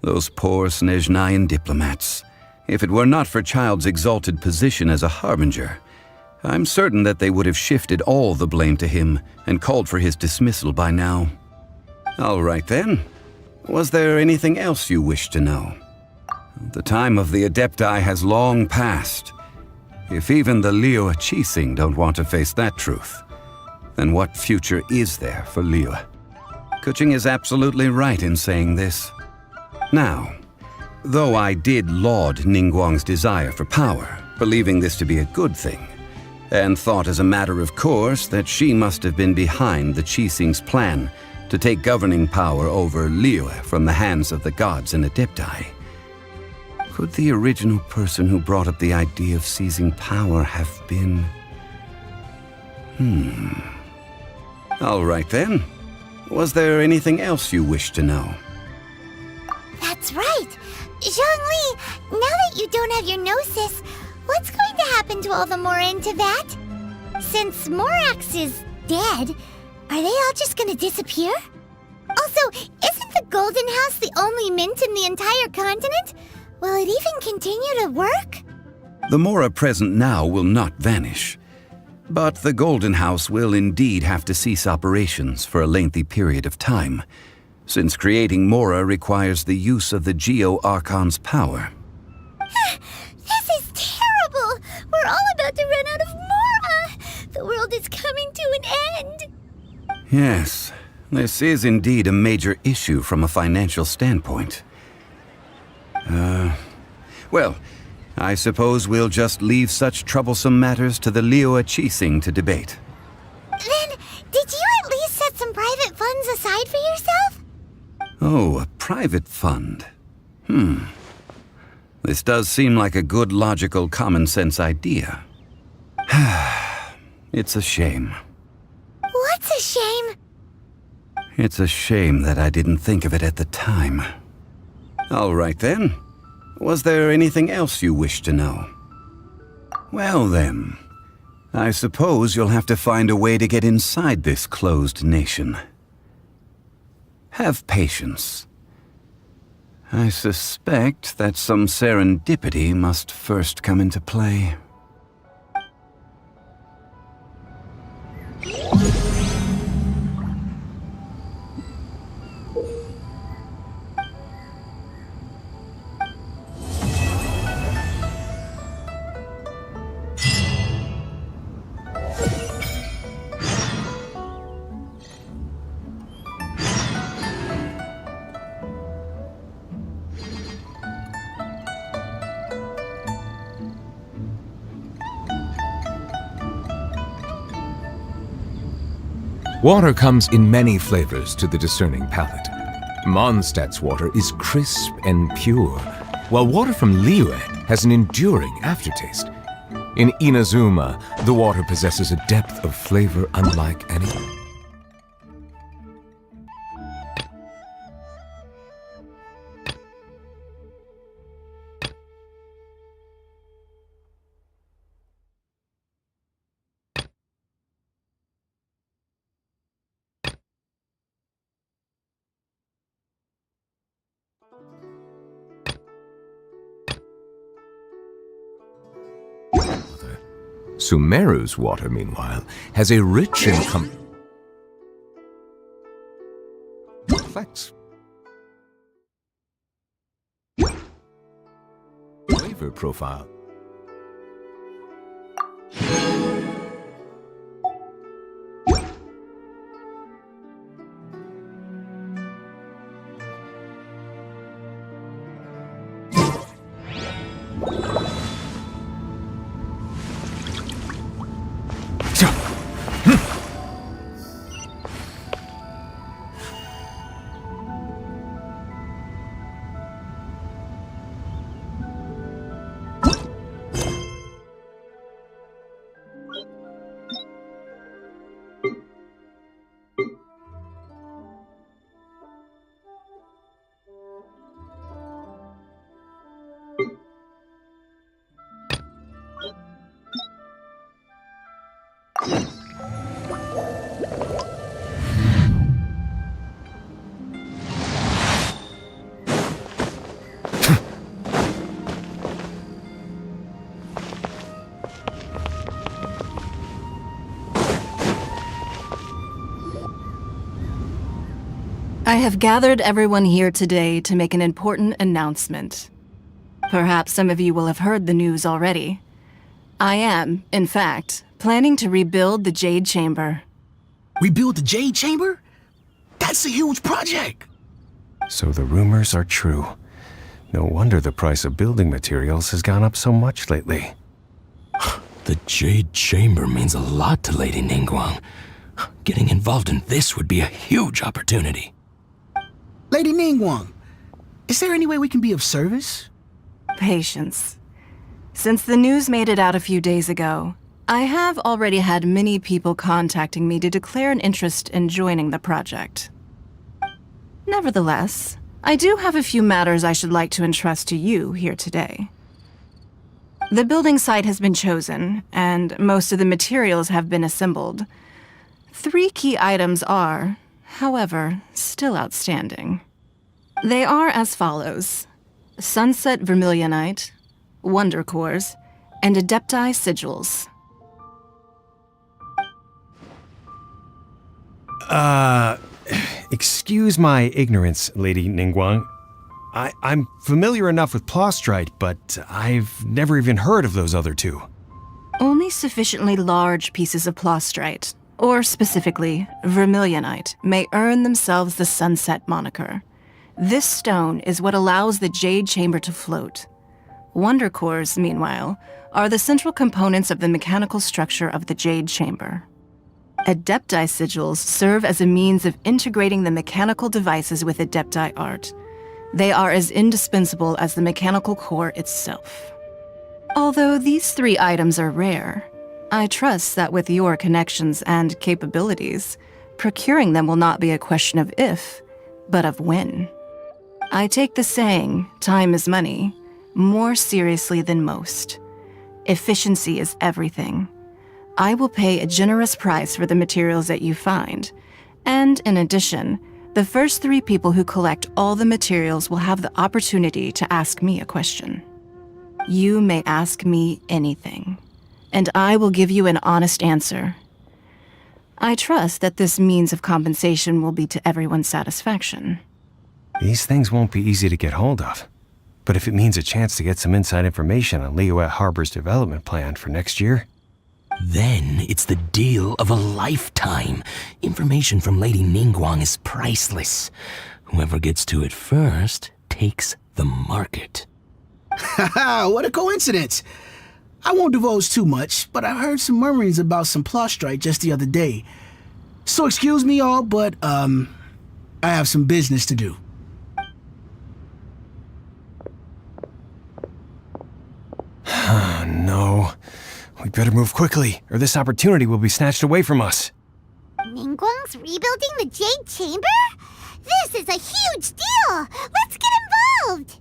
Those poor Snezhnayan diplomats. If it were not for Child's exalted position as a harbinger, I'm certain that they would have shifted all the blame to him and called for his dismissal by now. All right then. Was there anything else you wish to know? The time of the Adepti has long passed. If even the Liyue Qixing don't want to face that truth, then what future is there for Liyue? Kuching is absolutely right in saying this. Now, though I did laud Ningguang's desire for power, believing this to be a good thing, and thought as a matter of course that she must have been behind the Qixing's plan to take governing power over Liyue from the hands of the gods and Adepti, could the original person who brought up the idea of seizing power have been... All right then. Was there anything else you wish to know? That's right. Zhongli, now that you don't have your gnosis, what's going to happen to all the Mora in Tibet? Since Morax is dead, are they all just gonna disappear? Also, isn't the Golden House the only mint in the entire continent? Will it even continue to work? The Mora present now will not vanish, but the Golden House will indeed have to cease operations for a lengthy period of time, since creating Mora requires the use of the Geo Archon's power. This is terrible! We're all about to run out of Mora! The world is coming to an end! Yes, this is indeed a major issue from a financial standpoint. Well, I suppose we'll just leave such troublesome matters to the Liyue Qixing to debate. Then, did you at least set some private funds aside for yourself? Oh, a private fund. This does seem like a good, logical, common-sense idea. It's a shame. What's a shame? It's a shame that I didn't think of it at the time. All right then. Was there anything else you wish to know? Well then, I suppose you'll have to find a way to get inside this closed nation. Have patience. I suspect that some serendipity must first come into play. Water comes in many flavors to the discerning palate. Mondstadt's water is crisp and pure, while water from Liyue has an enduring aftertaste. In Inazuma, the water possesses a depth of flavor unlike any. Sumeru's water, meanwhile, has a rich and complex flavor profile. I have gathered everyone here today to make an important announcement. Perhaps some of you will have heard the news already. I am, in fact, planning to rebuild the Jade Chamber. Rebuild the Jade Chamber? That's a huge project! So the rumors are true. No wonder the price of building materials has gone up so much lately. The Jade Chamber means a lot to Lady Ningguang. Getting involved in this would be a huge opportunity. Lady Ningguang, is there any way we can be of service? Patience. Since the news made it out a few days ago, I have already had many people contacting me to declare an interest in joining the project. Nevertheless, I do have a few matters I should like to entrust to you here today. The building site has been chosen, and most of the materials have been assembled. 3 key items are, however, still outstanding. They are as follows: Sunset Vermilionite, Wonder Cores, and Adepti Sigils. Excuse my ignorance, Lady Ningguang. I'm familiar enough with Plostrite, but I've never even heard of those other 2. Only sufficiently large pieces of Plostrite, or specifically Vermilionite, may earn themselves the Sunset moniker. This stone is what allows the Jade Chamber to float. Wonder Cores, meanwhile, are the central components of the mechanical structure of the Jade Chamber. Adepti Sigils serve as a means of integrating the mechanical devices with Adepti art. They are as indispensable as the mechanical core itself. Although these 3 items are rare, I trust that with your connections and capabilities, procuring them will not be a question of if, but of when. I take the saying, time is money, more seriously than most. Efficiency is everything. I will pay a generous price for the materials that you find, and in addition, the first 3 people who collect all the materials will have the opportunity to ask me a question. You may ask me anything, and I will give you an honest answer. I trust that this means of compensation will be to everyone's satisfaction. These things won't be easy to get hold of. But if it means a chance to get some inside information on Liyue Harbor's development plan for next year... Then it's the deal of a lifetime. Information from Lady Ningguang is priceless. Whoever gets to it first takes the market. Haha, what a coincidence! I won't divulge too much, but I heard some murmurings about some Plostrite just the other day. So excuse me all, but, I have some business to do. No. We better move quickly, or this opportunity will be snatched away from us. Ningguang's rebuilding the Jade Chamber? This is a huge deal! Let's get involved!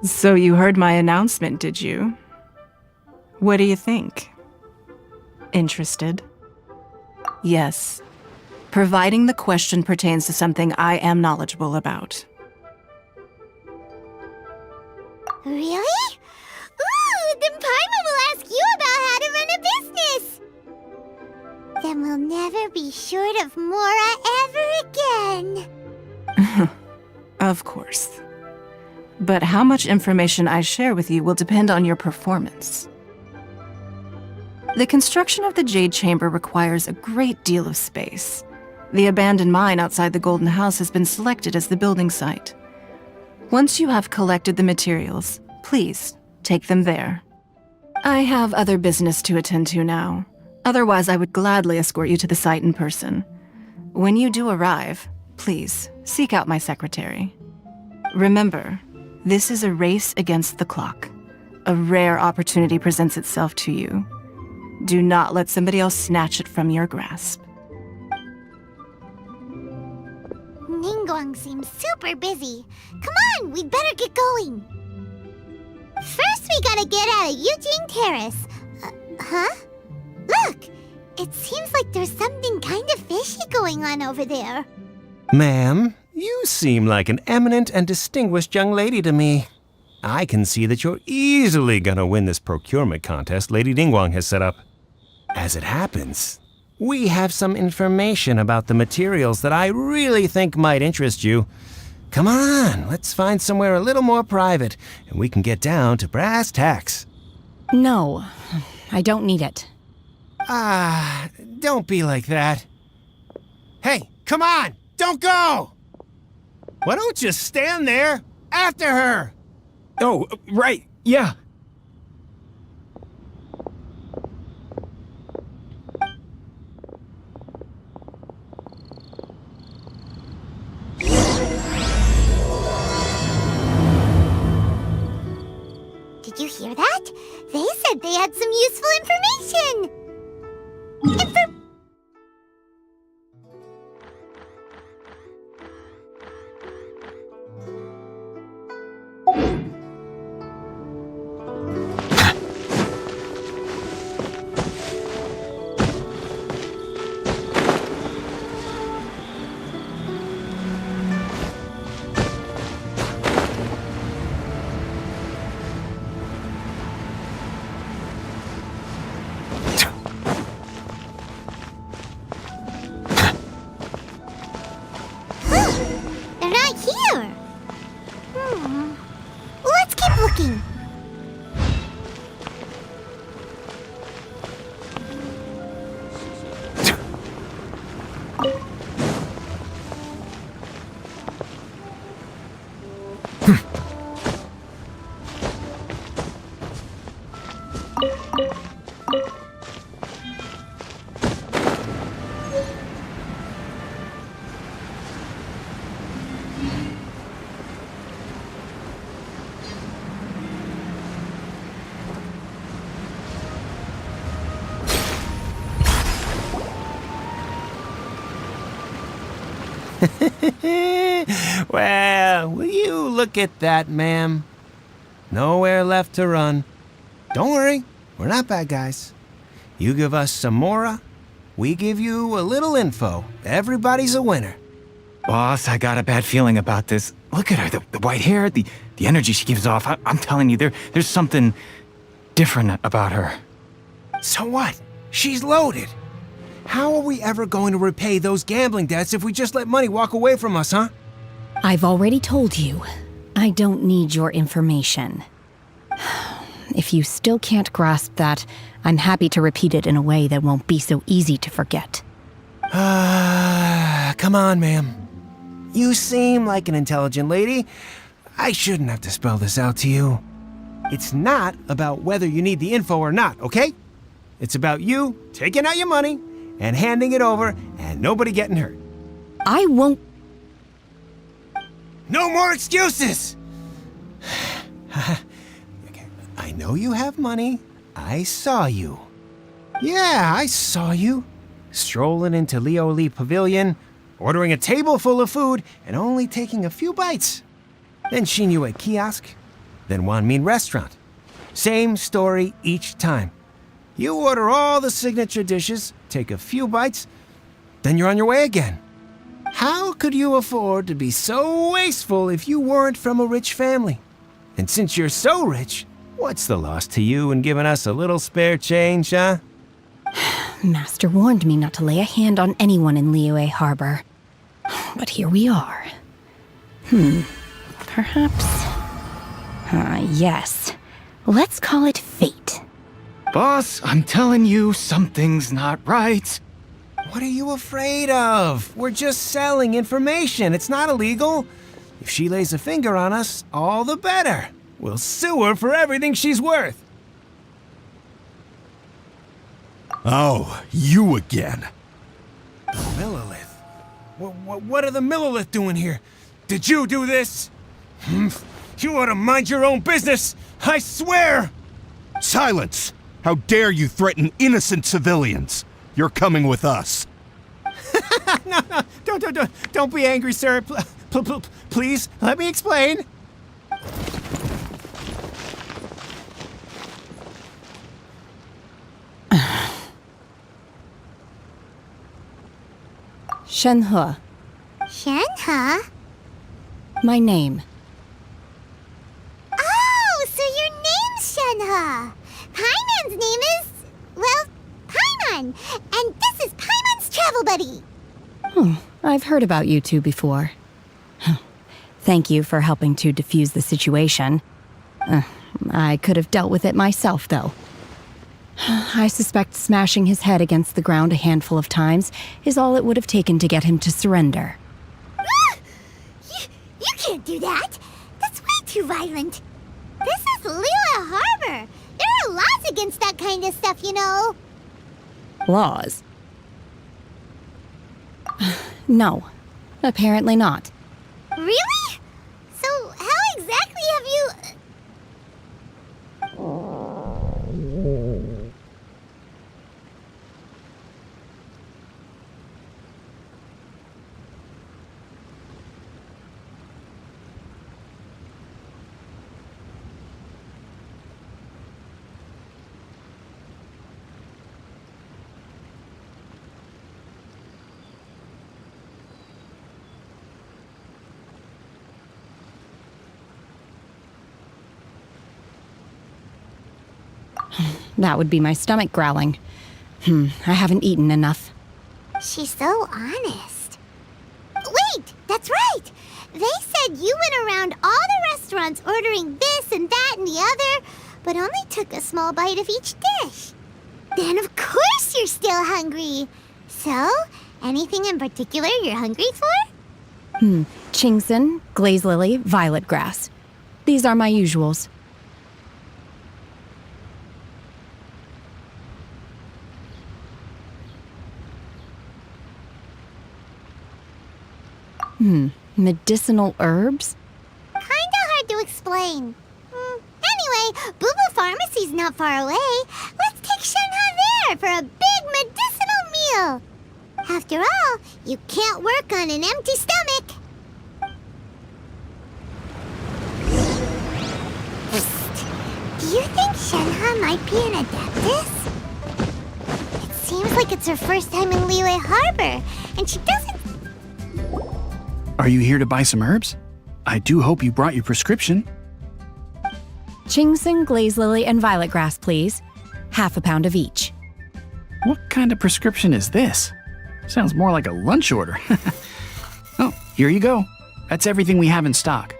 So you heard my announcement, did you? What do you think? Interested? Yes. Providing the question pertains to something I am knowledgeable about. Really? Ooh, then Parma will ask you about how to run a business! Then we'll never be short of Mora ever again. Of course. But how much information I share with you will depend on your performance. The construction of the Jade Chamber requires a great deal of space. The abandoned mine outside the Golden House has been selected as the building site. Once you have collected the materials, please take them there. I have other business to attend to now. Otherwise, I would gladly escort you to the site in person. When you do arrive, please seek out my secretary. Remember, this is a race against the clock. A rare opportunity presents itself to you. Do not let somebody else snatch it from your grasp. Ningguang seems super busy. Come on, we'd better get going. First, we gotta get out of Eugene Terrace. Huh? Look! It seems like there's something kind of fishy going on over there. Ma'am, you seem like an eminent and distinguished young lady to me. I can see that you're easily gonna win this procurement contest Lady Ningguang has set up. As it happens, we have some information about the materials that I really think might interest you. Come on, let's find somewhere a little more private, and we can get down to brass tacks. No, I don't need it. Don't be like that. Hey, come on, don't go! Why don't you stand there after her? Oh, right, yeah. Did you hear that? They said they had some useful information! They're not here! Let's keep looking. Well, will you look at that, ma'am? Nowhere left to run. Don't worry, we're not bad guys. You give us some Mora, we give you a little info. Everybody's a winner. Boss, I got a bad feeling about this. Look at her, the white hair, the energy she gives off. I'm telling you, there's something different about her. So what? She's loaded. How are we ever going to repay those gambling debts if we just let money walk away from us, huh? I've already told you, I don't need your information. If you still can't grasp that, I'm happy to repeat it in a way that won't be so easy to forget. Come on, ma'am. You seem like an intelligent lady. I shouldn't have to spell this out to you. It's not about whether you need the info or not, okay? It's about you taking out your money and handing it over and nobody getting hurt. I won't. No more excuses! Okay, I know you have money. I saw you. Yeah, I saw you. Strolling into Leo Lee Pavilion, ordering a table full of food, and only taking a few bites. Then Shinyue Kiosk, then Wanmin Restaurant. Same story each time. You order all the signature dishes, take a few bites, then you're on your way again. How could you afford to be so wasteful if you weren't from a rich family? And since you're so rich, what's the loss to you in giving us a little spare change, huh? Master warned me not to lay a hand on anyone in Liyue Harbor. But here we are. Perhaps... yes. Let's call it fate. Boss, I'm telling you, something's not right. What are you afraid of? We're just selling information. It's not illegal. If she lays a finger on us, all the better. We'll sue her for everything she's worth. Oh, you again. The Millilith. What are the Millilith doing here? Did you do this? You ought to mind your own business, I swear! Silence! How dare you threaten innocent civilians? You're coming with us. No, don't be angry, sir. Please, let me explain. Shenhe. Shenhe? My name. Oh, so your name's Shenhe. Paimon's name is, well, Paimon. And this is Paimon's travel buddy. I've heard about you two before. Thank you for helping to defuse the situation. I could have dealt with it myself, though. I suspect smashing his head against the ground a handful of times is all it would have taken to get him to surrender. You can't do that. That's way too violent. This is Liyue Harbor. There are laws against that kind of stuff, you know. Laws? No, apparently not. Really? So how exactly have you... That would be my stomach growling. I haven't eaten enough. She's so honest. Wait, that's right. They said you went around all the restaurants ordering this and that and the other, but only took a small bite of each dish. Then of course you're still hungry. So, anything in particular you're hungry for? Chingson, glaze lily, violet grass. These are my usuals. Medicinal herbs? Kinda hard to explain. Anyway, Boo Boo Pharmacy's not far away. Let's take Shenhe there for a big medicinal meal. After all, you can't work on an empty stomach. Psst. Do you think Shenhe might be an adeptus? It seems like it's her first time in Liyue Harbor, and she doesn't... Are you here to buy some herbs? I do hope you brought your prescription. Chingson, glaze lily, and violet grass, please. Half a pound of each. What kind of prescription is this? Sounds more like a lunch order. Oh, here you go. That's everything we have in stock.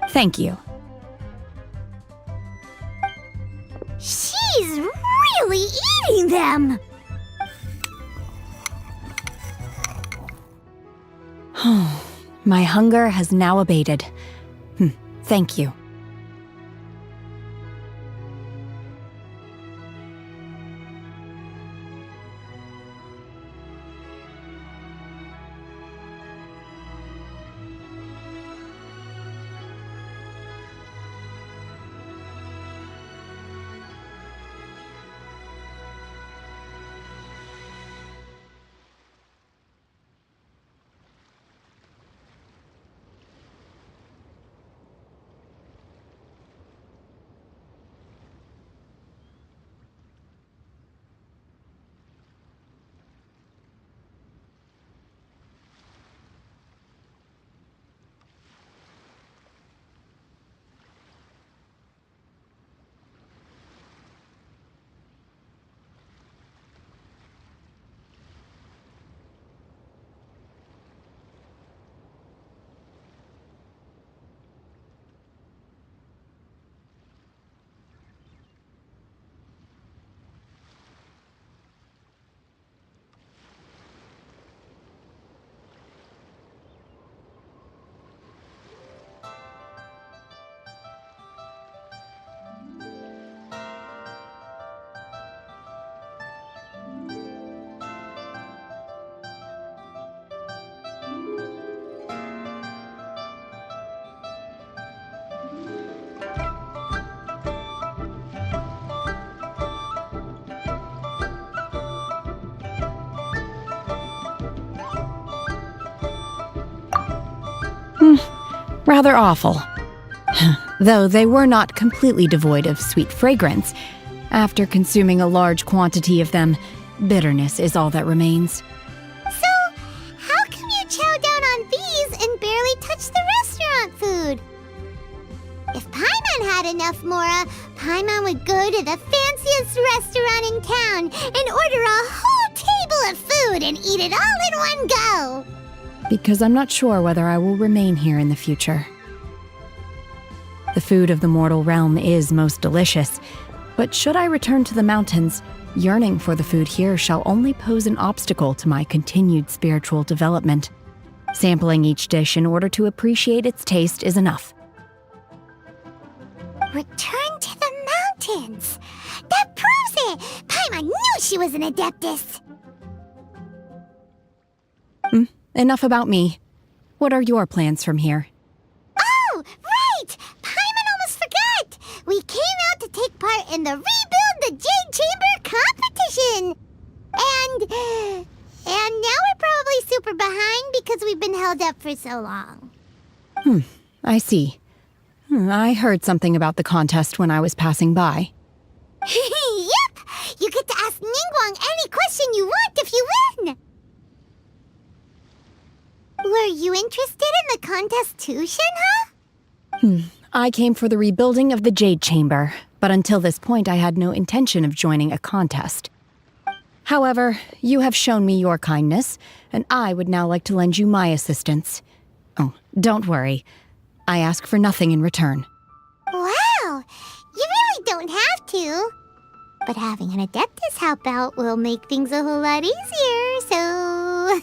Thank you. She's really eating them! My hunger has now abated. Thank you. Rather awful. Though they were not completely devoid of sweet fragrance. After consuming a large quantity of them, bitterness is all that remains. So, how come you chow down on these and barely touch the restaurant food? If Paimon had enough Mora, Paimon would go to the fanciest restaurant in town and order a whole table of food and eat it all in one go. Because I'm not sure whether I will remain here in the future. The food of the mortal realm is most delicious, but should I return to the mountains, yearning for the food here shall only pose an obstacle to my continued spiritual development. Sampling each dish in order to appreciate its taste is enough. Return to the mountains! That proves it! Paimon knew she was an Adeptus! Enough about me. What are your plans from here? Oh, right! Paimon almost forgot! We came out to take part in the Rebuild the Jade Chamber competition! And now we're probably super behind because we've been held up for so long. I see. I heard something about the contest when I was passing by. Yep! You get to ask Ningguang any question you want if you win! Were you interested in the contest too, Shenhe? I came for the rebuilding of the Jade Chamber, but until this point I had no intention of joining a contest. However, you have shown me your kindness, and I would now like to lend you my assistance. Oh, don't worry. I ask for nothing in return. Wow! You really don't have to. But having an Adeptus help out will make things a whole lot easier, so...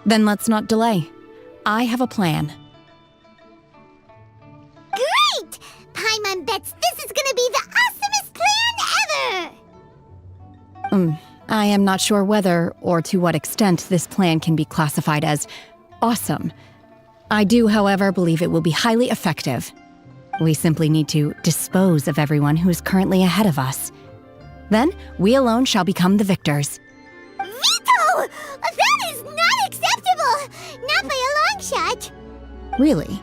Then let's not delay. I have a plan. Great! Paimon bets this is gonna be the awesomest plan ever! I am not sure whether or to what extent this plan can be classified as awesome. I do, however, believe it will be highly effective. We simply need to dispose of everyone who is currently ahead of us. Then, we alone shall become the victors. Veto! That is not acceptable! Not by a long shot! Really?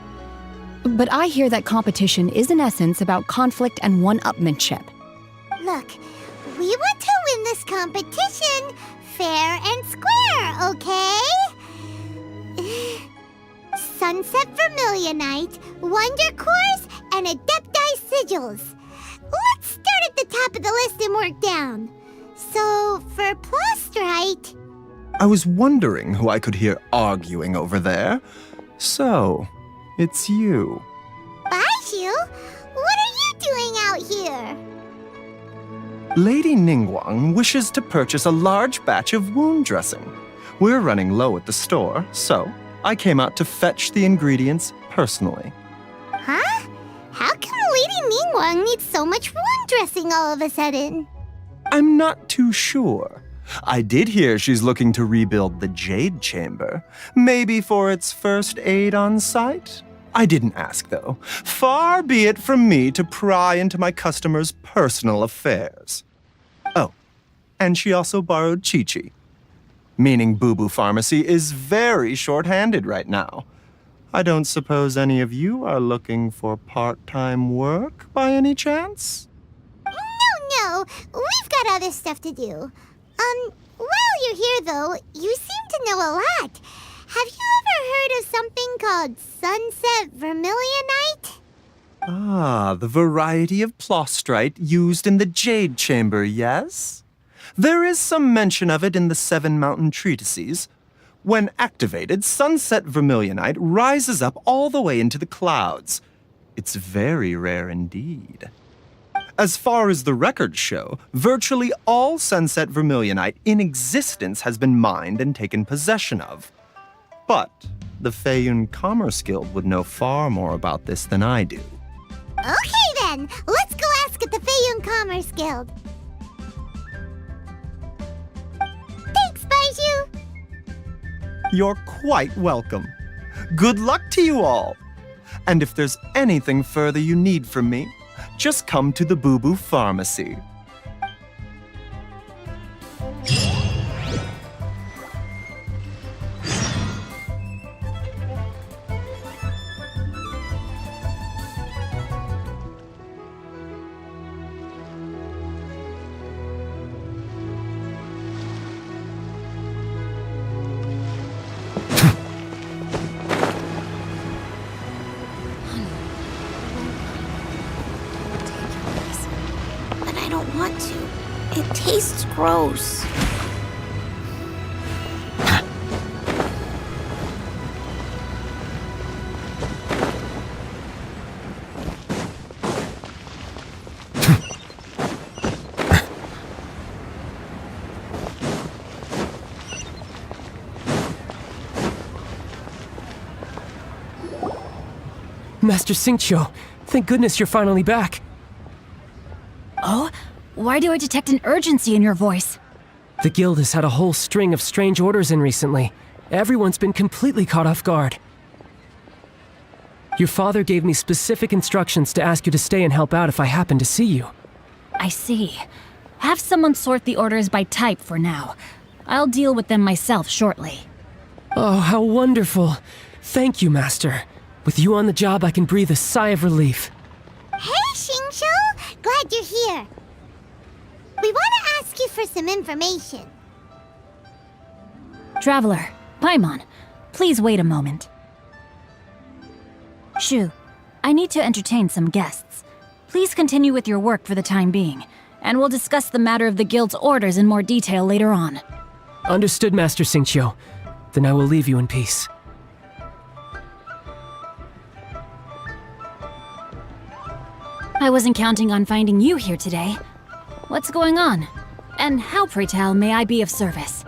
But I hear that competition is in essence about conflict and one-upmanship. Look, we want to win this competition fair and square, okay? Sunset Vermilionite, Wonder Cores, and Adepti Sigils. Let's start at the top of the list and work down. So, for Plostrite... I was wondering who I could hear arguing over there. So, it's you. Baishu? What are you doing out here? Lady Ningguang wishes to purchase a large batch of wound dressing. We're running low at the store, so I came out to fetch the ingredients personally. Huh? How come Lady Ningguang needs so much wound dressing all of a sudden? I'm not too sure. I did hear she's looking to rebuild the Jade Chamber, maybe for its first aid on site. I didn't ask, though. Far be it from me to pry into my customers' personal affairs. Oh, and she also borrowed Chi-Chi, meaning Boo Boo Pharmacy is very short-handed right now. I don't suppose any of you are looking for part-time work by any chance? No, we've got other stuff to do. While you're here, though, you seem to know a lot. Have you ever heard of something called Sunset Vermilionite? Ah, the variety of plostrite used in the Jade Chamber, yes? There is some mention of it in the Seven Mountain Treatises. When activated, Sunset Vermilionite rises up all the way into the clouds. It's very rare indeed. As far as the records show, virtually all Sunset Vermilionite in existence has been mined and taken possession of. But the Feiyun Commerce Guild would know far more about this than I do. Okay then, let's go ask at the Feiyun Commerce Guild. Thanks, Baishu. You're quite welcome. Good luck to you all. And if there's anything further you need from me, just come to the Boo Boo Pharmacy. don't want to. It tastes gross. Master Xingqiu, thank goodness you're finally back. Oh? Why do I detect an urgency in your voice? The guild has had a whole string of strange orders in recently. Everyone's been completely caught off guard. Your father gave me specific instructions to ask you to stay and help out if I happen to see you. I see. Have someone sort the orders by type for now. I'll deal with them myself shortly. Oh, how wonderful. Thank you, Master. With you on the job, I can breathe a sigh of relief. Hey, Xingqiu! Glad you're here. We want to ask you for some information. Traveler, Paimon, please wait a moment. Shu, I need to entertain some guests. Please continue with your work for the time being, and we'll discuss the matter of the guild's orders in more detail later on. Understood, Master Xingqiu. Then I will leave you in peace. I wasn't counting on finding you here today. What's going on? And how, pray tell, may I be of service?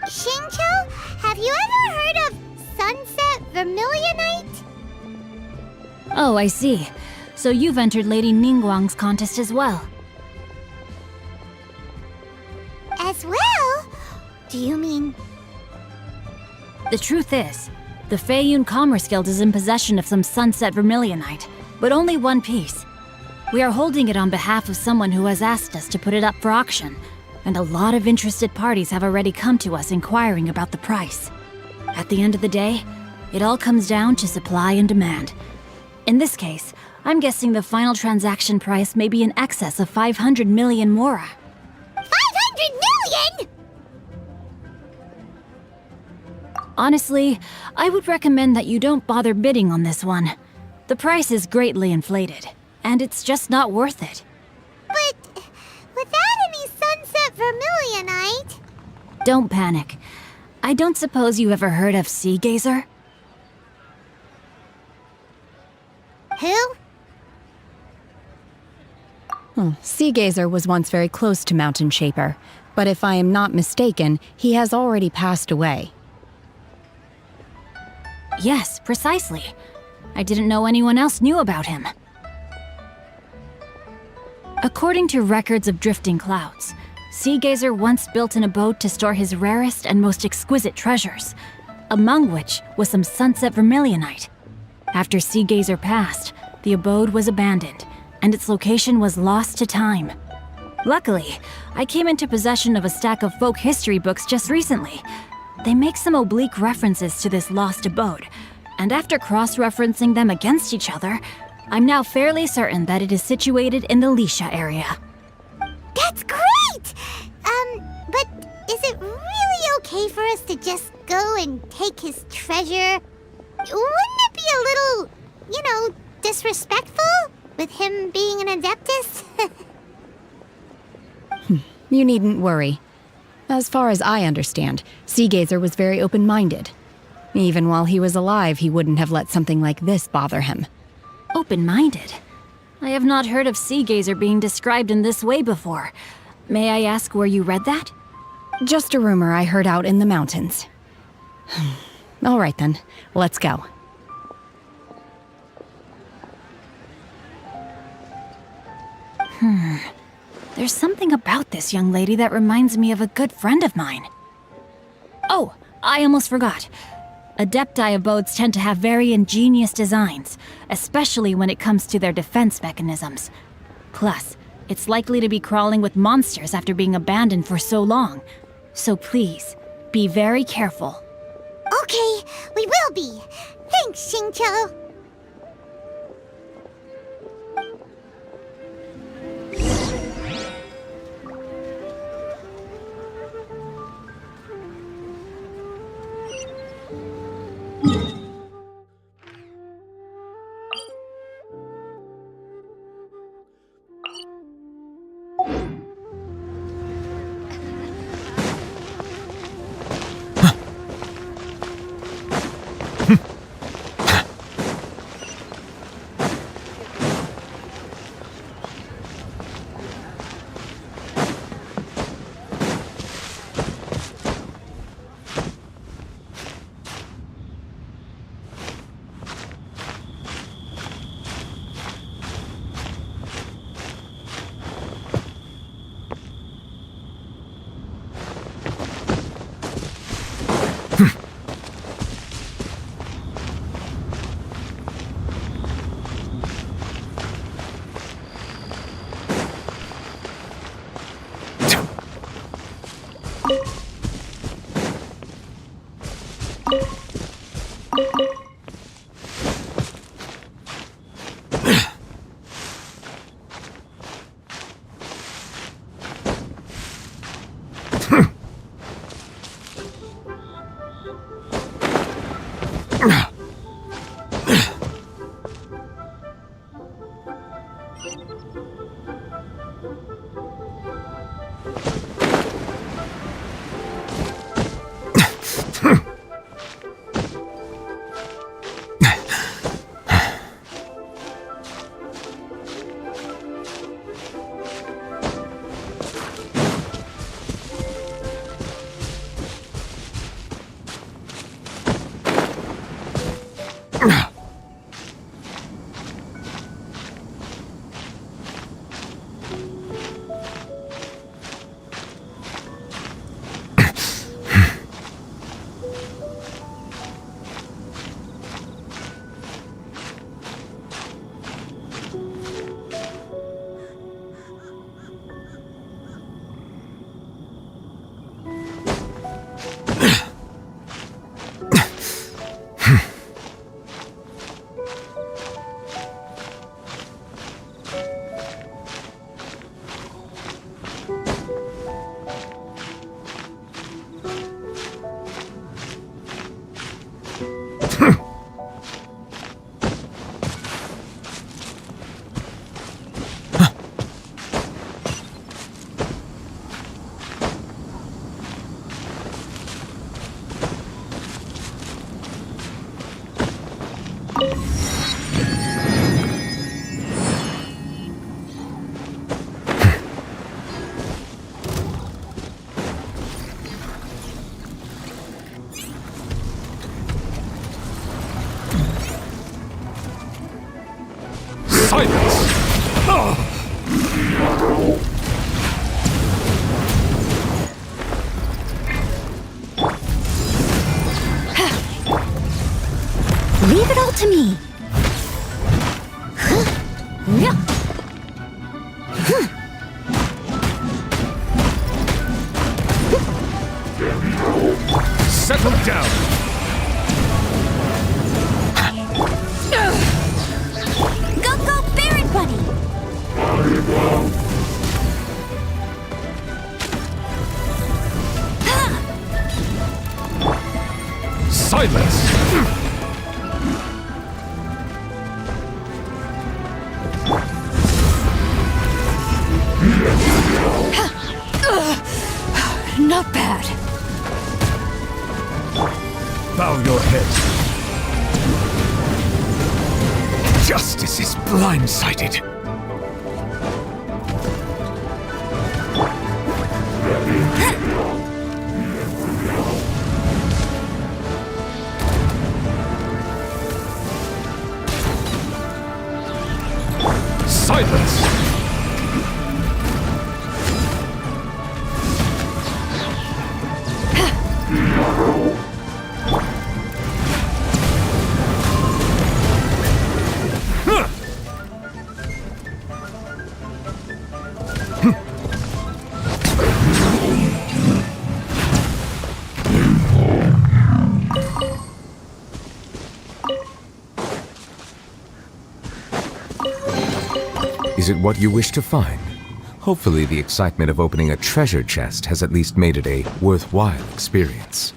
Xingqiu, have you ever heard of Sunset Vermilionite? Oh, I see. So you've entered Lady Ningguang's contest as well. As well? Do you mean... The truth is, the Feiyun Commerce Guild is in possession of some Sunset Vermilionite, but only one piece. We are holding it on behalf of someone who has asked us to put it up for auction, and a lot of interested parties have already come to us inquiring about the price. At the end of the day, it all comes down to supply and demand. In this case, I'm guessing the final transaction price may be in excess of 500 million mora. 500 million?! Honestly, I would recommend that you don't bother bidding on this one. The price is greatly inflated, and it's just not worth it. But without any Sunset Vermilionite... Don't panic. I don't suppose you ever heard of Sea Gazer? Who? Sea Gazer was once very close to Mountain Shaper, but if I am not mistaken, he has already passed away. Yes, precisely. I didn't know anyone else knew about him. According to records of drifting clouds, Sea Gazer once built an abode to store his rarest and most exquisite treasures, among which was some Sunset Vermilionite. After Sea Gazer passed, the abode was abandoned, and its location was lost to time. Luckily, I came into possession of a stack of folk history books just recently. They make some oblique references to this lost abode, and after cross-referencing them against each other, I'm now fairly certain that it is situated in the Lisha area. That's great! But is it really okay for us to just go and take his treasure? Wouldn't it be a little, disrespectful? With him being an Adeptus? You needn't worry. As far as I understand, Sea Gazer was very open-minded. Even while he was alive, he wouldn't have let something like this bother him. Open-minded? I have not heard of Sea Gazer being described in this way before. May I ask where you read that? Just a rumor I heard out in the mountains. All right then, let's go. There's something about this young lady that reminds me of a good friend of mine. Oh, I almost forgot. Adepti abodes tend to have very ingenious designs, especially when it comes to their defense mechanisms. Plus, it's likely to be crawling with monsters after being abandoned for so long. So please, be very careful. Okay, we will be. Thanks, Xingqiu. Leave it all to me. Settle down. Go, Barret Buddy! Silence! Not bad. Bow your head. Justice is blindsided. Silence! Is it what you wish to find? Hopefully the excitement of opening a treasure chest has at least made it a worthwhile experience.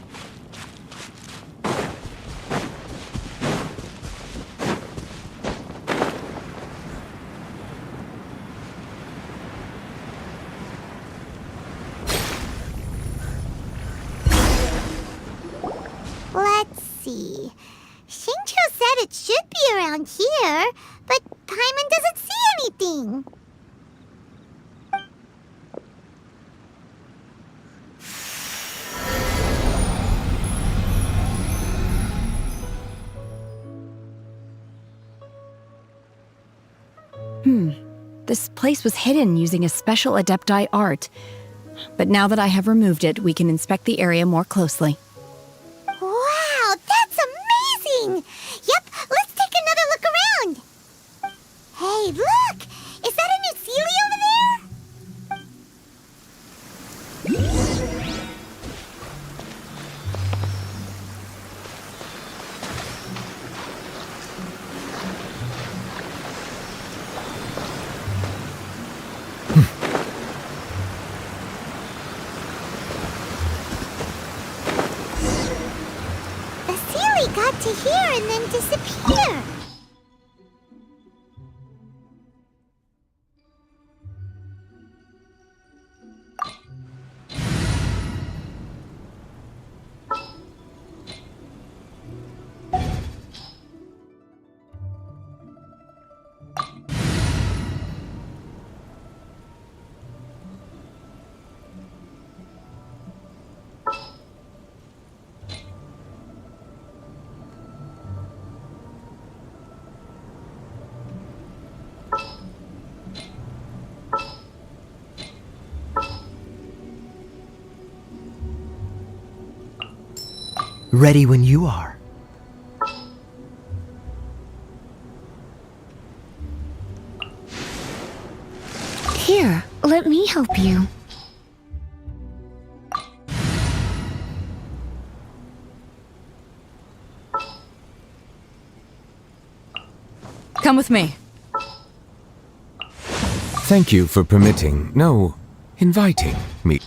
Let's see. Shincho said it should be around here, but Paimon doesn't see anything. This place was hidden using a special Adepti art. But now that I have removed it, we can inspect the area more closely. Wow, that's amazing! Yep, let's take another look around. Hey, look! Is that a new Sealy over there? to here and then disappear. Ready when you are. Here, let me help you. Come with me. Thank you for permitting, no, inviting me.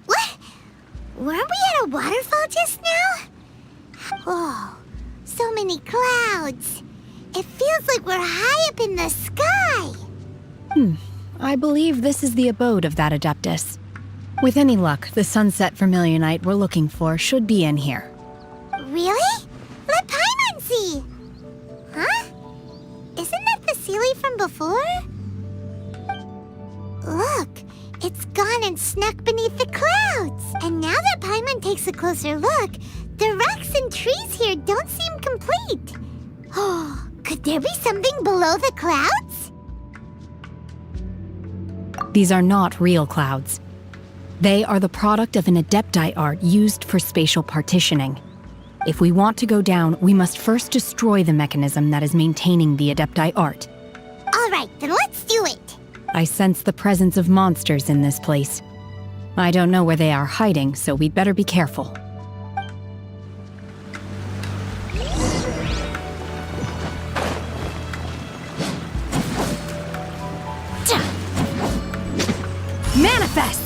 What? Weren't we at a waterfall just now? Oh, so many clouds. It feels like we're high up in the sky. I believe this is the abode of that Adeptus. With any luck, the sunset vermilionite we're looking for should be in here. Really? Let Paimon see. Huh? Isn't that the Sealy from before? Look, it's gone and snuck beneath the clouds. And now that Paimon takes a closer look, the rocks and trees here don't seem complete. Oh, could there be something below the clouds? These are not real clouds. They are the product of an Adepti art used for spatial partitioning. If we want to go down, we must first destroy the mechanism that is maintaining the Adepti art. All right, then let's do it. I sense the presence of monsters in this place. I don't know where they are hiding, so we'd better be careful. Manifest!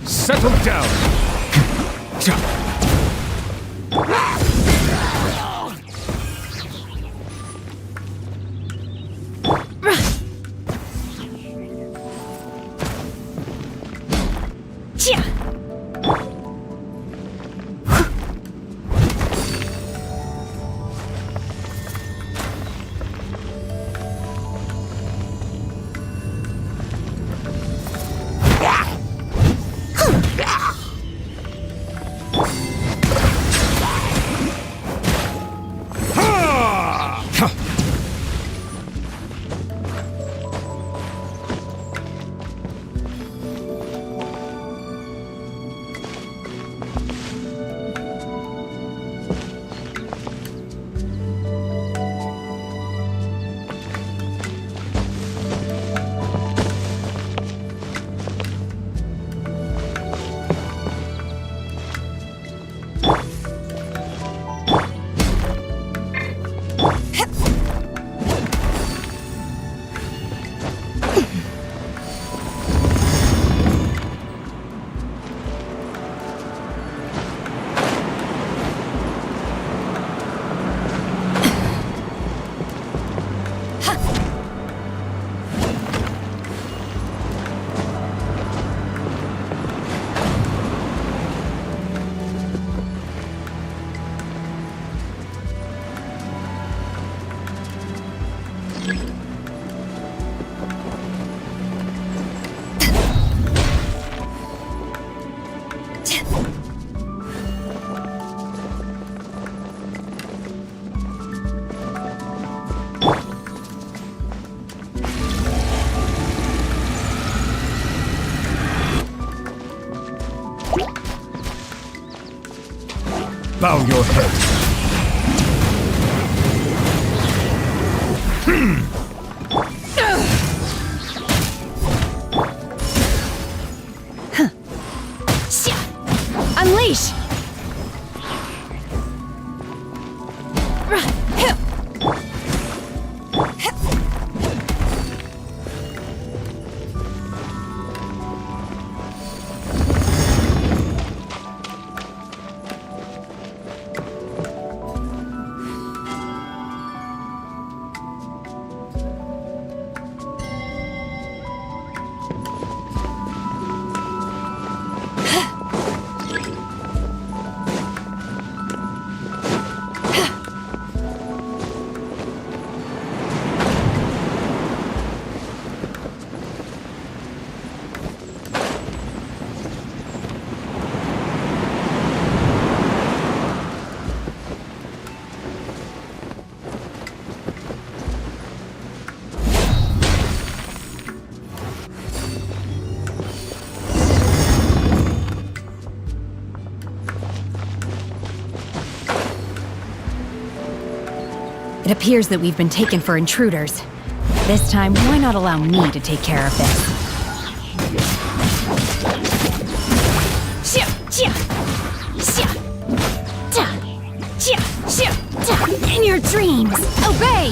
Settle down! Bow your head. Unleash! It appears that we've been taken for intruders. This time, why not allow me to take care of this? In your dreams, obey!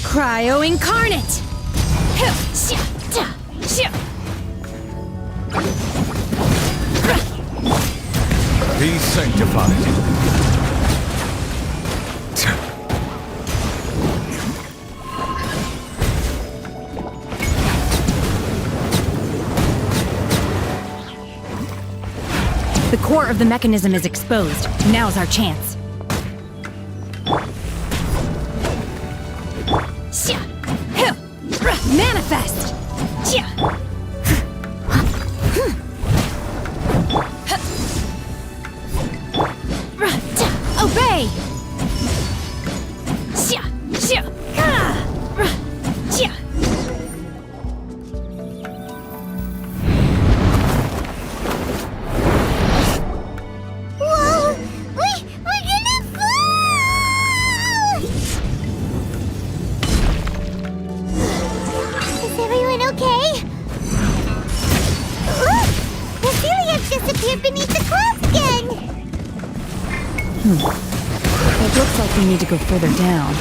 Cryo Incarnate! Be sanctified. The core of the mechanism is exposed. Now's our chance. Manifest! Obey! It looks like we need to go further down.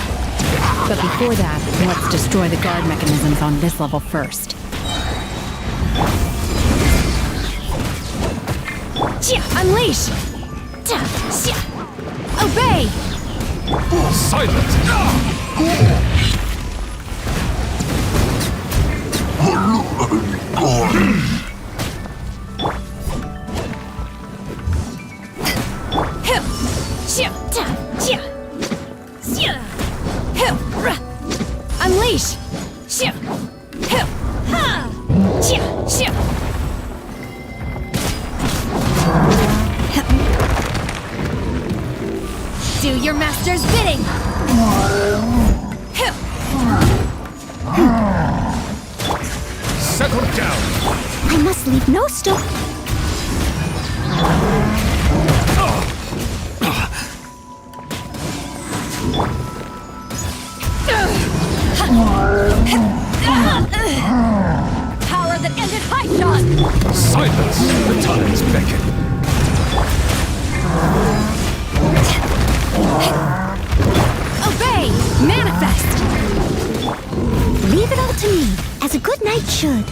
But before that, let's destroy the guard mechanisms on this level first. Unleash! Obey! Silence! Unleash! Do your master's bidding! Settle down! I must leave no stone. Power that ended high shot! Silence! The times beckon. Obey! Manifest! Leave it all to me, as a good knight should.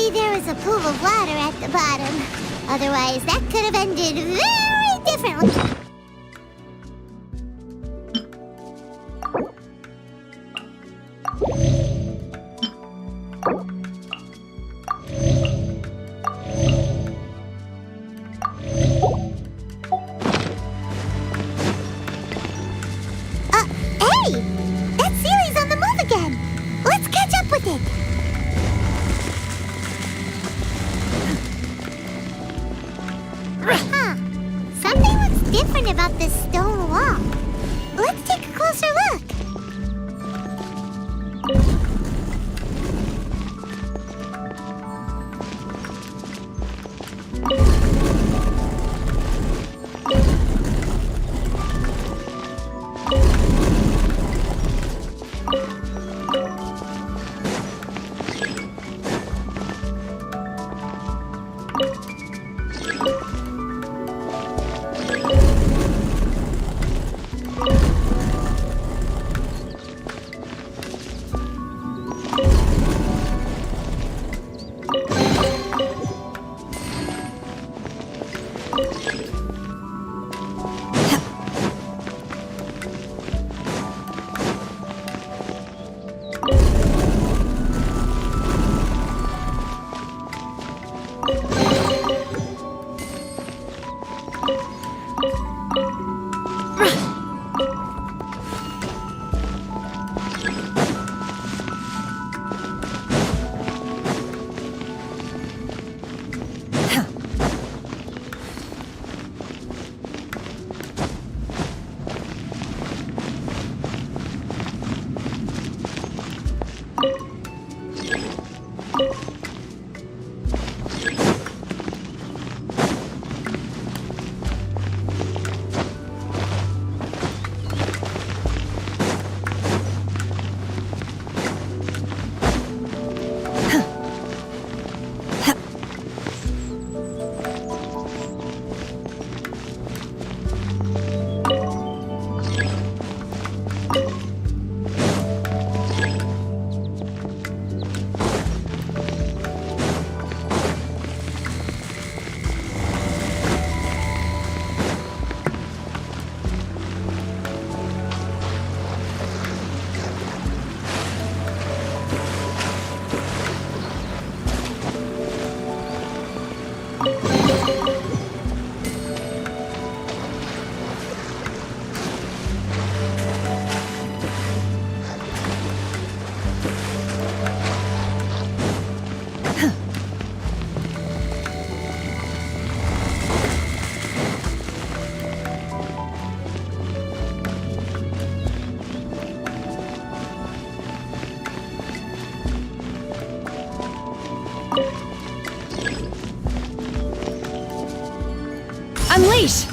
Luckily, there was a pool of water at the bottom. Otherwise, that could have ended very differently. Hey! That Sealy's on the move again! Let's catch up with it! Huh. Something looks different about this stone wall. Let's take a closer look. Unleash!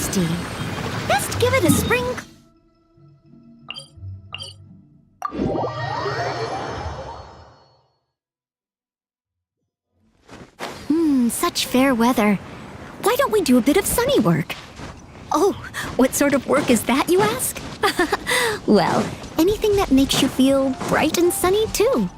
rusty. Best give it a spring. Such fair weather. Why don't we do a bit of sunny work? Oh, what sort of work is that, you ask? Well, anything that makes you feel bright and sunny, too.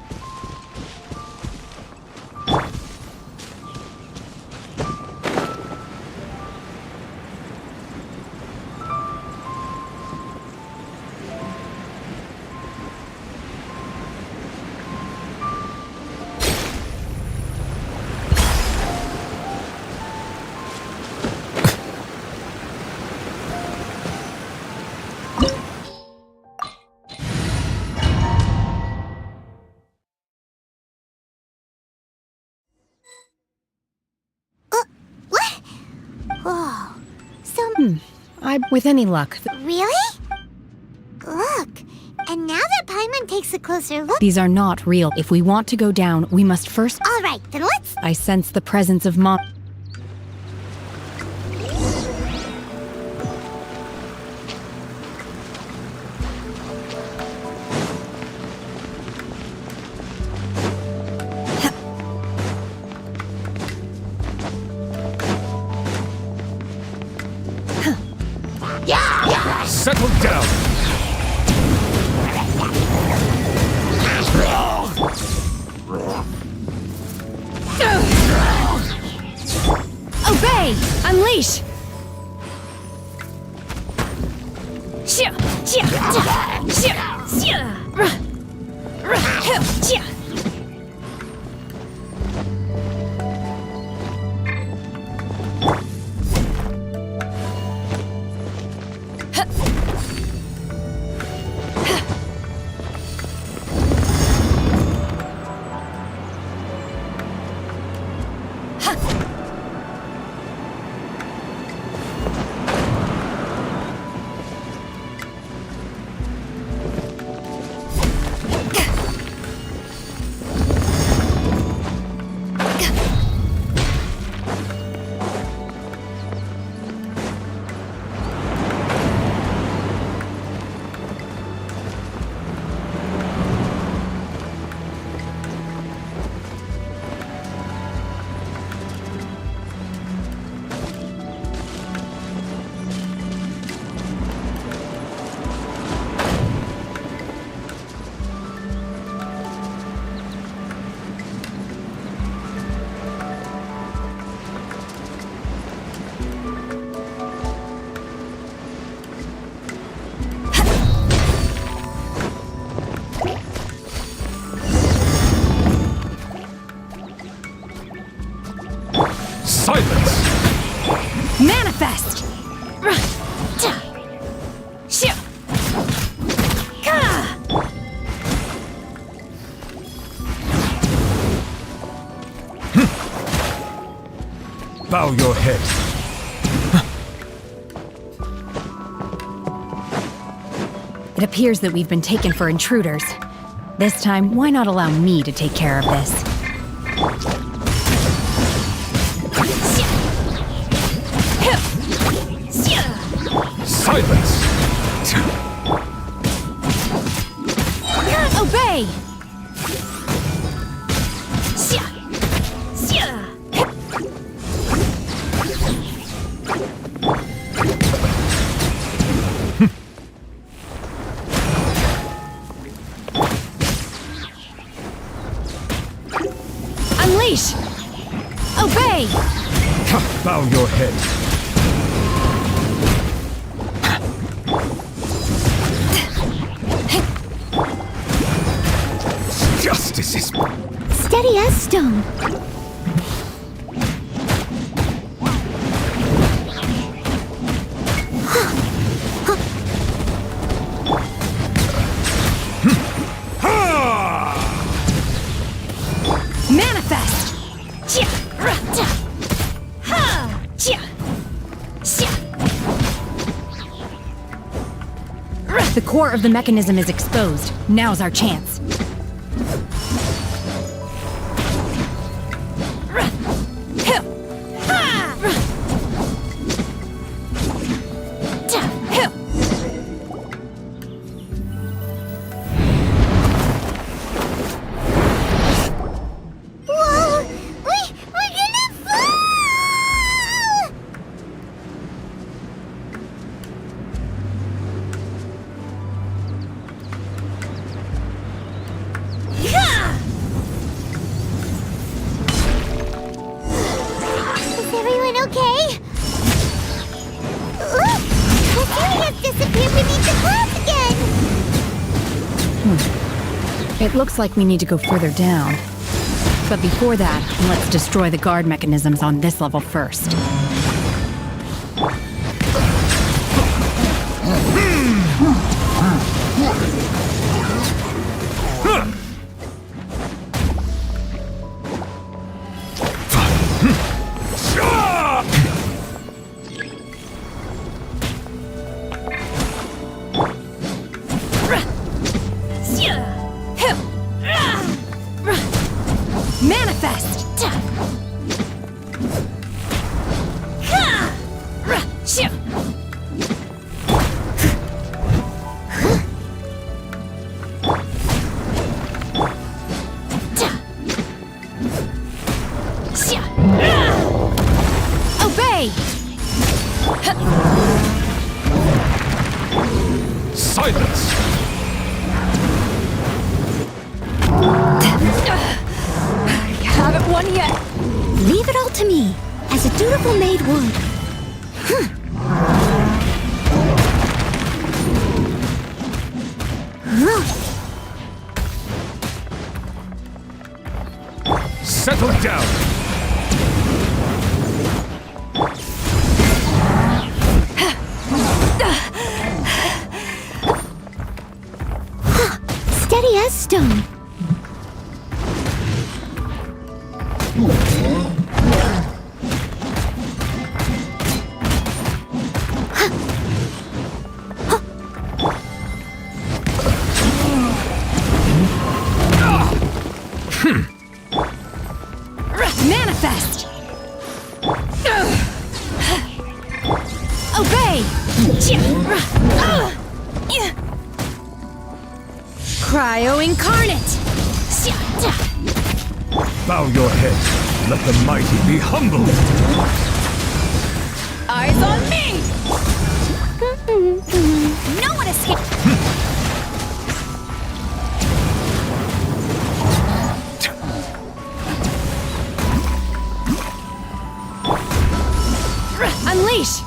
Oh, so... With any luck. Really? Look, and now that Paimon takes a closer look... These are not real. If we want to go down, we must first... All right, then let's... I sense the presence of Mom. Settle down! Obey! Unleash! Manifest! Bow your head. It appears that we've been taken for intruders. This time, why not allow me to take care of this? Silence! Obey! Unleash! Obey! Bow your head. Justice is... Steady as stone. Manifest! The core of the mechanism is exposed. Now's our chance. It looks like we need to go further down. But before that, let's destroy the guard mechanisms on this level first. Manifest! Obey! Silence! Haven't won yet. Leave it all to me, as a dutiful maid would. Settle down! Steady as stone. Manifest! Obey! Cryo Incarnate! Bow your head. Let the mighty be humbled. Eyes on me! No one escapes! Unleash!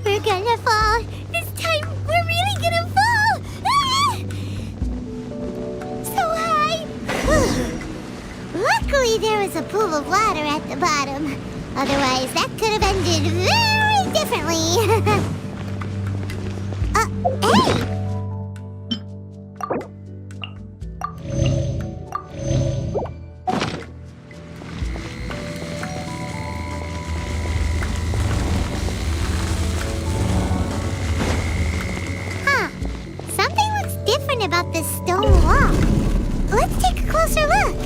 We're gonna fall. This time, we're really gonna fall. Ah! So high. Luckily, there was a pool of water at the bottom. Otherwise, that could have ended very differently. Hey! Something looks different about this stone wall. Let's take a closer look.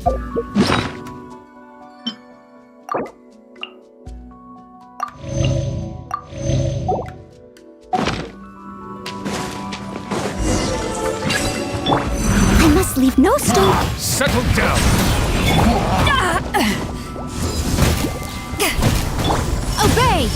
I must leave no stone. Settle down! Obey!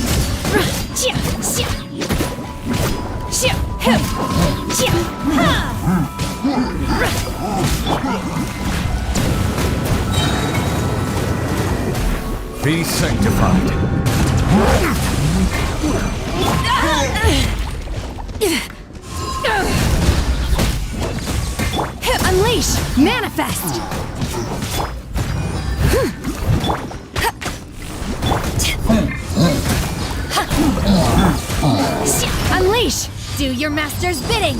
Be sanctified. Unleash! Manifest! Unleash! Do your master's bidding!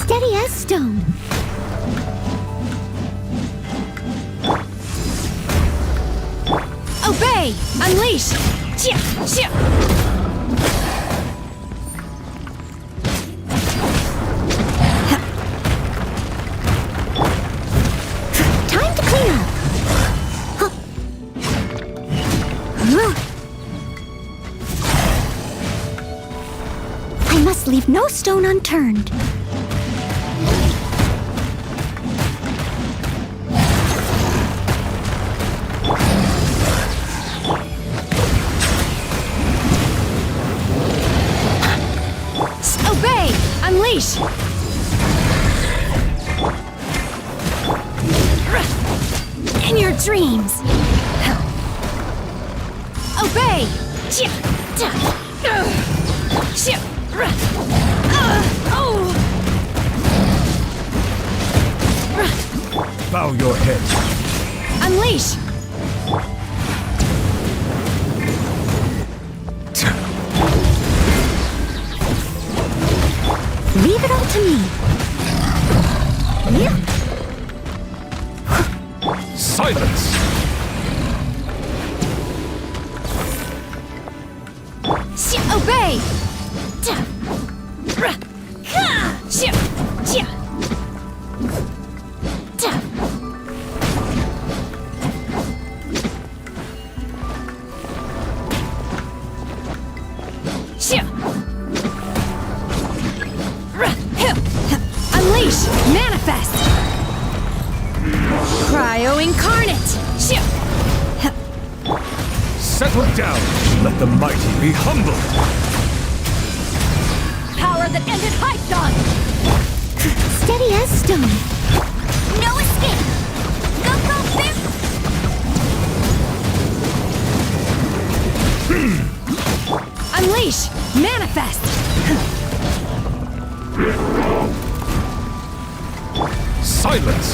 Steady as stone. Obey! Unleash! Time to clean up. I must leave no stone unturned. Obey! Unleash! In your dreams! Obey! Bow your head. Unleash! Leave it all to me. Silence! Obey! Unleash! Manifest! Cryo Incarnate! Settle down! Let the mighty be humbled! Power that ended Hypnon! Steady as stone. No escape! Go, go, Bip! Unleash! Manifest! Silence!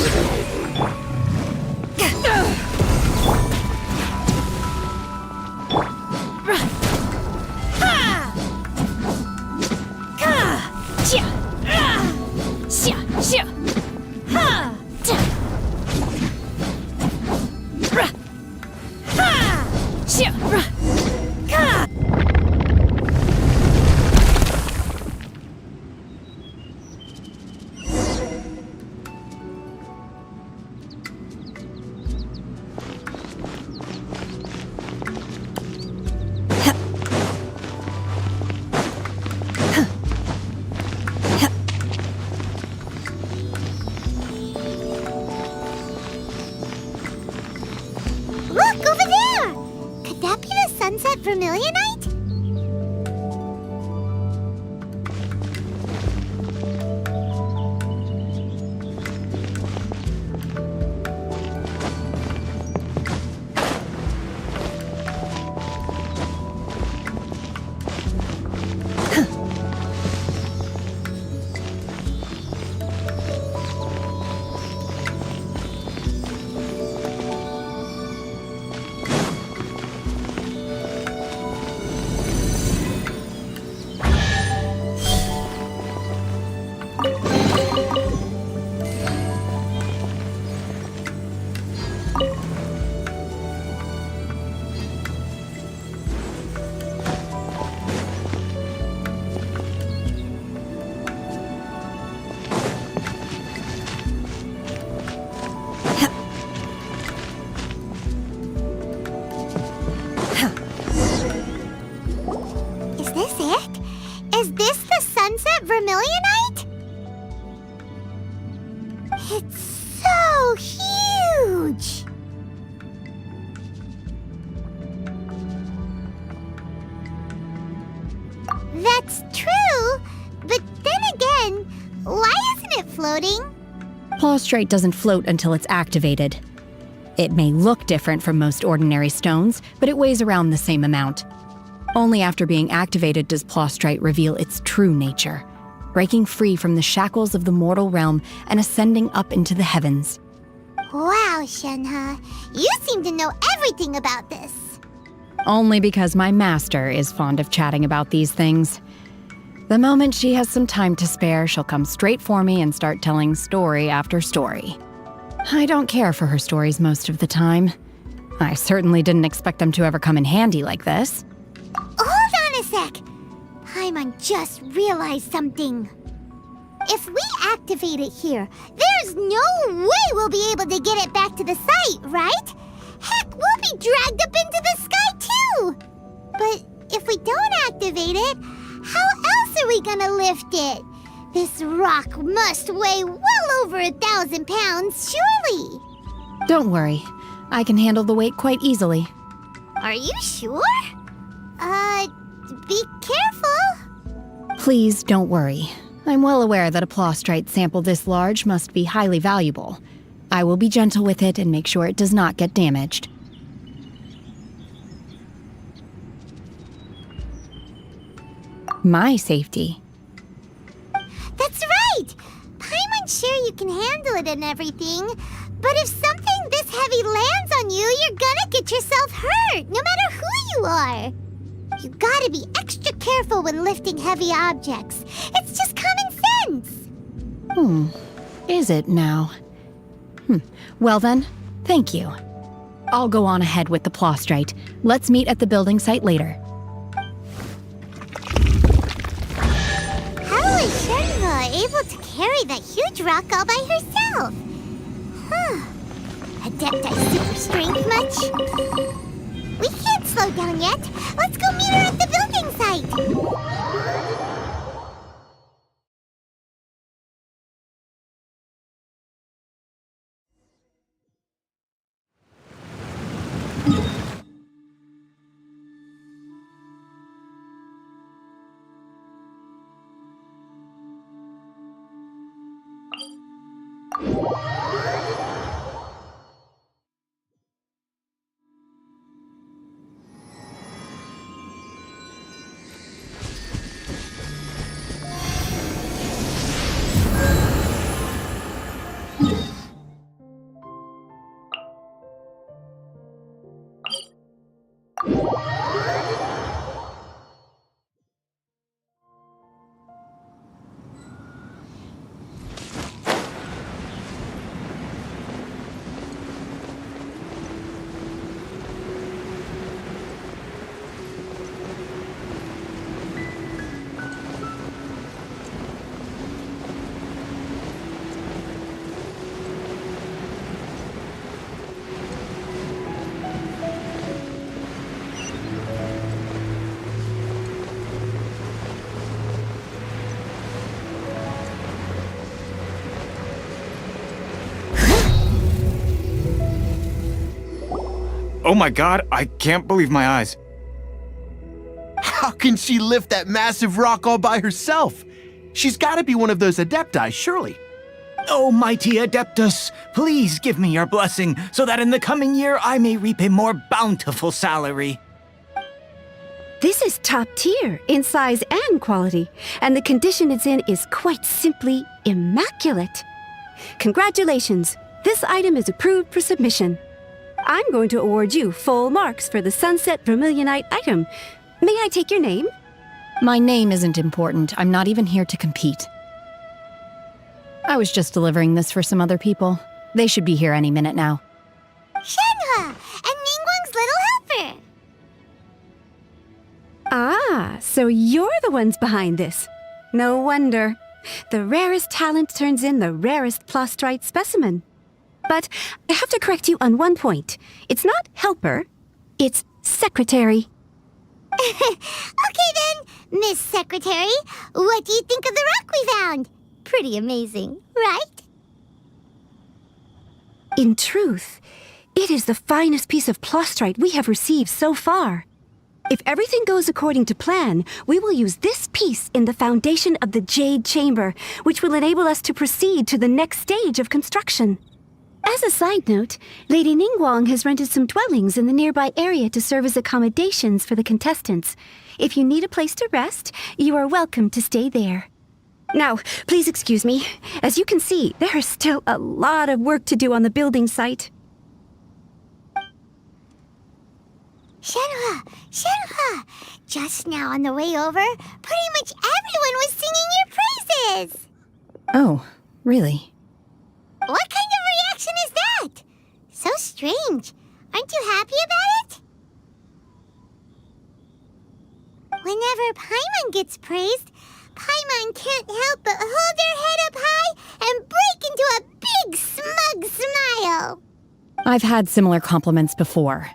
Look, over there! Could that be the sunset vermilionite? so huge! That's true, but then again, why isn't it floating? Plaustrite doesn't float until it's activated. It may look different from most ordinary stones, but it weighs around the same amount. Only after being activated does Plaustrite reveal its true nature, breaking free from the shackles of the mortal realm and ascending up into the heavens. Wow, Shenhe, you seem to know everything about this. Only because my master is fond of chatting about these things. The moment she has some time to spare, she'll come straight for me and start telling story after story. I don't care for her stories most of the time. I certainly didn't expect them to ever come in handy like this. Hold on a sec. Paimon just realized something. If we activate it here, there's no way we'll be able to get it back to the site, right? Heck, we'll be dragged up into the sky too! But if we don't activate it, how else are we gonna lift it? This rock must weigh well over 1,000 pounds, surely! Don't worry. I can handle the weight quite easily. Are you sure? Be careful! Please don't worry. I'm well aware that a Plaustrite sample this large must be highly valuable. I will be gentle with it and make sure it does not get damaged. My safety. That's right! Paimon's sure you can handle it and everything, but if something this heavy lands on you, you're gonna get yourself hurt, no matter who you are. You gotta be extra careful when lifting heavy objects. It's just common sense. Is it now? Well then, thank you. I'll go on ahead with the Plaustrite. Let's meet at the building site later. How is Shenhe able to carry that huge rock all by herself? Adepti super strength much? We can't slow down yet. Let's go meet her at the building site. Oh my god, I can't believe my eyes. How can she lift that massive rock all by herself? She's gotta be one of those Adepti, surely. Oh, mighty Adeptus, please give me your blessing so that in the coming year I may reap a more bountiful salary. This is top tier in size and quality, and the condition it's in is quite simply immaculate. Congratulations, this item is approved for submission. I'm going to award you full marks for the Sunset Vermilionite item. May I take your name? My name isn't important. I'm not even here to compete. I was just delivering this for some other people. They should be here any minute now. Shenhe and Ningguang's little helper. Ah, so you're the ones behind this. No wonder. The rarest talent turns in the rarest Plaustrite specimen. But I have to correct you on one point. It's not helper, it's secretary. Okay then, Miss Secretary, what do you think of the rock we found? Pretty amazing, right? In truth, it is the finest piece of plostrite we have received so far. If everything goes according to plan, we will use this piece in the foundation of the Jade Chamber, which will enable us to proceed to the next stage of construction. As a side note, Lady Ningguang has rented some dwellings in the nearby area to serve as accommodations for the contestants. If you need a place to rest, you are welcome to stay there. Now, please excuse me. As you can see, there is still a lot of work to do on the building site. Shenhua! Just now on the way over, pretty much everyone was singing your praises! Oh, really? What kind of reaction is that? So strange. Aren't you happy about it? Whenever Paimon gets praised, Paimon can't help but hold her head up high and break into a big smug smile. I've had similar compliments before.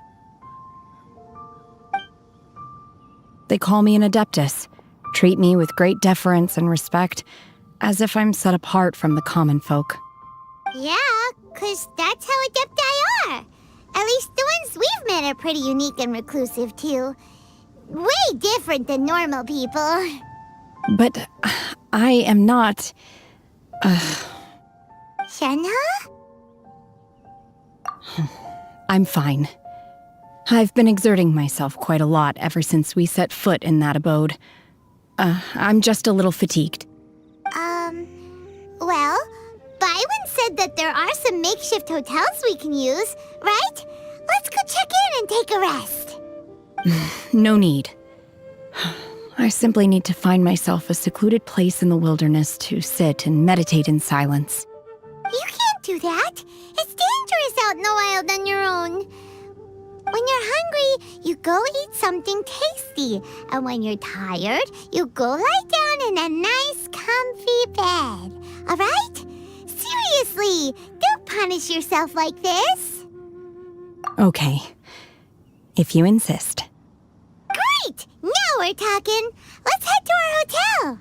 They call me an adeptus, treat me with great deference and respect, as if I'm set apart from the common folk. Yeah, 'cause that's how adepti are. At least the ones we've met are pretty unique and reclusive, too. Way different than normal people. But I am not... Shenhe? I'm fine. I've been exerting myself quite a lot ever since we set foot in that abode. I'm just a little fatigued. Well, Byron said that there are some makeshift hotels we can use, right? Let's go check in and take a rest. No need. I simply need to find myself a secluded place in the wilderness to sit and meditate in silence. You can't do that. It's dangerous out in the wild on your own. When you're hungry, you go eat something tasty. And when you're tired, you go lie down in a nice, comfy bed. All right? Seriously, don't punish yourself like this. Okay. If you insist. Great! Now we're talking. Let's head to our hotel.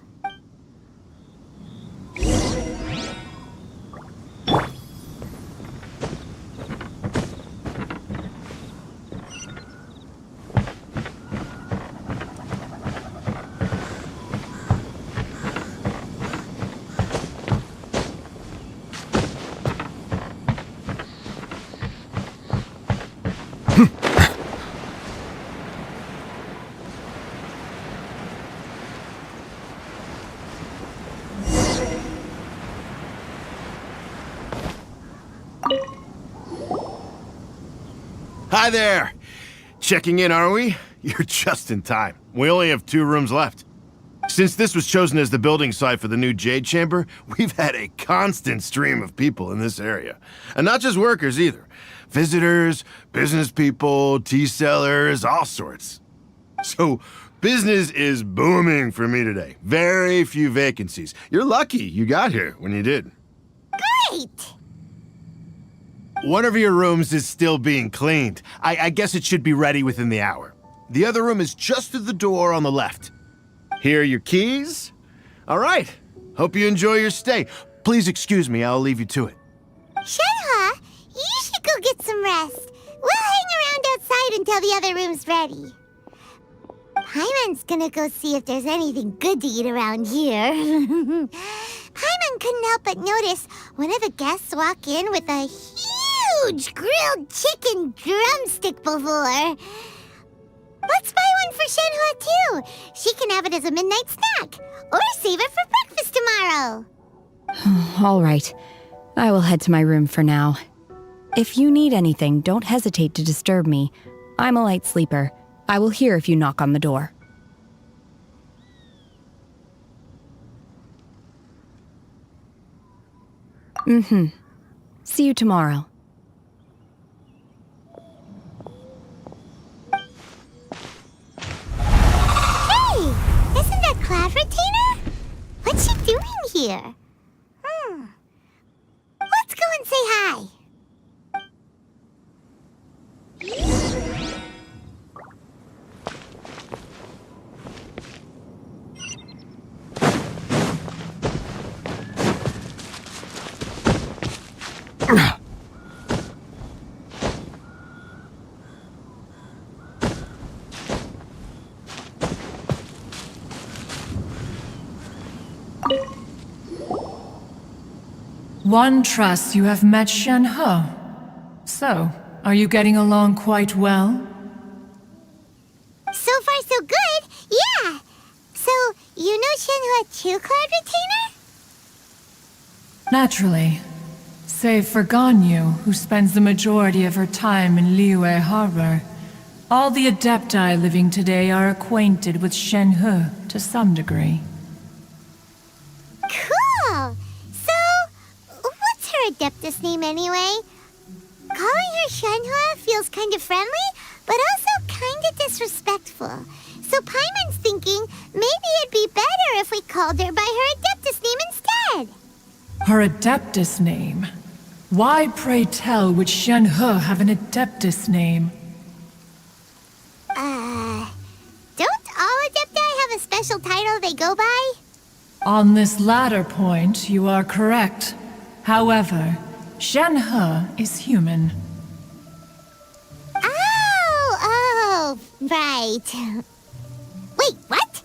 Hi there! Checking in, are we? You're just in time. We only have 2 rooms left. Since this was chosen as the building site for the new Jade Chamber, we've had a constant stream of people in this area. And not just workers either. Visitors, business people, tea sellers, all sorts. So, business is booming for me today. Very few vacancies. You're lucky you got here when you did. Great! One of your rooms is still being cleaned. I guess it should be ready within the hour. The other room is just through the door on the left. Here are your keys. All right. Hope you enjoy your stay. Please excuse me, I'll leave you to it. Shenhe, you should go get some rest. We'll hang around outside until the other room's ready. Paimon's gonna go see if there's anything good to eat around here. Paimon couldn't help but notice one of the guests walk in with a huge grilled chicken drumstick before. Let's buy one for Shenhe too. She can have it as a midnight snack, or save it for breakfast tomorrow. All right. I will head to my room for now. If you need anything, don't hesitate to disturb me. I'm a light sleeper. I will hear if you knock on the door. See you tomorrow. Hey! Isn't that Cloud Retainer? What's she doing here? Let's go and say hi. One trusts you have met Shen He. So, are you getting along quite well? So far, so good. Yeah. So, you know Shenhua too, Cloud Retainer? Naturally. Save for Ganyu, who spends the majority of her time in Liyue Harbor. All the Adepti living today are acquainted with Shen He to some degree. Cool. So, what's her Adeptus name anyway? Calling her Shenhua feels kind of friendly, but also kind of disrespectful. So Paimon's thinking maybe it'd be better if we called her by her Adeptus name instead. Her Adeptus name? Why, pray tell, would Shen He have an Adeptus name? Don't all Adepti have a special title they go by? On this latter point, you are correct. However, Shen He is human. Oh, right. Wait, what?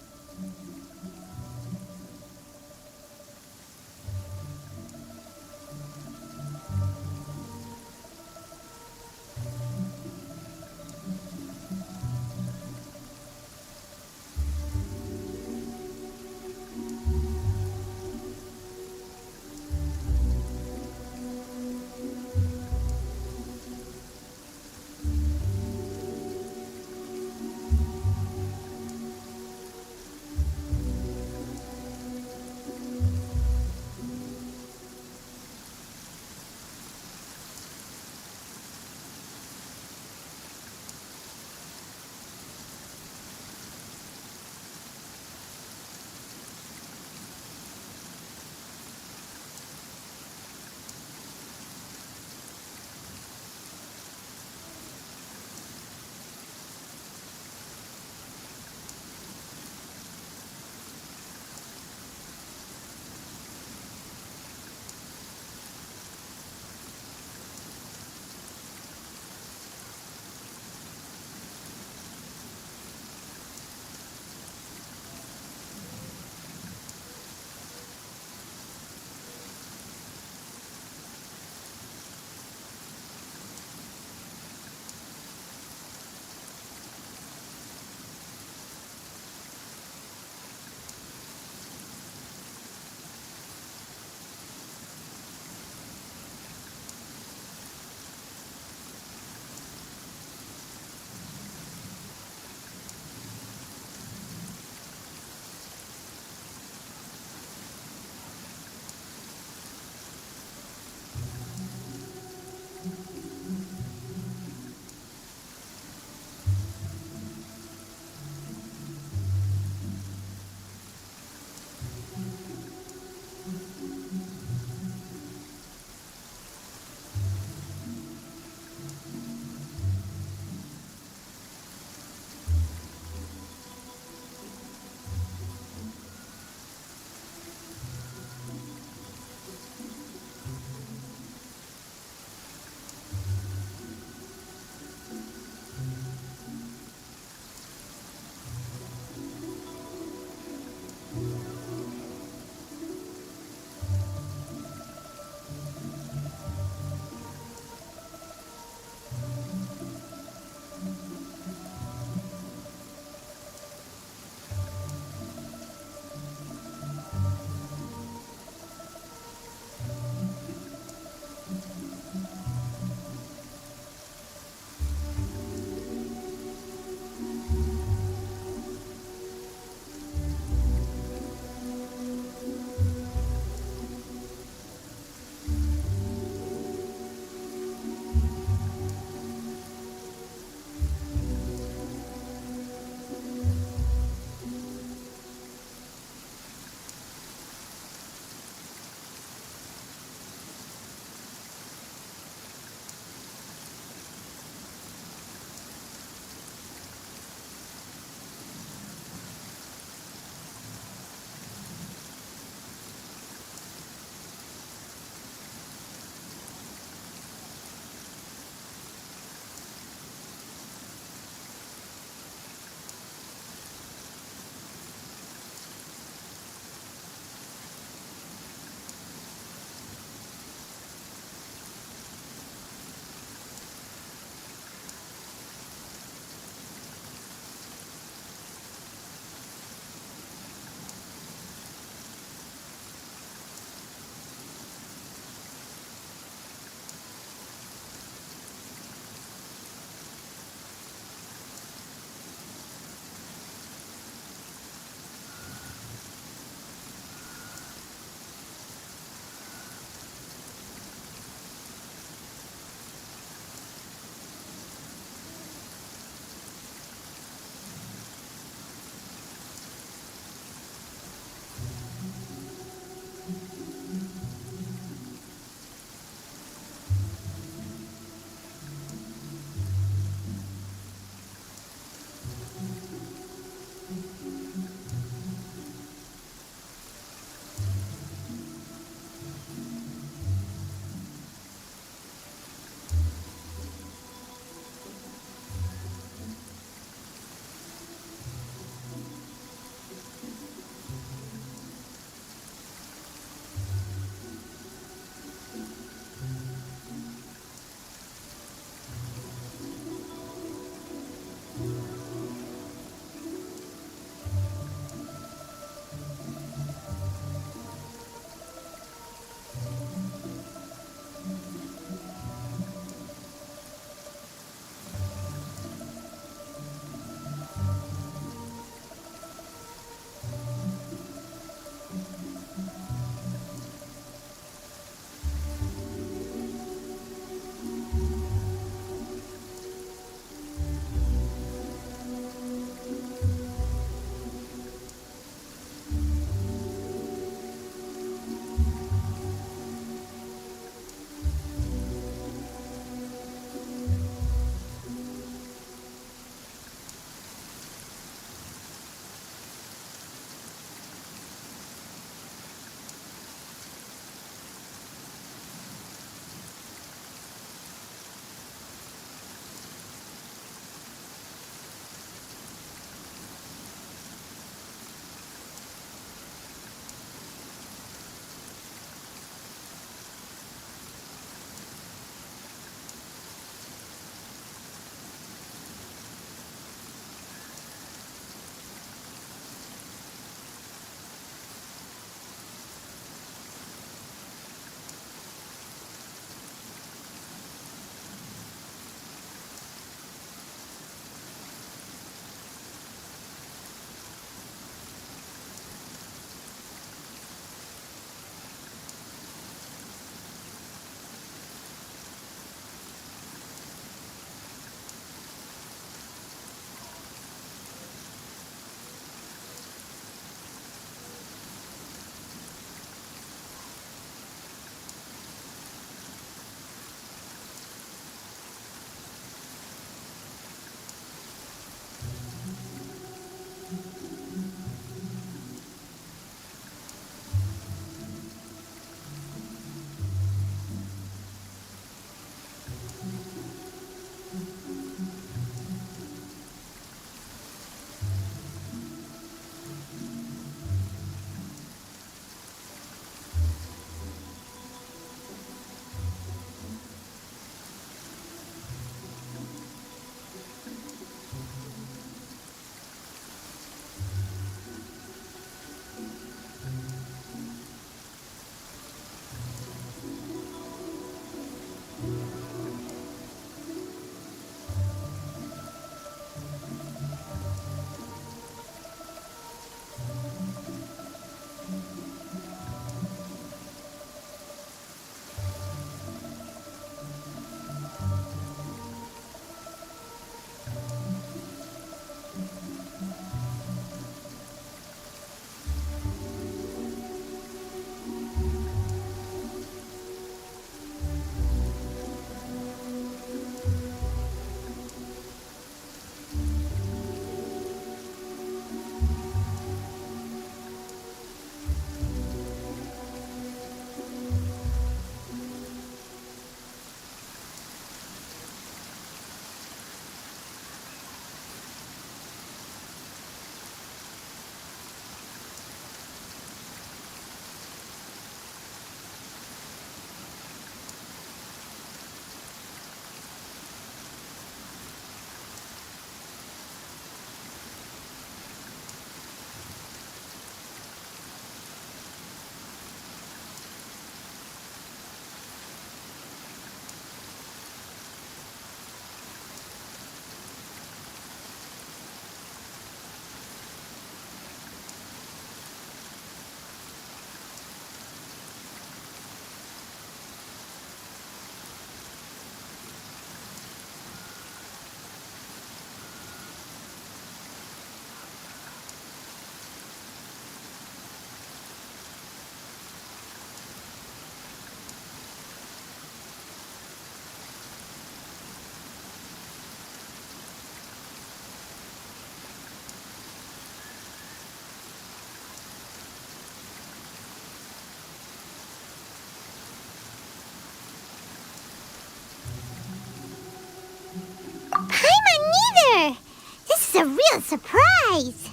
a surprise!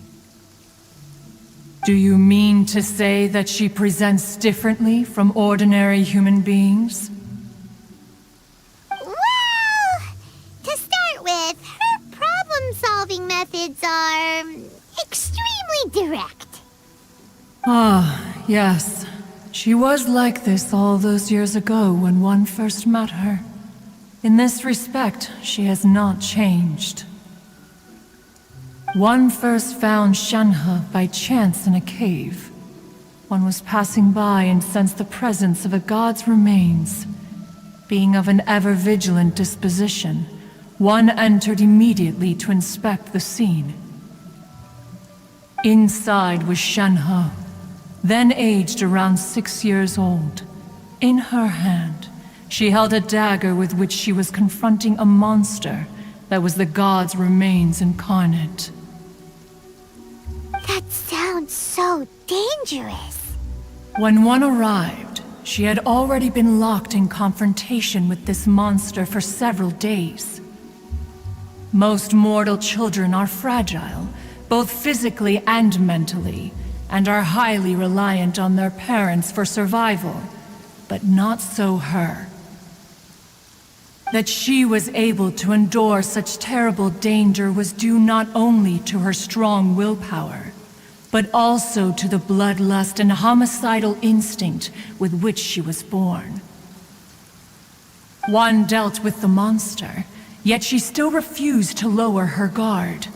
Do you mean to say that she presents differently from ordinary human beings? Well, to start with, her problem-solving methods are extremely direct. Ah, yes. She was like this all those years ago when one first met her. In this respect, she has not changed. One first found Shenhe by chance in a cave. One was passing by and sensed the presence of a god's remains. Being of an ever-vigilant disposition, one entered immediately to inspect the scene. Inside was Shenhe, then aged around 6 years old. In her hand, she held a dagger with which she was confronting a monster that was the god's remains incarnate. That sounds so dangerous. When one arrived, she had already been locked in confrontation with this monster for several days. Most mortal children are fragile, both physically and mentally, and are highly reliant on their parents for survival, but not so her. That she was able to endure such terrible danger was due not only to her strong willpower, but also to the bloodlust and homicidal instinct with which she was born. One dealt with the monster, yet she still refused to lower her guard.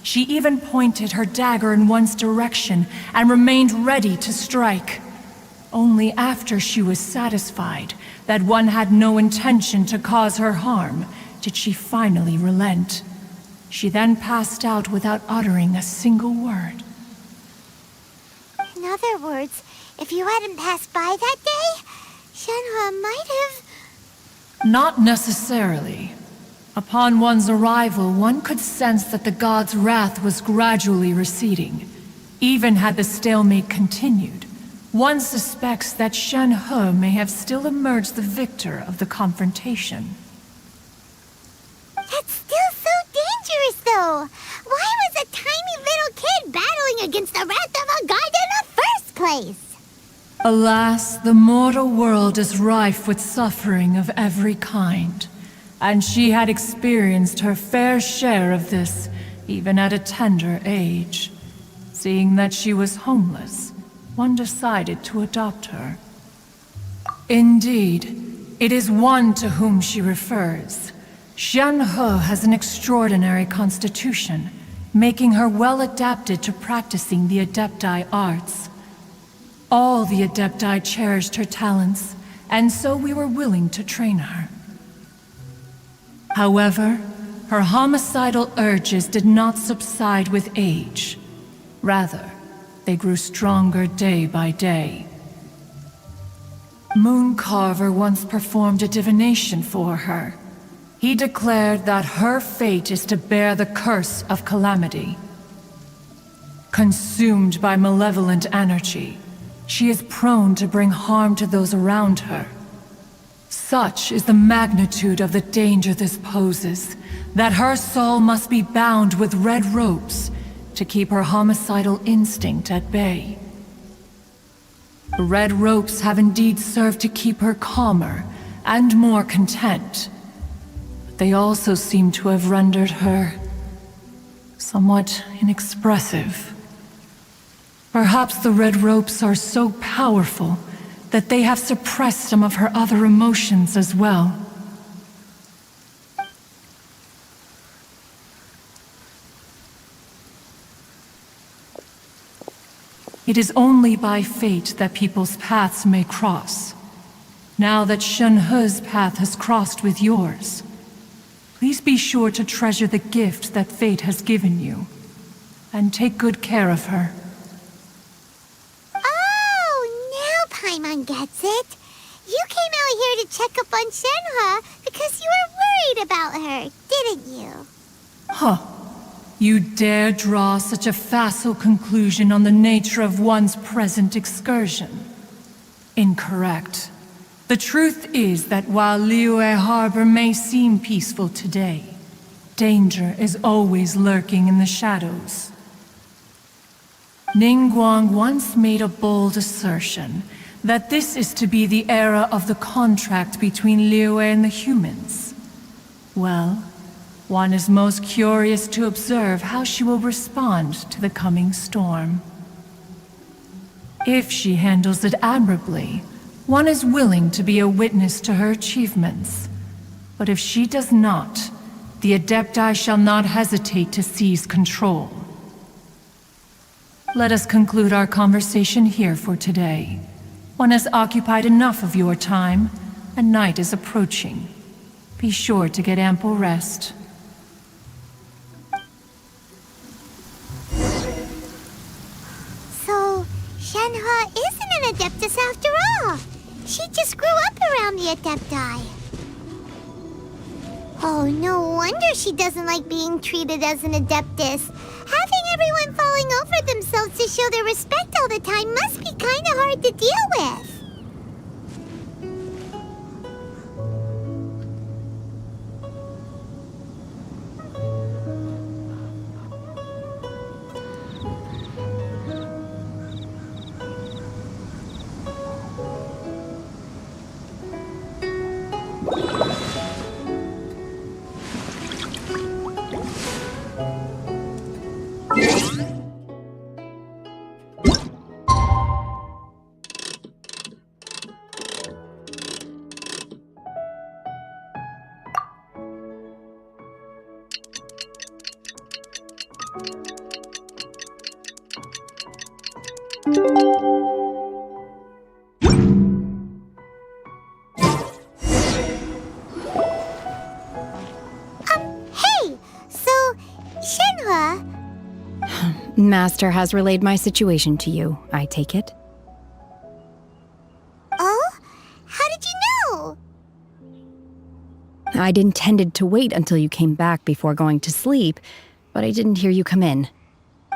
She even pointed her dagger in one's direction and remained ready to strike. Only after she was satisfied that one had no intention to cause her harm did she finally relent. She then passed out without uttering a single word. In other words, if you hadn't passed by that day, Shenhe might have... Not necessarily. Upon one's arrival, one could sense that the god's wrath was gradually receding. Even had the stalemate continued, one suspects that Shenhe may have still emerged the victor of the confrontation. That's still so dangerous, though. Why was a tiny little kid battling against the wrath of a god in the first place? Alas, the mortal world is rife with suffering of every kind, and she had experienced her fair share of this, even at a tender age. Seeing that she was homeless, one decided to adopt her. Indeed, it is one to whom she refers. Shenhe has an extraordinary constitution, making her well adapted to practicing the Adepti arts. All the Adepti cherished her talents, and so we were willing to train her. However, her homicidal urges did not subside with age. Rather, they grew stronger day by day. Mooncarver once performed a divination for her. He declared that her fate is to bear the curse of calamity. Consumed by malevolent energy, she is prone to bring harm to those around her. Such is the magnitude of the danger this poses, that her soul must be bound with red ropes to keep her homicidal instinct at bay. The red ropes have indeed served to keep her calmer and more content. But they also seem to have rendered her somewhat inexpressive. Perhaps the red ropes are so powerful that they have suppressed some of her other emotions as well. It is only by fate that people's paths may cross. Now that Shenhe's path has crossed with yours, please be sure to treasure the gift that fate has given you, and take good care of her. Oh, now Paimon gets it. You came out here to check up on Shenhe because you were worried about her, didn't you? Huh. You dare draw such a facile conclusion on the nature of one's present excursion? Incorrect. The truth is that while Liyue Harbor may seem peaceful today, Danger is always lurking in the shadows. Ningguang once made a bold assertion that this is to be the era of the contract between Liyue and the humans. Well, one is most curious to observe how she will respond to the coming storm. If she handles it admirably, one is willing to be a witness to her achievements. But if she does not, the Adepti shall not hesitate to seize control. Let us conclude our conversation here for today. One has occupied enough of your time, and night is approaching. Be sure to get ample rest. So, Shenhe isn't an Adeptus after all. She just grew up around the Adepti. Oh, no wonder she doesn't like being treated as an Adeptus. Having everyone falling over themselves to show their respect all the time must be kinda hard to deal with. Hey! So, Shenhe... Master has relayed my situation to you, I take it. Oh? How did you know? I'd intended to wait until you came back before going to sleep, but I didn't hear you come in.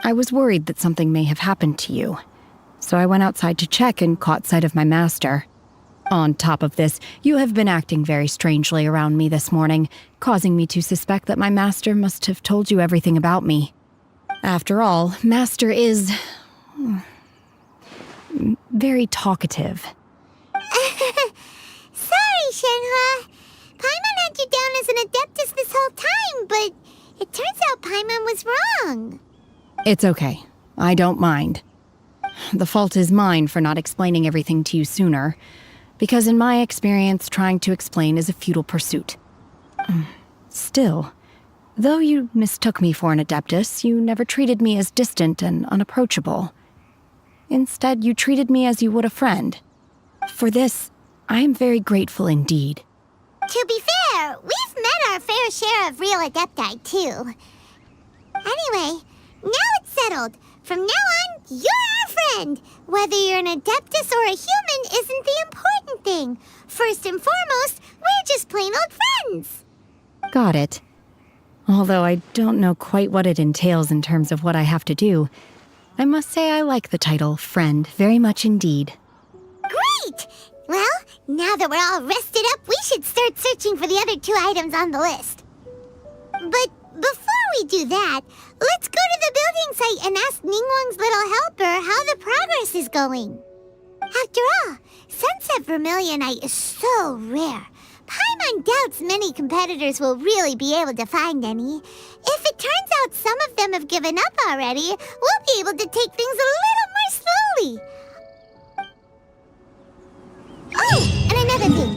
I was worried that something may have happened to you, so I went outside to check and caught sight of my master. On top of this, you have been acting very strangely around me this morning, causing me to suspect that my master must have told you everything about me. After all, Master is... very talkative. Sorry, Shenhe. Paimon had you down as an Adeptus this whole time, but it turns out Paimon was wrong. It's okay. I don't mind. The fault is mine for not explaining everything to you sooner, because in my experience, trying to explain is a futile pursuit. Still, though you mistook me for an Adeptus, you never treated me as distant and unapproachable. Instead, you treated me as you would a friend. For this, I am very grateful indeed. To be fair, we've met our fair share of real Adepti, too. Anyway, now it's settled. From now on, you're our friend. Whether you're an Adeptus or a human isn't the important thing. First and foremost, we're just plain old friends. Got it. Although I don't know quite what it entails in terms of what I have to do, I must say I like the title Friend very much indeed. Great! Well, now that we're all rested up, we should start searching for the other 2 items on the list. But before we do that, let's go to the building site and ask Ningguang's little helper how the progress is going. After all, Sunset Vermilionite is so rare. Paimon doubts many competitors will really be able to find any. If it turns out some of them have given up already, we'll be able to take things a little more slowly. Oh, and another thing.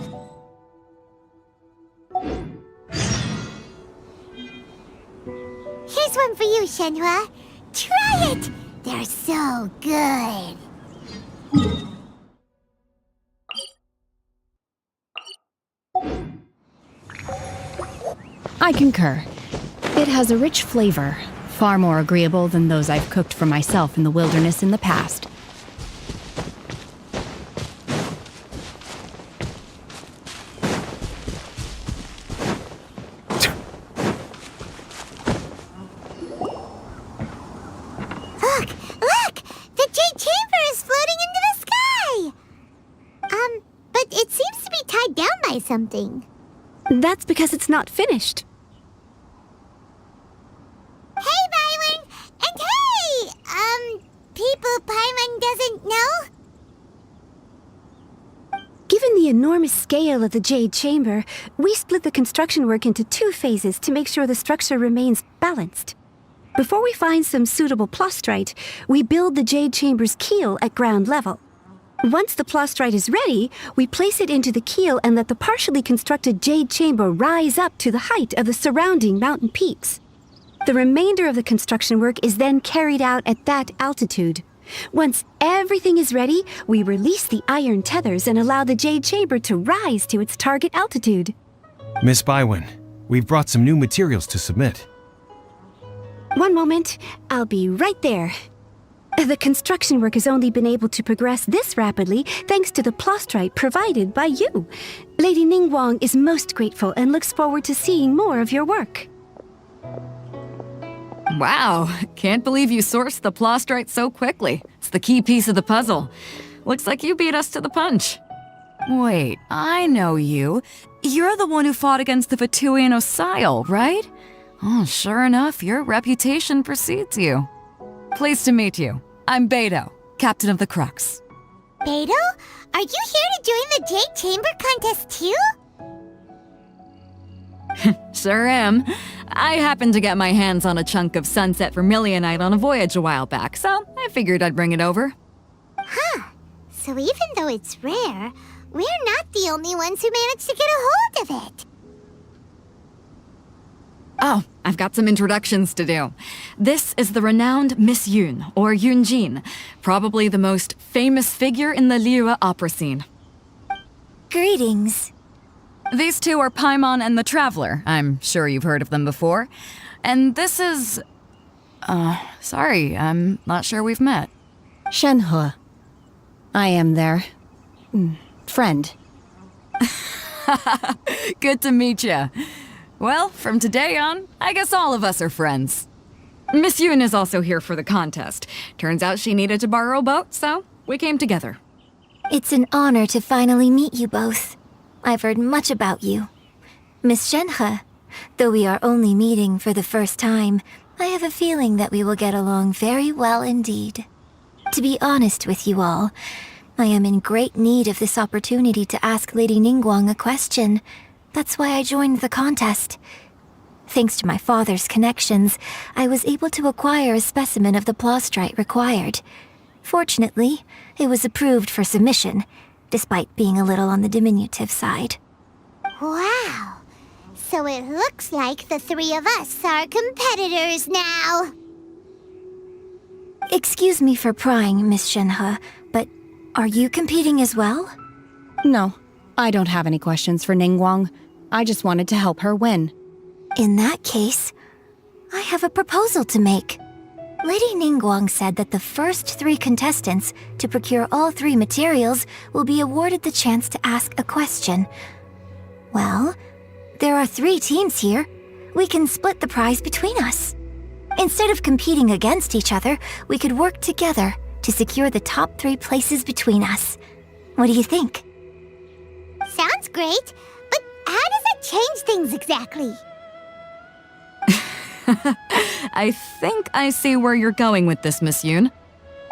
Here's one for you, Shenhe. Try it! They're so good. I concur. It has a rich flavor, far more agreeable than those I've cooked for myself in the wilderness in the past. Look! The Jade Chamber is floating into the sky! But it seems to be tied down by something. That's because it's not finished. doesn't know? Given the enormous scale of the Jade Chamber, we split the construction work into 2 phases to make sure the structure remains balanced. Before we find some suitable plastrite, we build the Jade Chamber's keel at ground level. Once the plastrite is ready, we place it into the keel and let the partially constructed Jade Chamber rise up to the height of the surrounding mountain peaks. The remainder of the construction work is then carried out at that altitude. Once everything is ready, we release the iron tethers and allow the Jade Chamber to rise to its target altitude. Miss Bywin, we've brought some new materials to submit. One moment, I'll be right there. The construction work has only been able to progress this rapidly thanks to the plastrite provided by you. Lady Ningguang is most grateful and looks forward to seeing more of your work. Wow, can't believe you sourced the plastrite so quickly. It's the key piece of the puzzle. Looks like you beat us to the punch. Wait, I know you. You're the one who fought against the Fatui and Osile, right? Oh, sure enough, your reputation precedes you. Pleased to meet you. I'm Beto, captain of the Crux. Beto? Are you here to join the Jade Chamber contest too? Sure am. I happened to get my hands on a chunk of sunset vermilionite on a voyage a while back, so I figured I'd bring it over. Huh. So even though it's rare, we're not the only ones who managed to get a hold of it. Oh, I've got some introductions to do. This is the renowned Miss Yun, or Yunjin, probably the most famous figure in the Liyue opera scene. Greetings. These two are Paimon and the Traveler. I'm sure you've heard of them before. And this is... sorry, I'm not sure we've met. Shenhe. I am their... friend. Good to meet you. Well, from today on, I guess all of us are friends. Miss Yun is also here for the contest. Turns out she needed to borrow a boat, so we came together. It's an honor to finally meet you both. I've heard much about you. Miss Shenhe, though we are only meeting for the first time, I have a feeling that we will get along very well indeed. To be honest with you all, I am in great need of this opportunity to ask Lady Ningguang a question. That's why I joined the contest. Thanks to my father's connections, I was able to acquire a specimen of the plastrite required. Fortunately, it was approved for submission, despite being a little on the diminutive side. Wow! So it looks like the 3 of us are competitors now. Excuse me for prying, Miss Shenhe, but are you competing as well? No, I don't have any questions for Ningguang. I just wanted to help her win. In that case, I have a proposal to make. Lady Ningguang said that the first 3 contestants to procure all 3 materials will be awarded the chance to ask a question. Well, there are 3 teams here. We can split the prize between us. Instead of competing against each other, we could work together to secure the top 3 places between us. What do you think? Sounds great, but how does it change things exactly? I think I see where you're going with this, Miss Yun.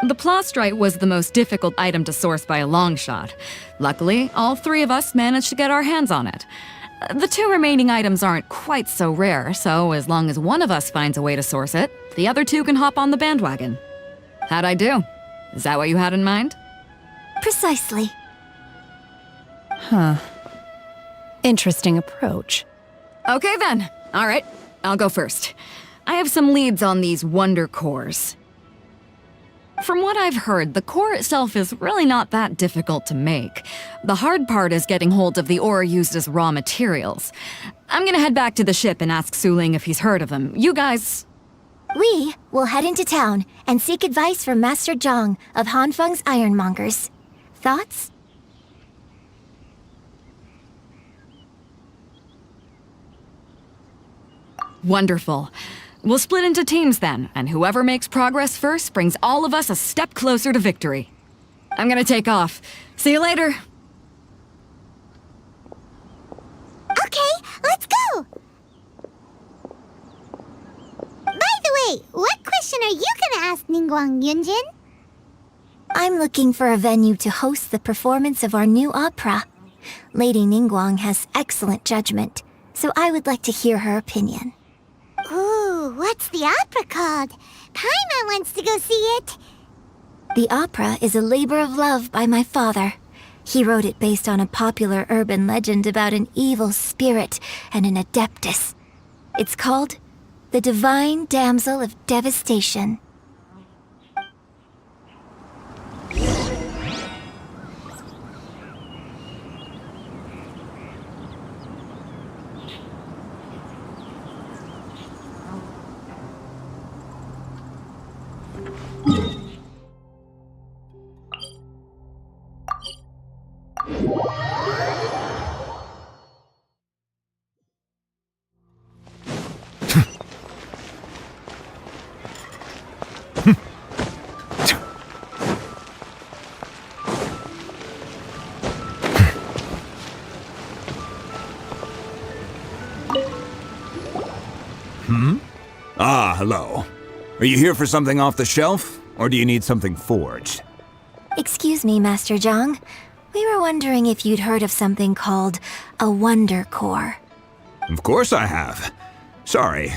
The plastrite was the most difficult item to source by a long shot. Luckily, all 3 of us managed to get our hands on it. The 2 remaining items aren't quite so rare, so as long as one of us finds a way to source it, the other 2 can hop on the bandwagon. How'd I do? Is that what you had in mind? Precisely. Huh. Interesting approach. Okay then. All right, I'll go first. I have some leads on these wonder cores. From what I've heard, the core itself is really not that difficult to make. The hard part is getting hold of the ore used as raw materials. I'm gonna head back to the ship and ask Suling if he's heard of them. You guys... We will head into town and seek advice from Master Zhang of Hanfeng's Ironmongers. Thoughts? Wonderful. We'll split into teams then, and whoever makes progress first brings all of us a step closer to victory. I'm gonna take off. See you later. Okay, let's go! By the way, what question are you gonna ask Ningguang Yunjin? I'm I'm looking for a venue to host the performance of our new opera. Lady Ningguang has excellent judgment, so I would like to hear her opinion. Ooh, what's the opera called? Paimon wants to go see it. The opera is a labor of love by my father. He wrote it based on a popular urban legend about an evil spirit and an adeptus. It's called The Divine Damsel of Devastation. Ah, hello. Are you here for something off the shelf, or do you need something forged? Excuse me, Master Zhang. We were wondering if you'd heard of something called a Wonder Core. Of course I have. Sorry,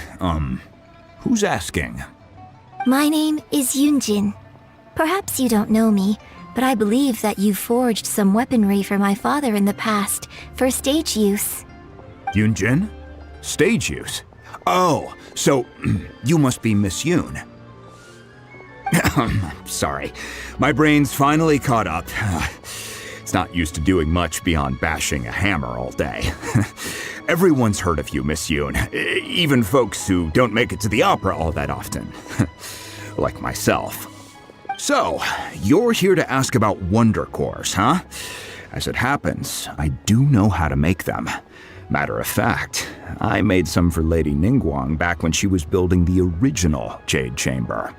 who's asking? My name is Yunjin. Perhaps you don't know me, but I believe that you forged some weaponry for my father in the past, for stage use. Yunjin? Stage use? Oh, so you must be Miss Yoon. Sorry, my brain's finally caught up. It's not used to doing much beyond bashing a hammer all day. Everyone's heard of you, Miss Yoon, even folks who don't make it to the opera all that often. Like myself. So, you're here to ask about Wonder Cores, huh? As it happens, I do know how to make them. Matter of fact, I made some for Lady Ningguang back when she was building the original Jade Chamber.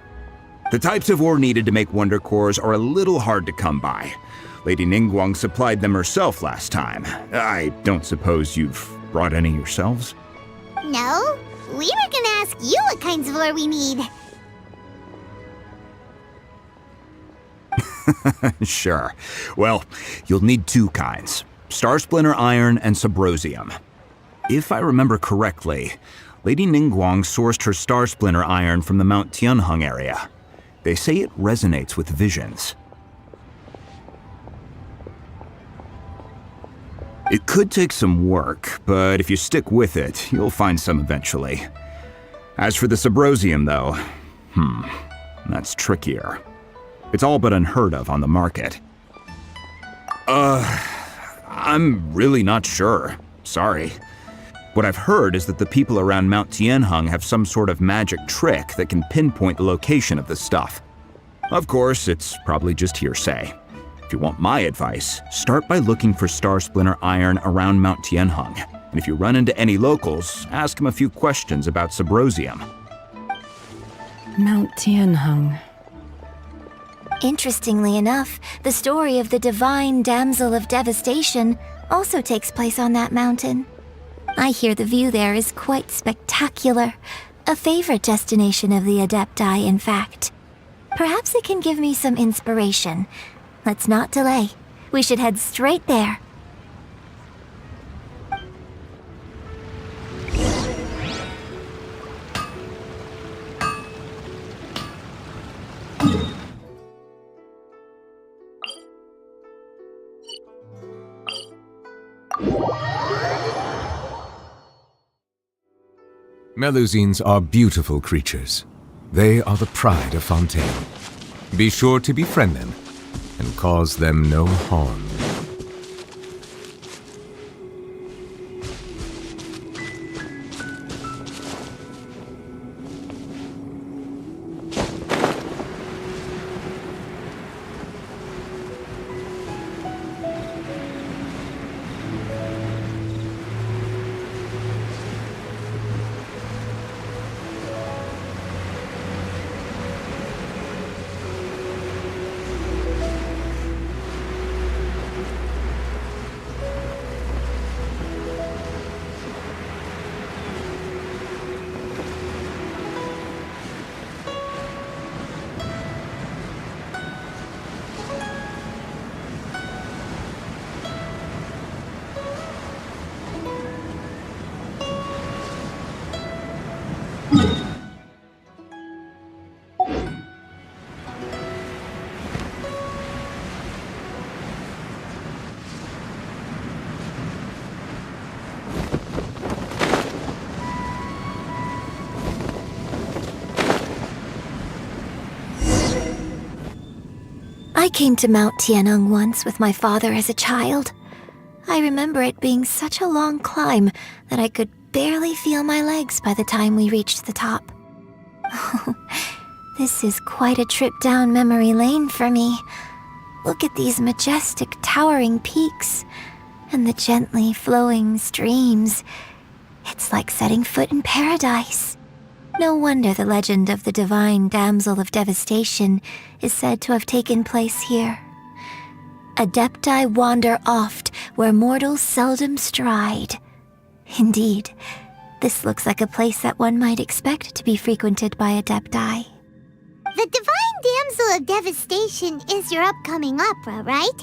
The types of ore needed to make Wonder Cores are a little hard to come by. Lady Ningguang supplied them herself last time. I don't suppose you've brought any yourselves? No, we were gonna ask you what kinds of ore we need. Sure. Well, you'll need two kinds. Star Splinter Iron and Subrosium. If I remember correctly, Lady Ningguang sourced her Star Splinter Iron from the Mount Tianheng area. They say it resonates with visions. It could take some work, but if you stick with it, you'll find some eventually. As for the Subrosium, though, that's trickier. It's all but unheard of on the market. I'm really not sure. Sorry. What I've heard is that the people around Mount Tianheng have some sort of magic trick that can pinpoint the location of the stuff. Of course, it's probably just hearsay. If you want my advice, start by looking for Star Splinter Iron around Mount Tianheng. And if you run into any locals, ask them a few questions about Subrosium. Mount Tianheng. Interestingly enough, the story of the Divine Damsel of Devastation also takes place on that mountain. I hear the view there is quite spectacular. A favorite destination of the Adepti, in fact. Perhaps it can give me some inspiration. Let's not delay. We should head straight there. Melusines are beautiful creatures. They are the pride of Fontaine. Be sure to befriend them and cause them no harm. I came to Mount Tianeng once with my father as a child. I remember it being such a long climb that I could barely feel my legs by the time we reached the top. This is quite a trip down memory lane for me. Look at these majestic, towering peaks and the gently flowing streams. It's like setting foot in paradise. No wonder the legend of the divine damsel of devastation is said to have taken place here. Adepti wander oft where mortals seldom stride. Indeed, this looks like a place that one might expect to be frequented by Adepti. The Divine Damsel of Devastation is your upcoming opera, right?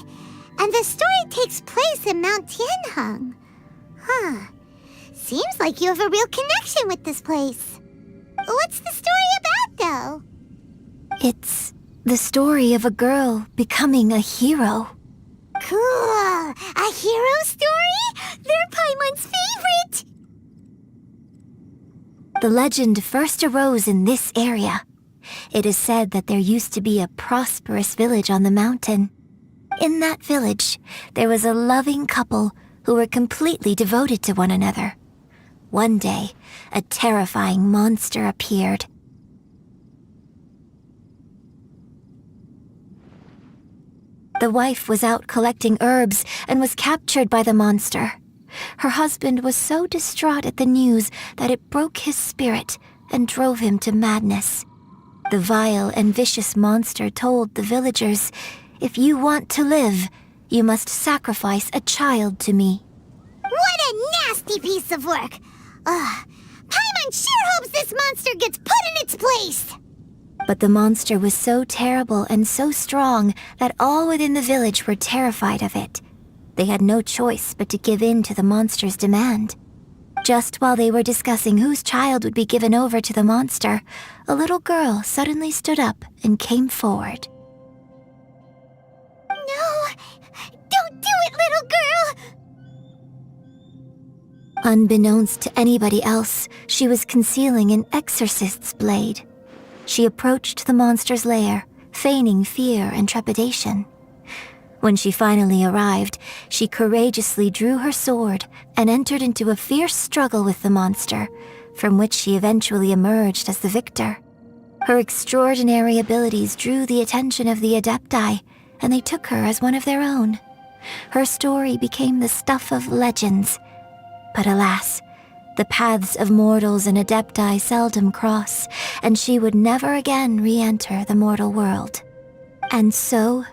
And the story takes place in Mount Tianheng. Huh. Seems like you have a real connection with this place. What's the story about, though? It's the story of a girl becoming a hero. Cool! A hero story? They're Paimon's favorite! The legend first arose in this area. It is said that there used to be a prosperous village on the mountain. In that village, there was a loving couple who were completely devoted to one another. One day, a terrifying monster appeared. The wife was out collecting herbs and was captured by the monster. Her husband was so distraught at the news that it broke his spirit and drove him to madness. The vile and vicious monster told the villagers, "If you want to live, you must sacrifice a child to me." What a nasty piece of work! Paimon sure hopes this monster gets put in its place! But the monster was so terrible and so strong that all within the village were terrified of it. They had no choice but to give in to the monster's demand. Just while they were discussing whose child would be given over to the monster, a little girl suddenly stood up and came forward. No! Don't do it, little girl! Unbeknownst to anybody else, she was concealing an exorcist's blade. She approached the monster's lair, feigning fear and trepidation. When she finally arrived, she courageously drew her sword and entered into a fierce struggle with the monster, from which she eventually emerged as the victor. Her extraordinary abilities drew the attention of the Adepti, and they took her as one of their own. Her story became the stuff of legends. But alas, the paths of mortals and Adepti seldom cross, and she would never again re-enter the mortal world. And so,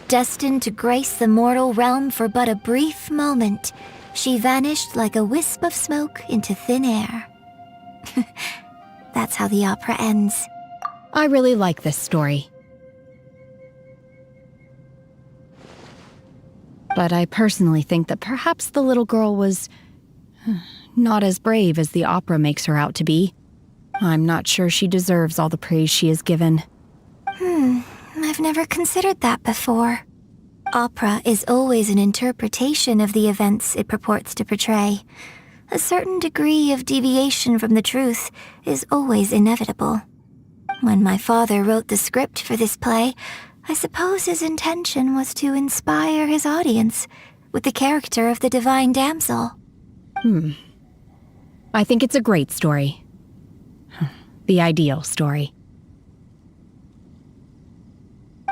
destined to grace the mortal realm for but a brief moment, she vanished like a wisp of smoke into thin air. That's how the opera ends. I really like this story. But I personally think that perhaps the little girl was not as brave as the opera makes her out to be. I'm not sure she deserves all the praise she is given. I've never considered that before. Opera is always an interpretation of the events it purports to portray. A certain degree of deviation from the truth is always inevitable. When my father wrote the script for this play, I suppose his intention was to inspire his audience with the character of the divine damsel. I think it's a great story. The ideal story.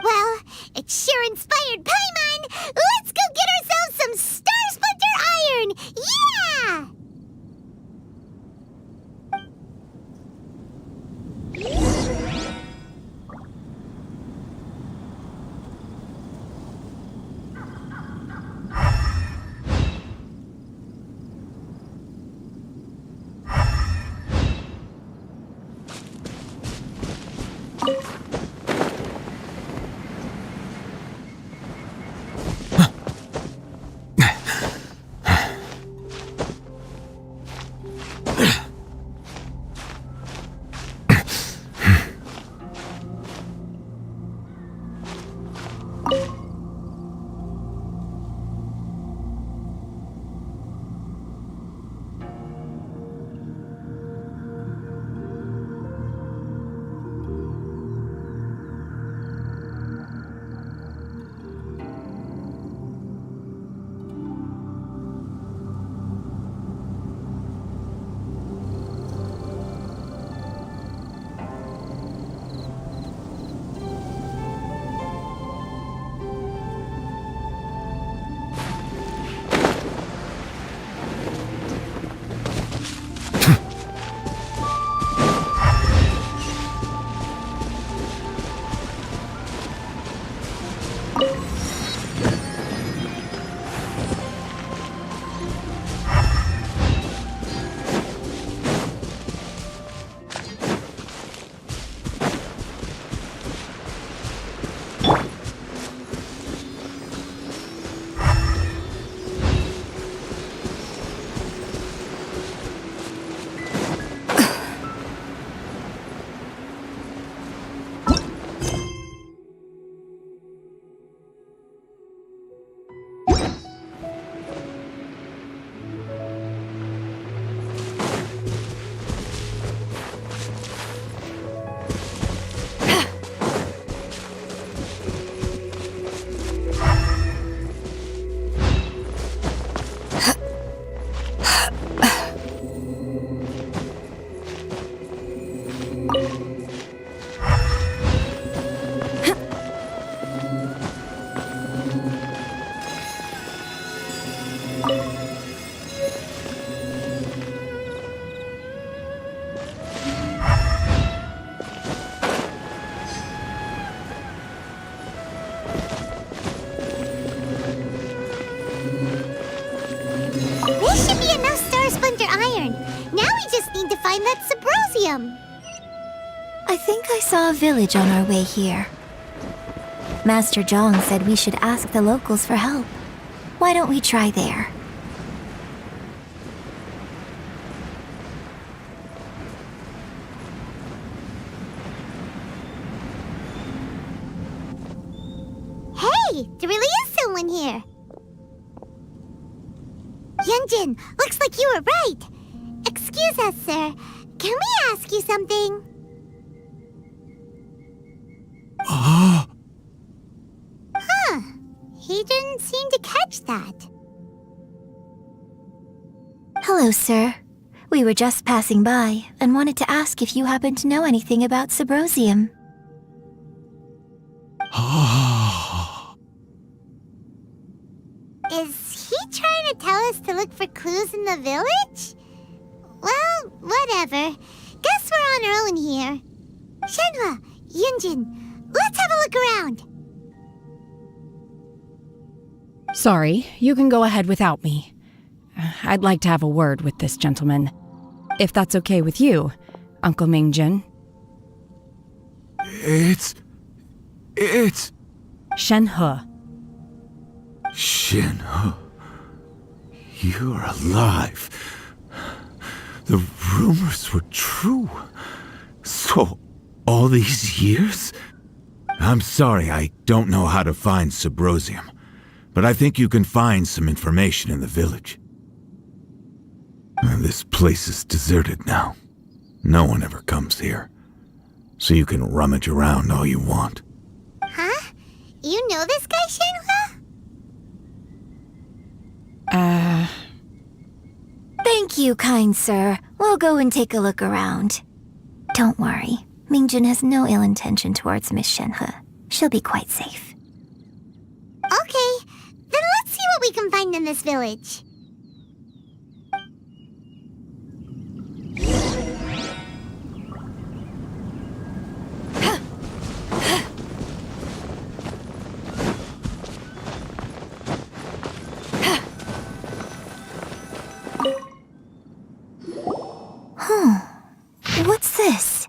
Well, it sure inspired Paimon! Let's go get ourselves some Star Splinter Iron! Yeah! we just need to find that Subrosium. I think I saw a village on our way here. Master Zhang said we should ask the locals for help. Why don't we try there? Hey, there really is someone here. Yunjin, looks like you were right. Excuse us, sir. Can we ask you something? Huh. He didn't seem to catch that. Hello, sir. We were just passing by and wanted to ask if you happen to know anything about Subrosium. Is he trying to tell us to look for clues in the village? Well, whatever. Guess we're on our own here. Shenhua, Yunjin, let's have a look around. Sorry, you can go ahead without me. I'd like to have a word with this gentleman. If that's okay with you, Uncle Mingjin. It's... Shenhe. Shenhe. You're alive. The rumors were true. So, all these years? I'm sorry, I don't know how to find Subrosium, but I think you can find some information in the village. This place is deserted now. No one ever comes here. So you can rummage around all you want. Huh? You know this guy, Shenhua? Thank you, kind sir. We'll go and take a look around. Don't worry. Mingjun has no ill intention towards Miss Shenhe. She'll be quite safe. Okay, then let's see what we can find in this village. What's this?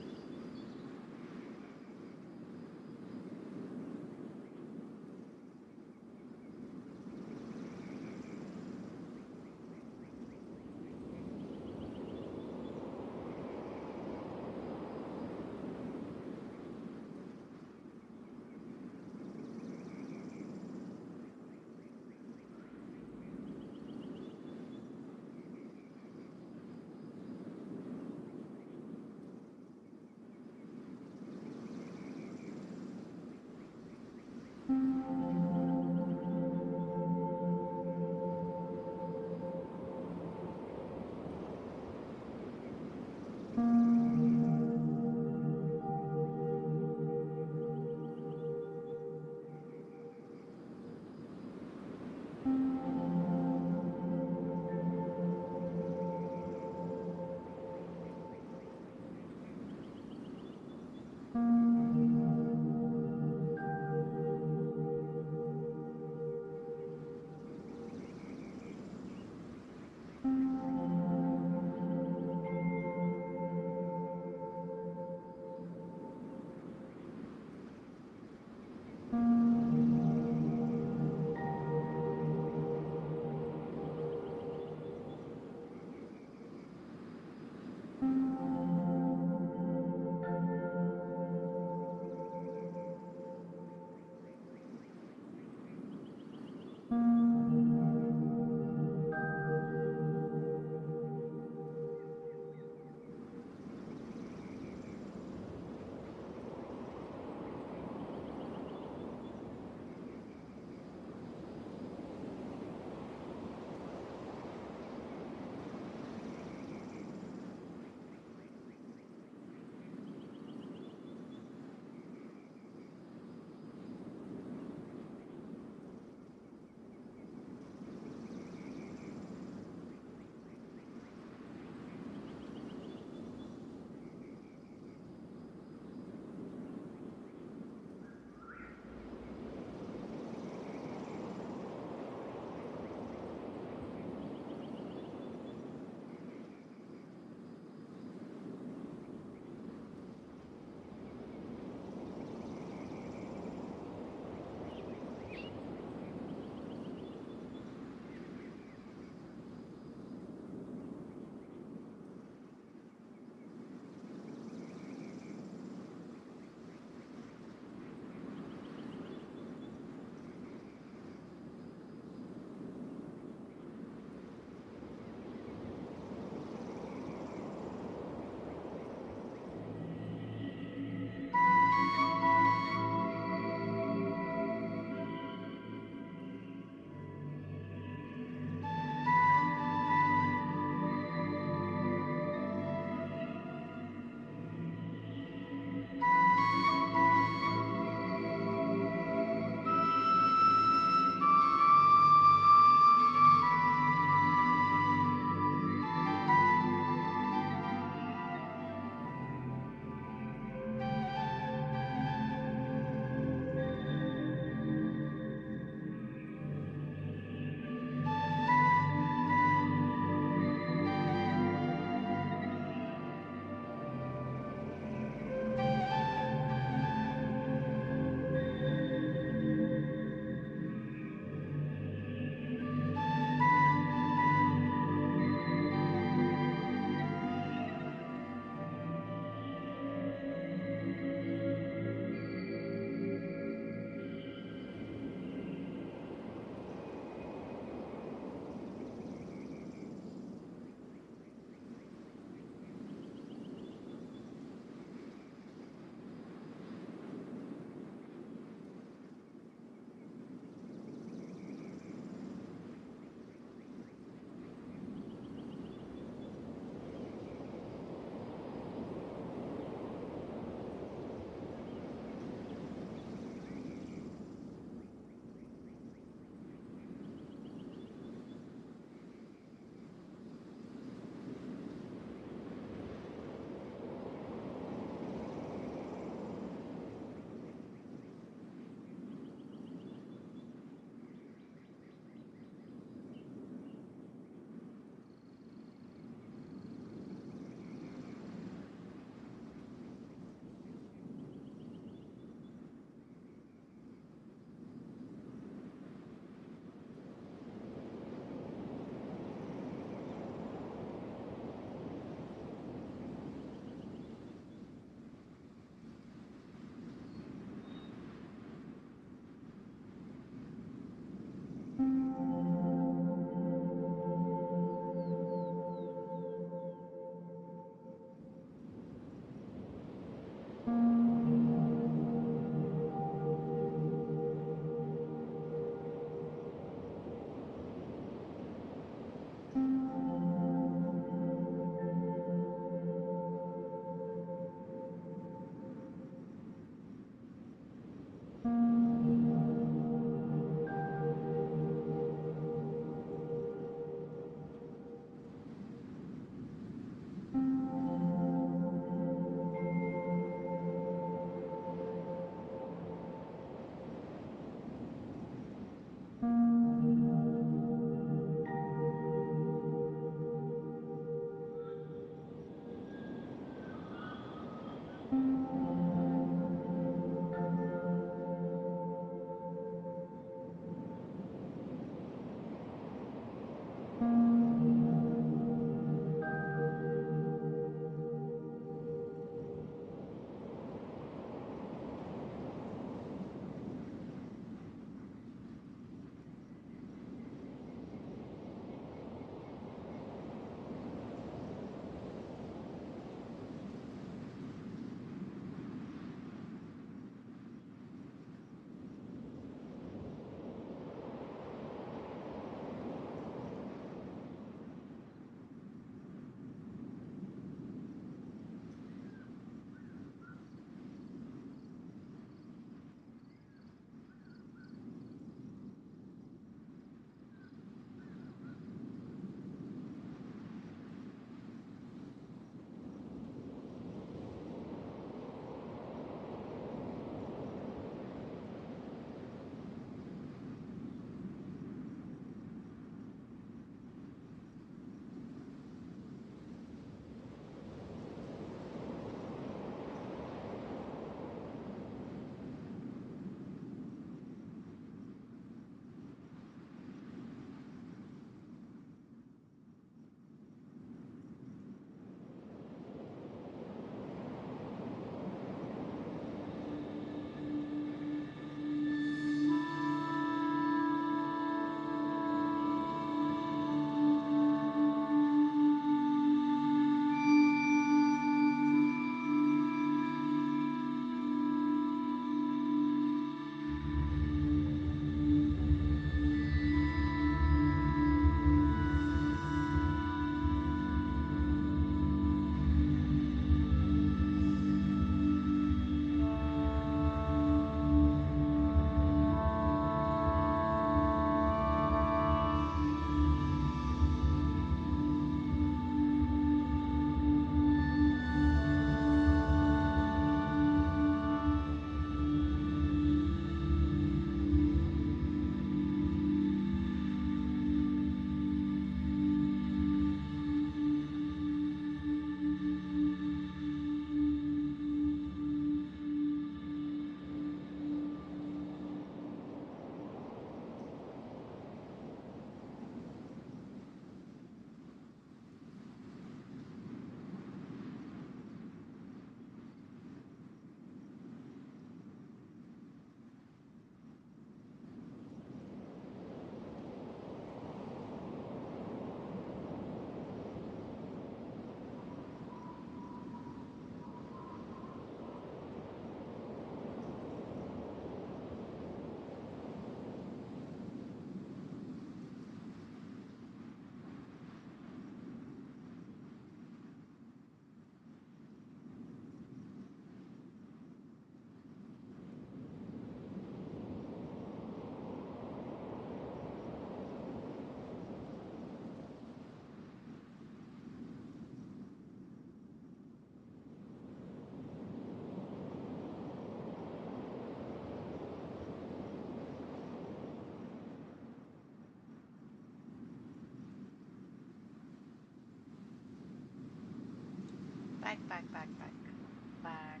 Back.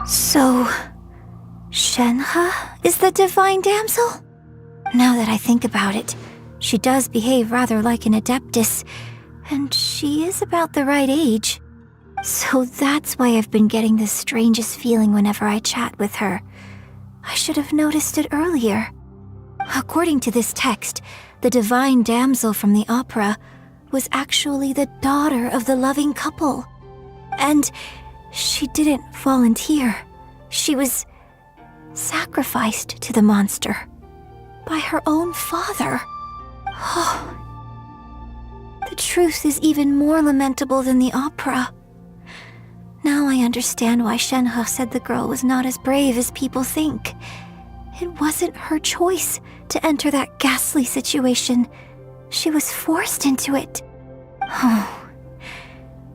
So, Shenhe is the divine damsel? Now that I think about it, she does behave rather like an adeptus, and she is about the right age. So that's why I've been getting the strangest feeling whenever I chat with her. I should have noticed it earlier. According to this text, the divine damsel from the opera was actually the daughter of the loving couple. And she didn't volunteer. She was sacrificed to the monster by her own father. Oh, the truth is even more lamentable than the opera. Now I understand why Shenhe said the girl was not as brave as people think. It wasn't her choice to enter that ghastly situation. She was forced into it. Oh,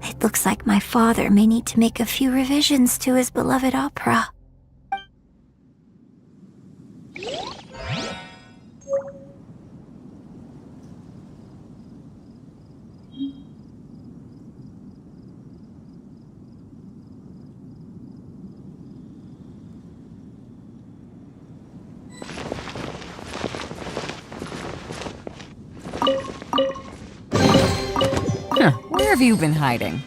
it looks like my father may need to make a few revisions to his beloved opera. Where have you been hiding?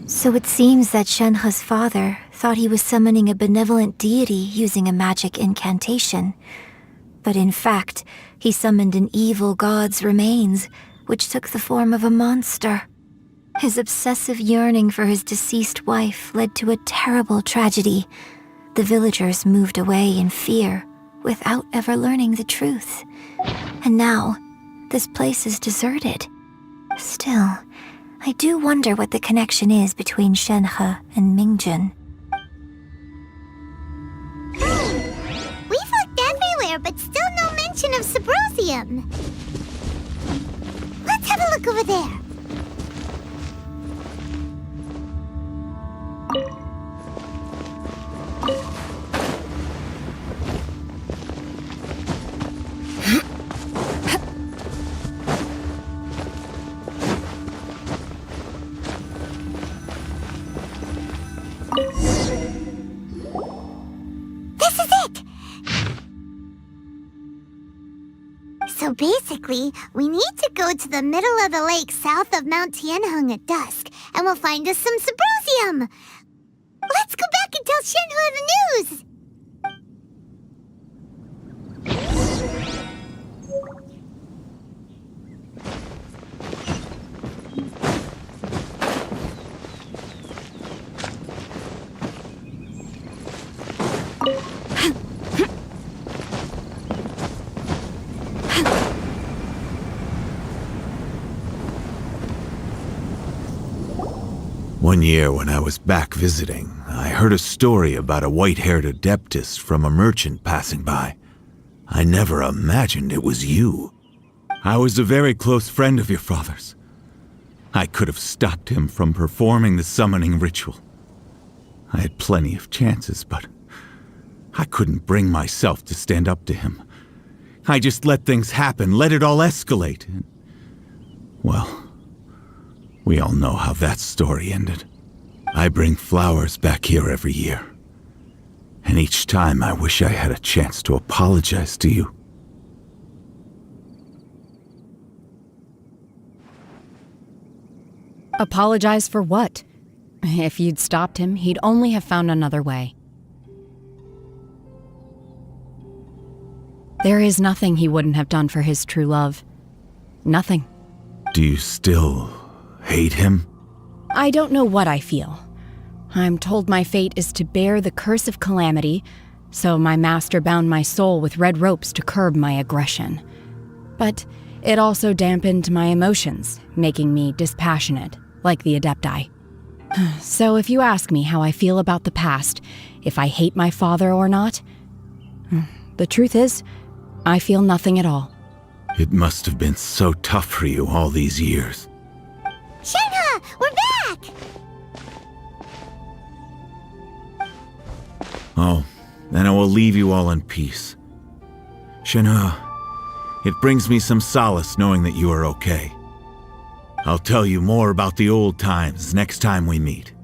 So it seems that Shenhe's father thought he was summoning a benevolent deity using a magic incantation. But in fact, he summoned an evil god's remains, which took the form of a monster. His obsessive yearning for his deceased wife led to a terrible tragedy. The villagers moved away in fear, without ever learning the truth. And now, this place is deserted. Still, I do wonder what the connection is between Shenhe and Mingjun. We've looked everywhere, but still no mention of Sabrosium. Let's have a look over there. So basically, we need to go to the middle of the lake south of Mount Tianheng at dusk, and we'll find us some Sabrosium! Let's go back and tell Shenhe the news! One year when I was back visiting, I heard a story about a white-haired adeptess from a merchant passing by. I never imagined it was you. I was a very close friend of your father's. I could have stopped him from performing the summoning ritual. I had plenty of chances, but I couldn't bring myself to stand up to him. I just let things happen, let it all escalate. And, well, we all know how that story ended. I bring flowers back here every year. And each time I wish I had a chance to apologize to you. Apologize for what? If you'd stopped him, he'd only have found another way. There is nothing he wouldn't have done for his true love. Nothing. Do you still hate him? I don't know what I feel. I'm told my fate is to bear the curse of calamity, so my master bound my soul with red ropes to curb my aggression. But it also dampened my emotions, making me dispassionate, like the Adepti. So if you ask me how I feel about the past, if I hate my father or not, the truth is, I feel nothing at all. It must have been so tough for you all these years. Shenhe, we're back! Oh, then I will leave you all in peace. Shenhe, it brings me some solace knowing that you are okay. I'll tell you more about the old times next time we meet.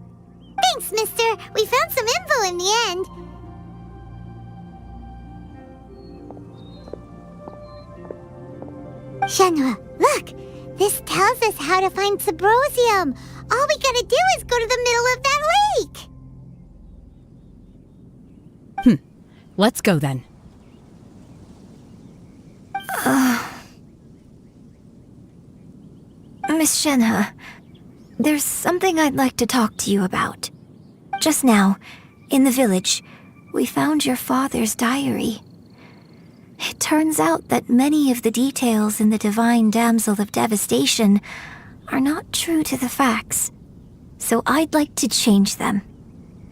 Thanks, mister. We found some info in the end. Shenhe, look! This tells us how to find Sabrosium. All we gotta do is go to the middle of that lake. Let's go then. Miss Shenhe, there's something I'd like to talk to you about. Just now, in the village, we found your father's diary. It turns out that many of the details in the Divine Damsel of Devastation are not true to the facts, so I'd like to change them.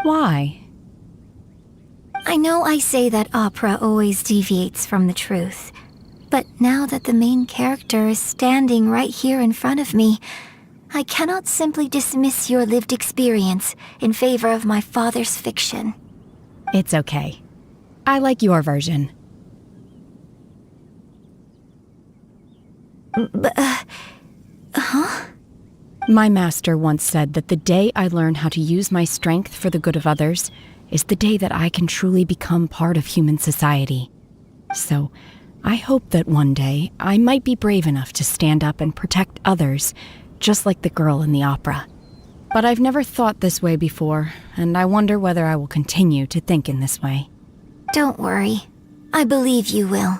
Why? I know I say that opera always deviates from the truth, but now that the main character is standing right here in front of me, I cannot simply dismiss your lived experience in favor of my father's fiction. It's okay. I like your version. Huh? My master once said that the day I learn how to use my strength for the good of others is the day that I can truly become part of human society. So, I hope that one day I might be brave enough to stand up and protect others, just like the girl in the opera. But I've never thought this way before, and I wonder whether I will continue to think in this way. Don't worry. I believe you will.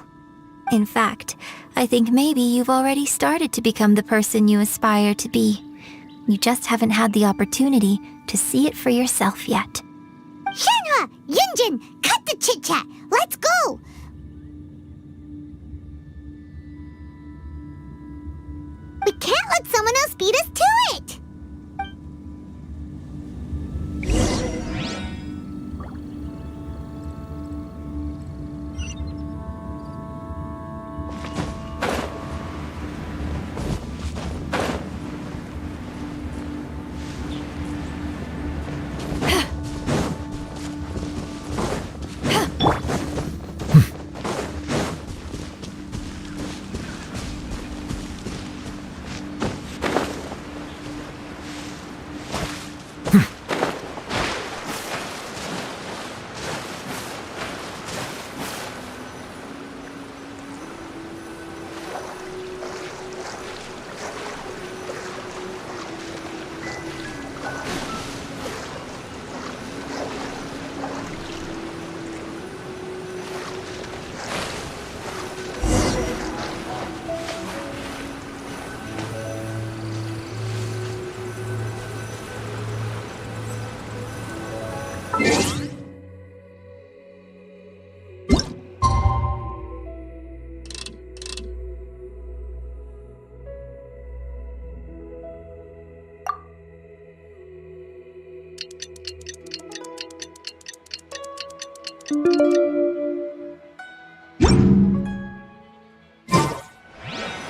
In fact, I think maybe you've already started to become the person you aspire to be. You just haven't had the opportunity to see it for yourself yet. Shenhua! Yunjin! Cut the chit-chat! Let's go! We can't let someone else beat us to it!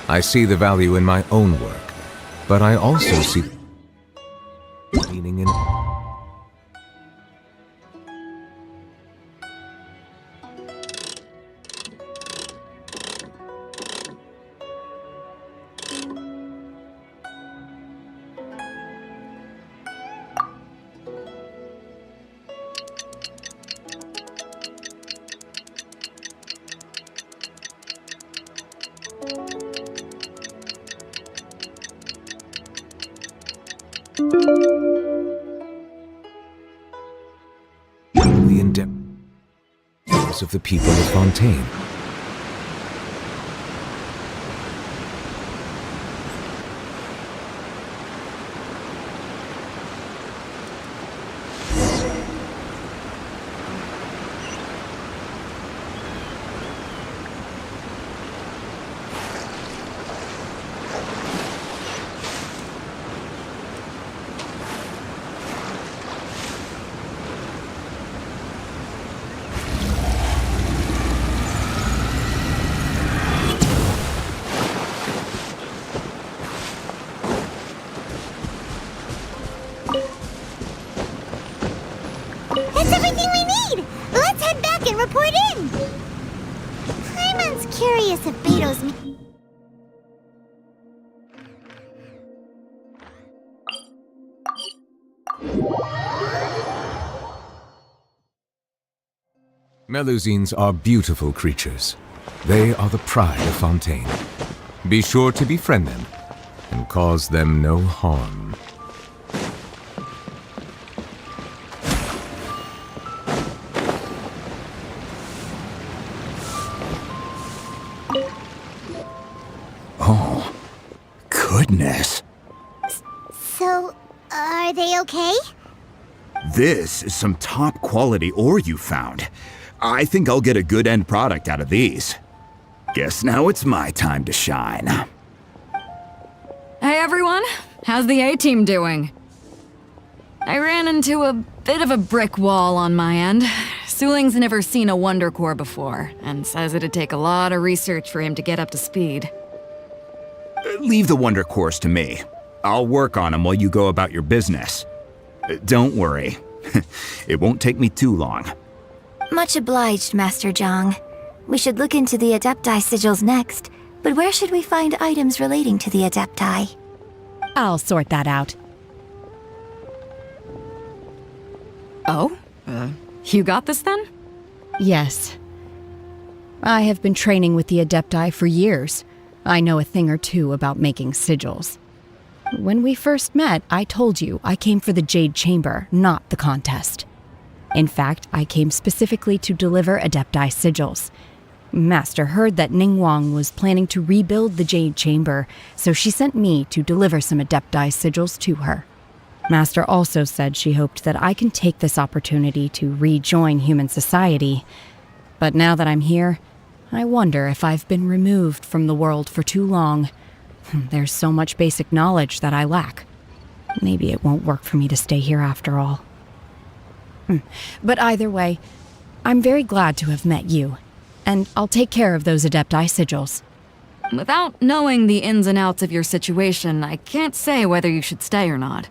I see the value in my own work, but I also see meaning in the in-depth of the people of Fontaine. That's everything we need! Let's head back and report in! Paimon's curious if Beto's... Melusines are beautiful creatures. They are the pride of Fontaine. Be sure to befriend them and cause them no harm. Oh, goodness. So, are they okay? This is some top quality ore you found. I think I'll get a good end product out of these. Guess now it's my time to shine. Hey everyone, how's the A-team doing? I ran into a bit of a brick wall on my end. Suling's never seen a Wonder Core before, and says it'd take a lot of research for him to get up to speed. Leave the Wonder Cores to me. I'll work on them while you go about your business. Don't worry. It won't take me too long. Much obliged, Master Zhang. We should look into the Adepti sigils next, but where should we find items relating to the Adepti? I'll sort that out. Oh? You got this then? Yes. I have been training with the Adepti for years. I know a thing or two about making sigils. When we first met, I told you I came for the Jade Chamber, not the contest. In fact, I came specifically to deliver Adepti sigils. Master heard that Ningguang was planning to rebuild the Jade Chamber, so she sent me to deliver some Adepti sigils to her. Master also said she hoped that I can take this opportunity to rejoin human society. But now that I'm here, I wonder if I've been removed from the world for too long. There's so much basic knowledge that I lack. Maybe it won't work for me to stay here after all. But either way, I'm very glad to have met you, and I'll take care of those Adepti sigils. Without knowing the ins and outs of your situation, I can't say whether you should stay or not.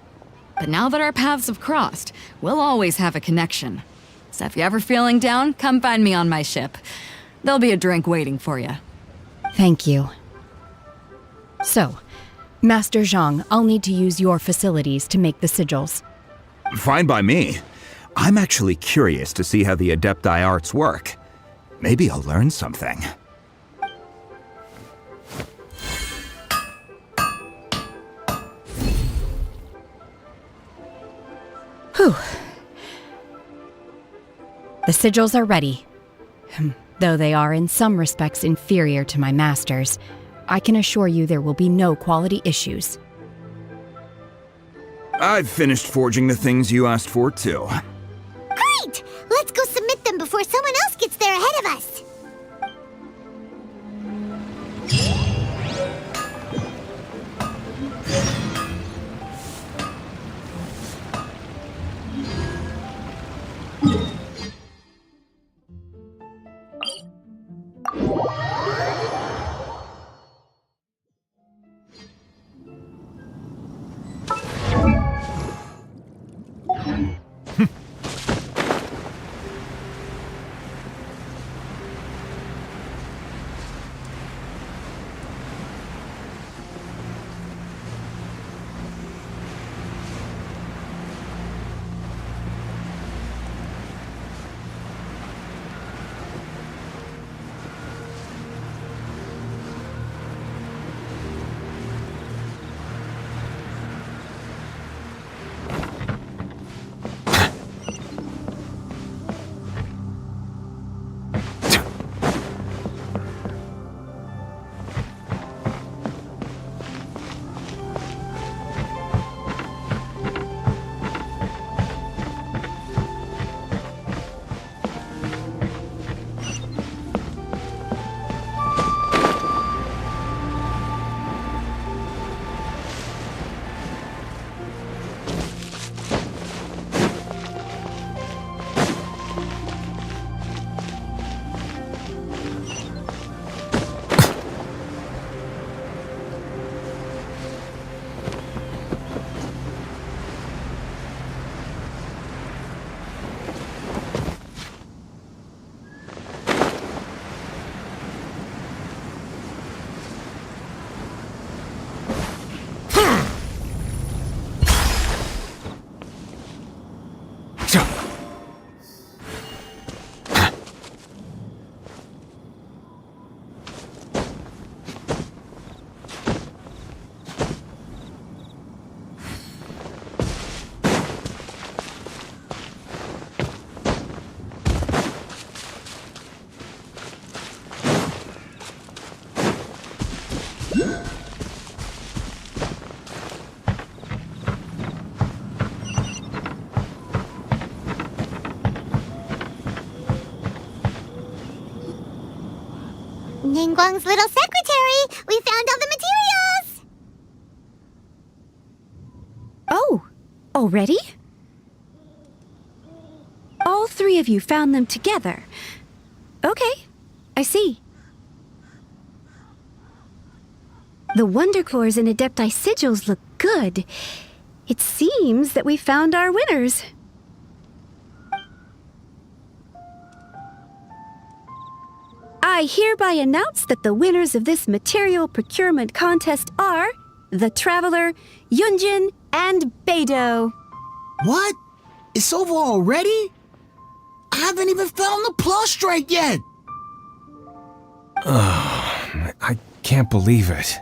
But now that our paths have crossed, we'll always have a connection. So if you're ever feeling down, come find me on my ship. There'll be a drink waiting for you. Thank you. So, Master Zhang, I'll need to use your facilities to make the sigils. Fine by me. I'm actually curious to see how the Adepti arts work. Maybe I'll learn something. Whew. The sigils are ready. Though they are in some respects inferior to my master's, I can assure you there will be no quality issues. I've finished forging the things you asked for, too. Great! Let's go submit them before someone else gets there ahead of us. Ningguang's little secretary! We found all the materials! Oh, already? All three of you found them together. Okay, I see. The Wonder Cores and Adepti sigils look good. It seems that we found our winners. I hereby announce that the winners of this material procurement contest are the Traveler, Yunjin, and Beidou. What? It's over already? I haven't even found the Plustrite yet! I can't believe it.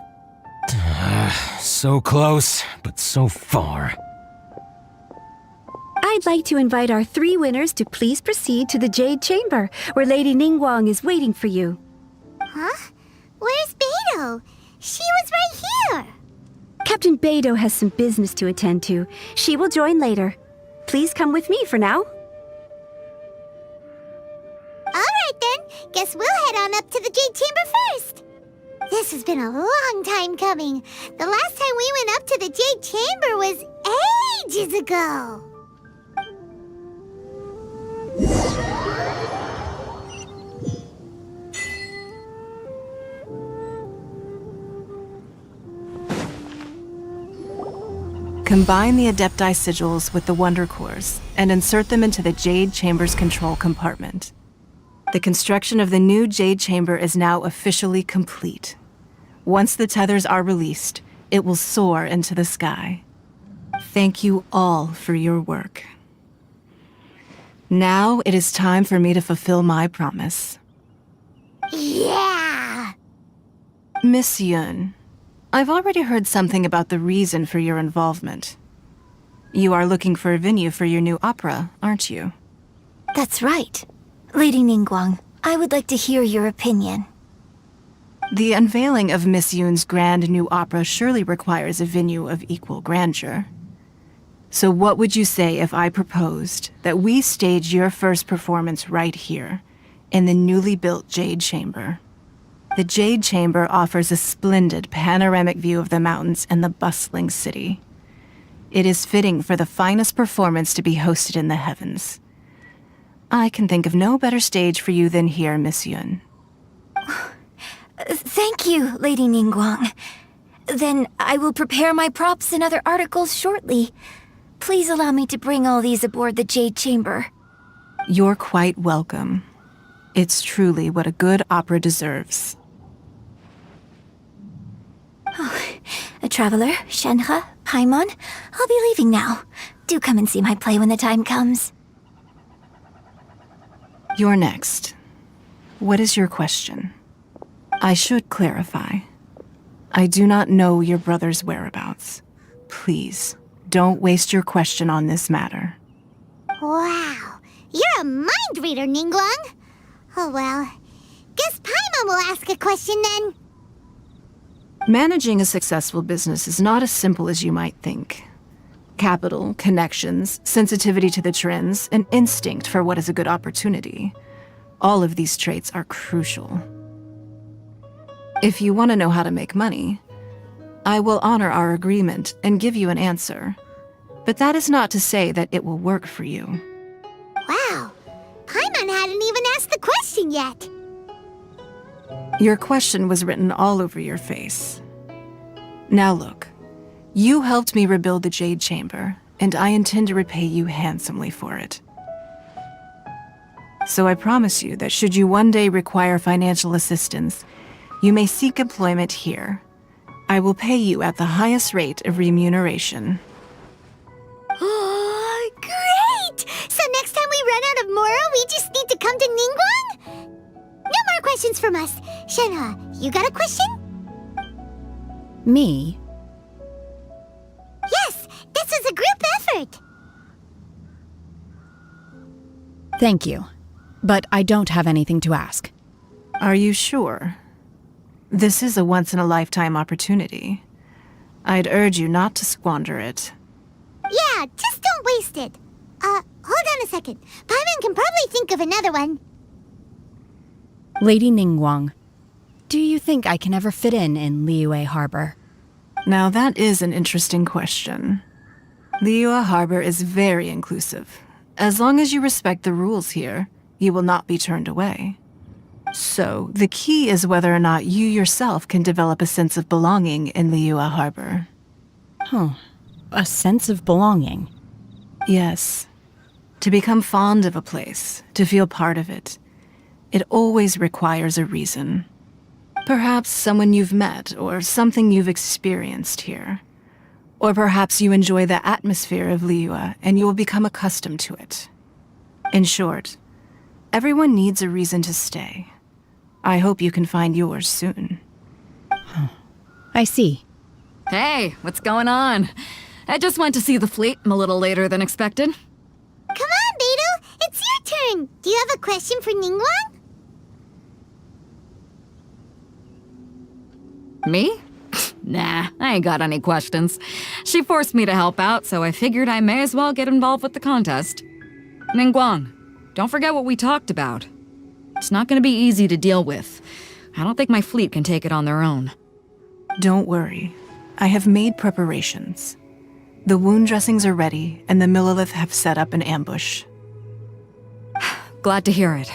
So close, but so far. I'd like to invite our three winners to please proceed to the Jade Chamber, where Lady Ningguang is waiting for you. Huh? Where's Beto? She was right here. Captain Beto has some business to attend to. She will join later. Please come with me for now. Alright then, guess we'll head on up to the Jade Chamber first. This has been a long time coming. The last time we went up to the Jade Chamber was ages ago. Combine the Adepti sigils with the Wonder Cores and insert them into the Jade Chamber's control compartment. The construction of the new Jade Chamber is now officially complete. Once the tethers are released, it will soar into the sky. Thank you all for your work. Now it is time for me to fulfill my promise. Yeah! Miss Yun, I've already heard something about the reason for your involvement. You are looking for a venue for your new opera, aren't you? That's right. Lady Ningguang, I would like to hear your opinion. The unveiling of Miss Yun's grand new opera surely requires a venue of equal grandeur. So what would you say if I proposed that we stage your first performance right here, in the newly built Jade Chamber? The Jade Chamber offers a splendid panoramic view of the mountains and the bustling city. It is fitting for the finest performance to be hosted in the heavens. I can think of no better stage for you than here, Miss Yun. Thank you, Lady Ningguang. Then I will prepare my props and other articles shortly. Please allow me to bring all these aboard the Jade Chamber. You're quite welcome. It's truly what a good opera deserves. A traveler, Shenhe, Paimon, I'll be leaving now. Do come and see my play when the time comes. You're next. What is your question? I should clarify. I do not know your brother's whereabouts. Please, don't waste your question on this matter. Wow, you're a mind reader, Ningguang. Oh well, guess Paimon will ask a question then. Managing a successful business is not as simple as you might think. Capital, connections, sensitivity to the trends, and instinct for what is a good opportunity. All of these traits are crucial. If you want to know how to make money, I will honor our agreement and give you an answer. But that is not to say that it will work for you. Wow, Paimon hadn't even asked the question yet. Your question was written all over your face. Now look. You helped me rebuild the Jade Chamber, and I intend to repay you handsomely for it. So I promise you that should you one day require financial assistance, you may seek employment here. I will pay you at the highest rate of remuneration. Oh, great! So next time we run out of Moro, we just need to come to Ningguang? No more questions from us. Shenhe, you got a question? Me? Yes, this is a group effort. Thank you. But I don't have anything to ask. Are you sure? This is a once-in-a-lifetime opportunity. I'd urge you not to squander it. Yeah, just don't waste it. Hold on a second. Paimon can probably think of another one. Lady Ningguang, do you think I can ever fit in Liyue Harbor? Now that is an interesting question. Liyue Harbor is very inclusive. As long as you respect the rules here, you will not be turned away. So, the key is whether or not you yourself can develop a sense of belonging in Liyue Harbor. Huh. A sense of belonging? Yes. To become fond of a place, to feel part of it, it always requires a reason. Perhaps someone you've met, or something you've experienced here. Or perhaps you enjoy the atmosphere of Liyue and you will become accustomed to it. In short, everyone needs a reason to stay. I hope you can find yours soon. I see. Hey, what's going on? I just went to see the fleet. I'm a little later than expected. Come on, Beto. It's your turn. Do you have a question for Ningguang? Me? Nah, I ain't got any questions. She forced me to help out, so I figured I may as well get involved with the contest. Ningguang, don't forget what we talked about. It's not gonna be easy to deal with. I don't think my fleet can take it on their own. Don't worry. I have made preparations. The wound dressings are ready, and the Millelith have set up an ambush. Glad to hear it.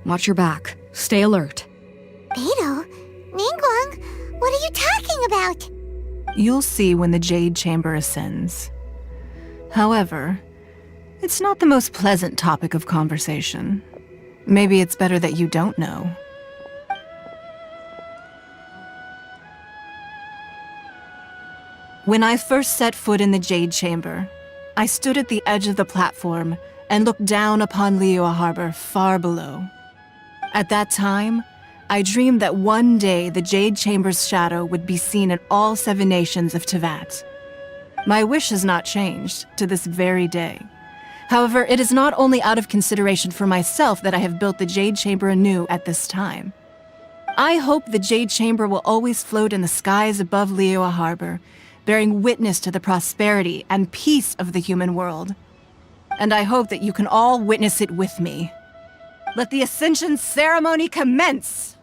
Watch your back. Stay alert. Beidou? Ningguang? What are you talking about? You'll see when the Jade Chamber ascends. However, it's not the most pleasant topic of conversation. Maybe it's better that you don't know. When I first set foot in the Jade Chamber, I stood at the edge of the platform and looked down upon Liyue Harbor far below. At that time, I dreamed that one day the Jade Chamber's shadow would be seen in all 7 nations of Teyvat. My wish has not changed to this very day. However, it is not only out of consideration for myself that I have built the Jade Chamber anew at this time. I hope the Jade Chamber will always float in the skies above Liyue Harbor, bearing witness to the prosperity and peace of the human world. And I hope that you can all witness it with me. Let the Ascension ceremony commence!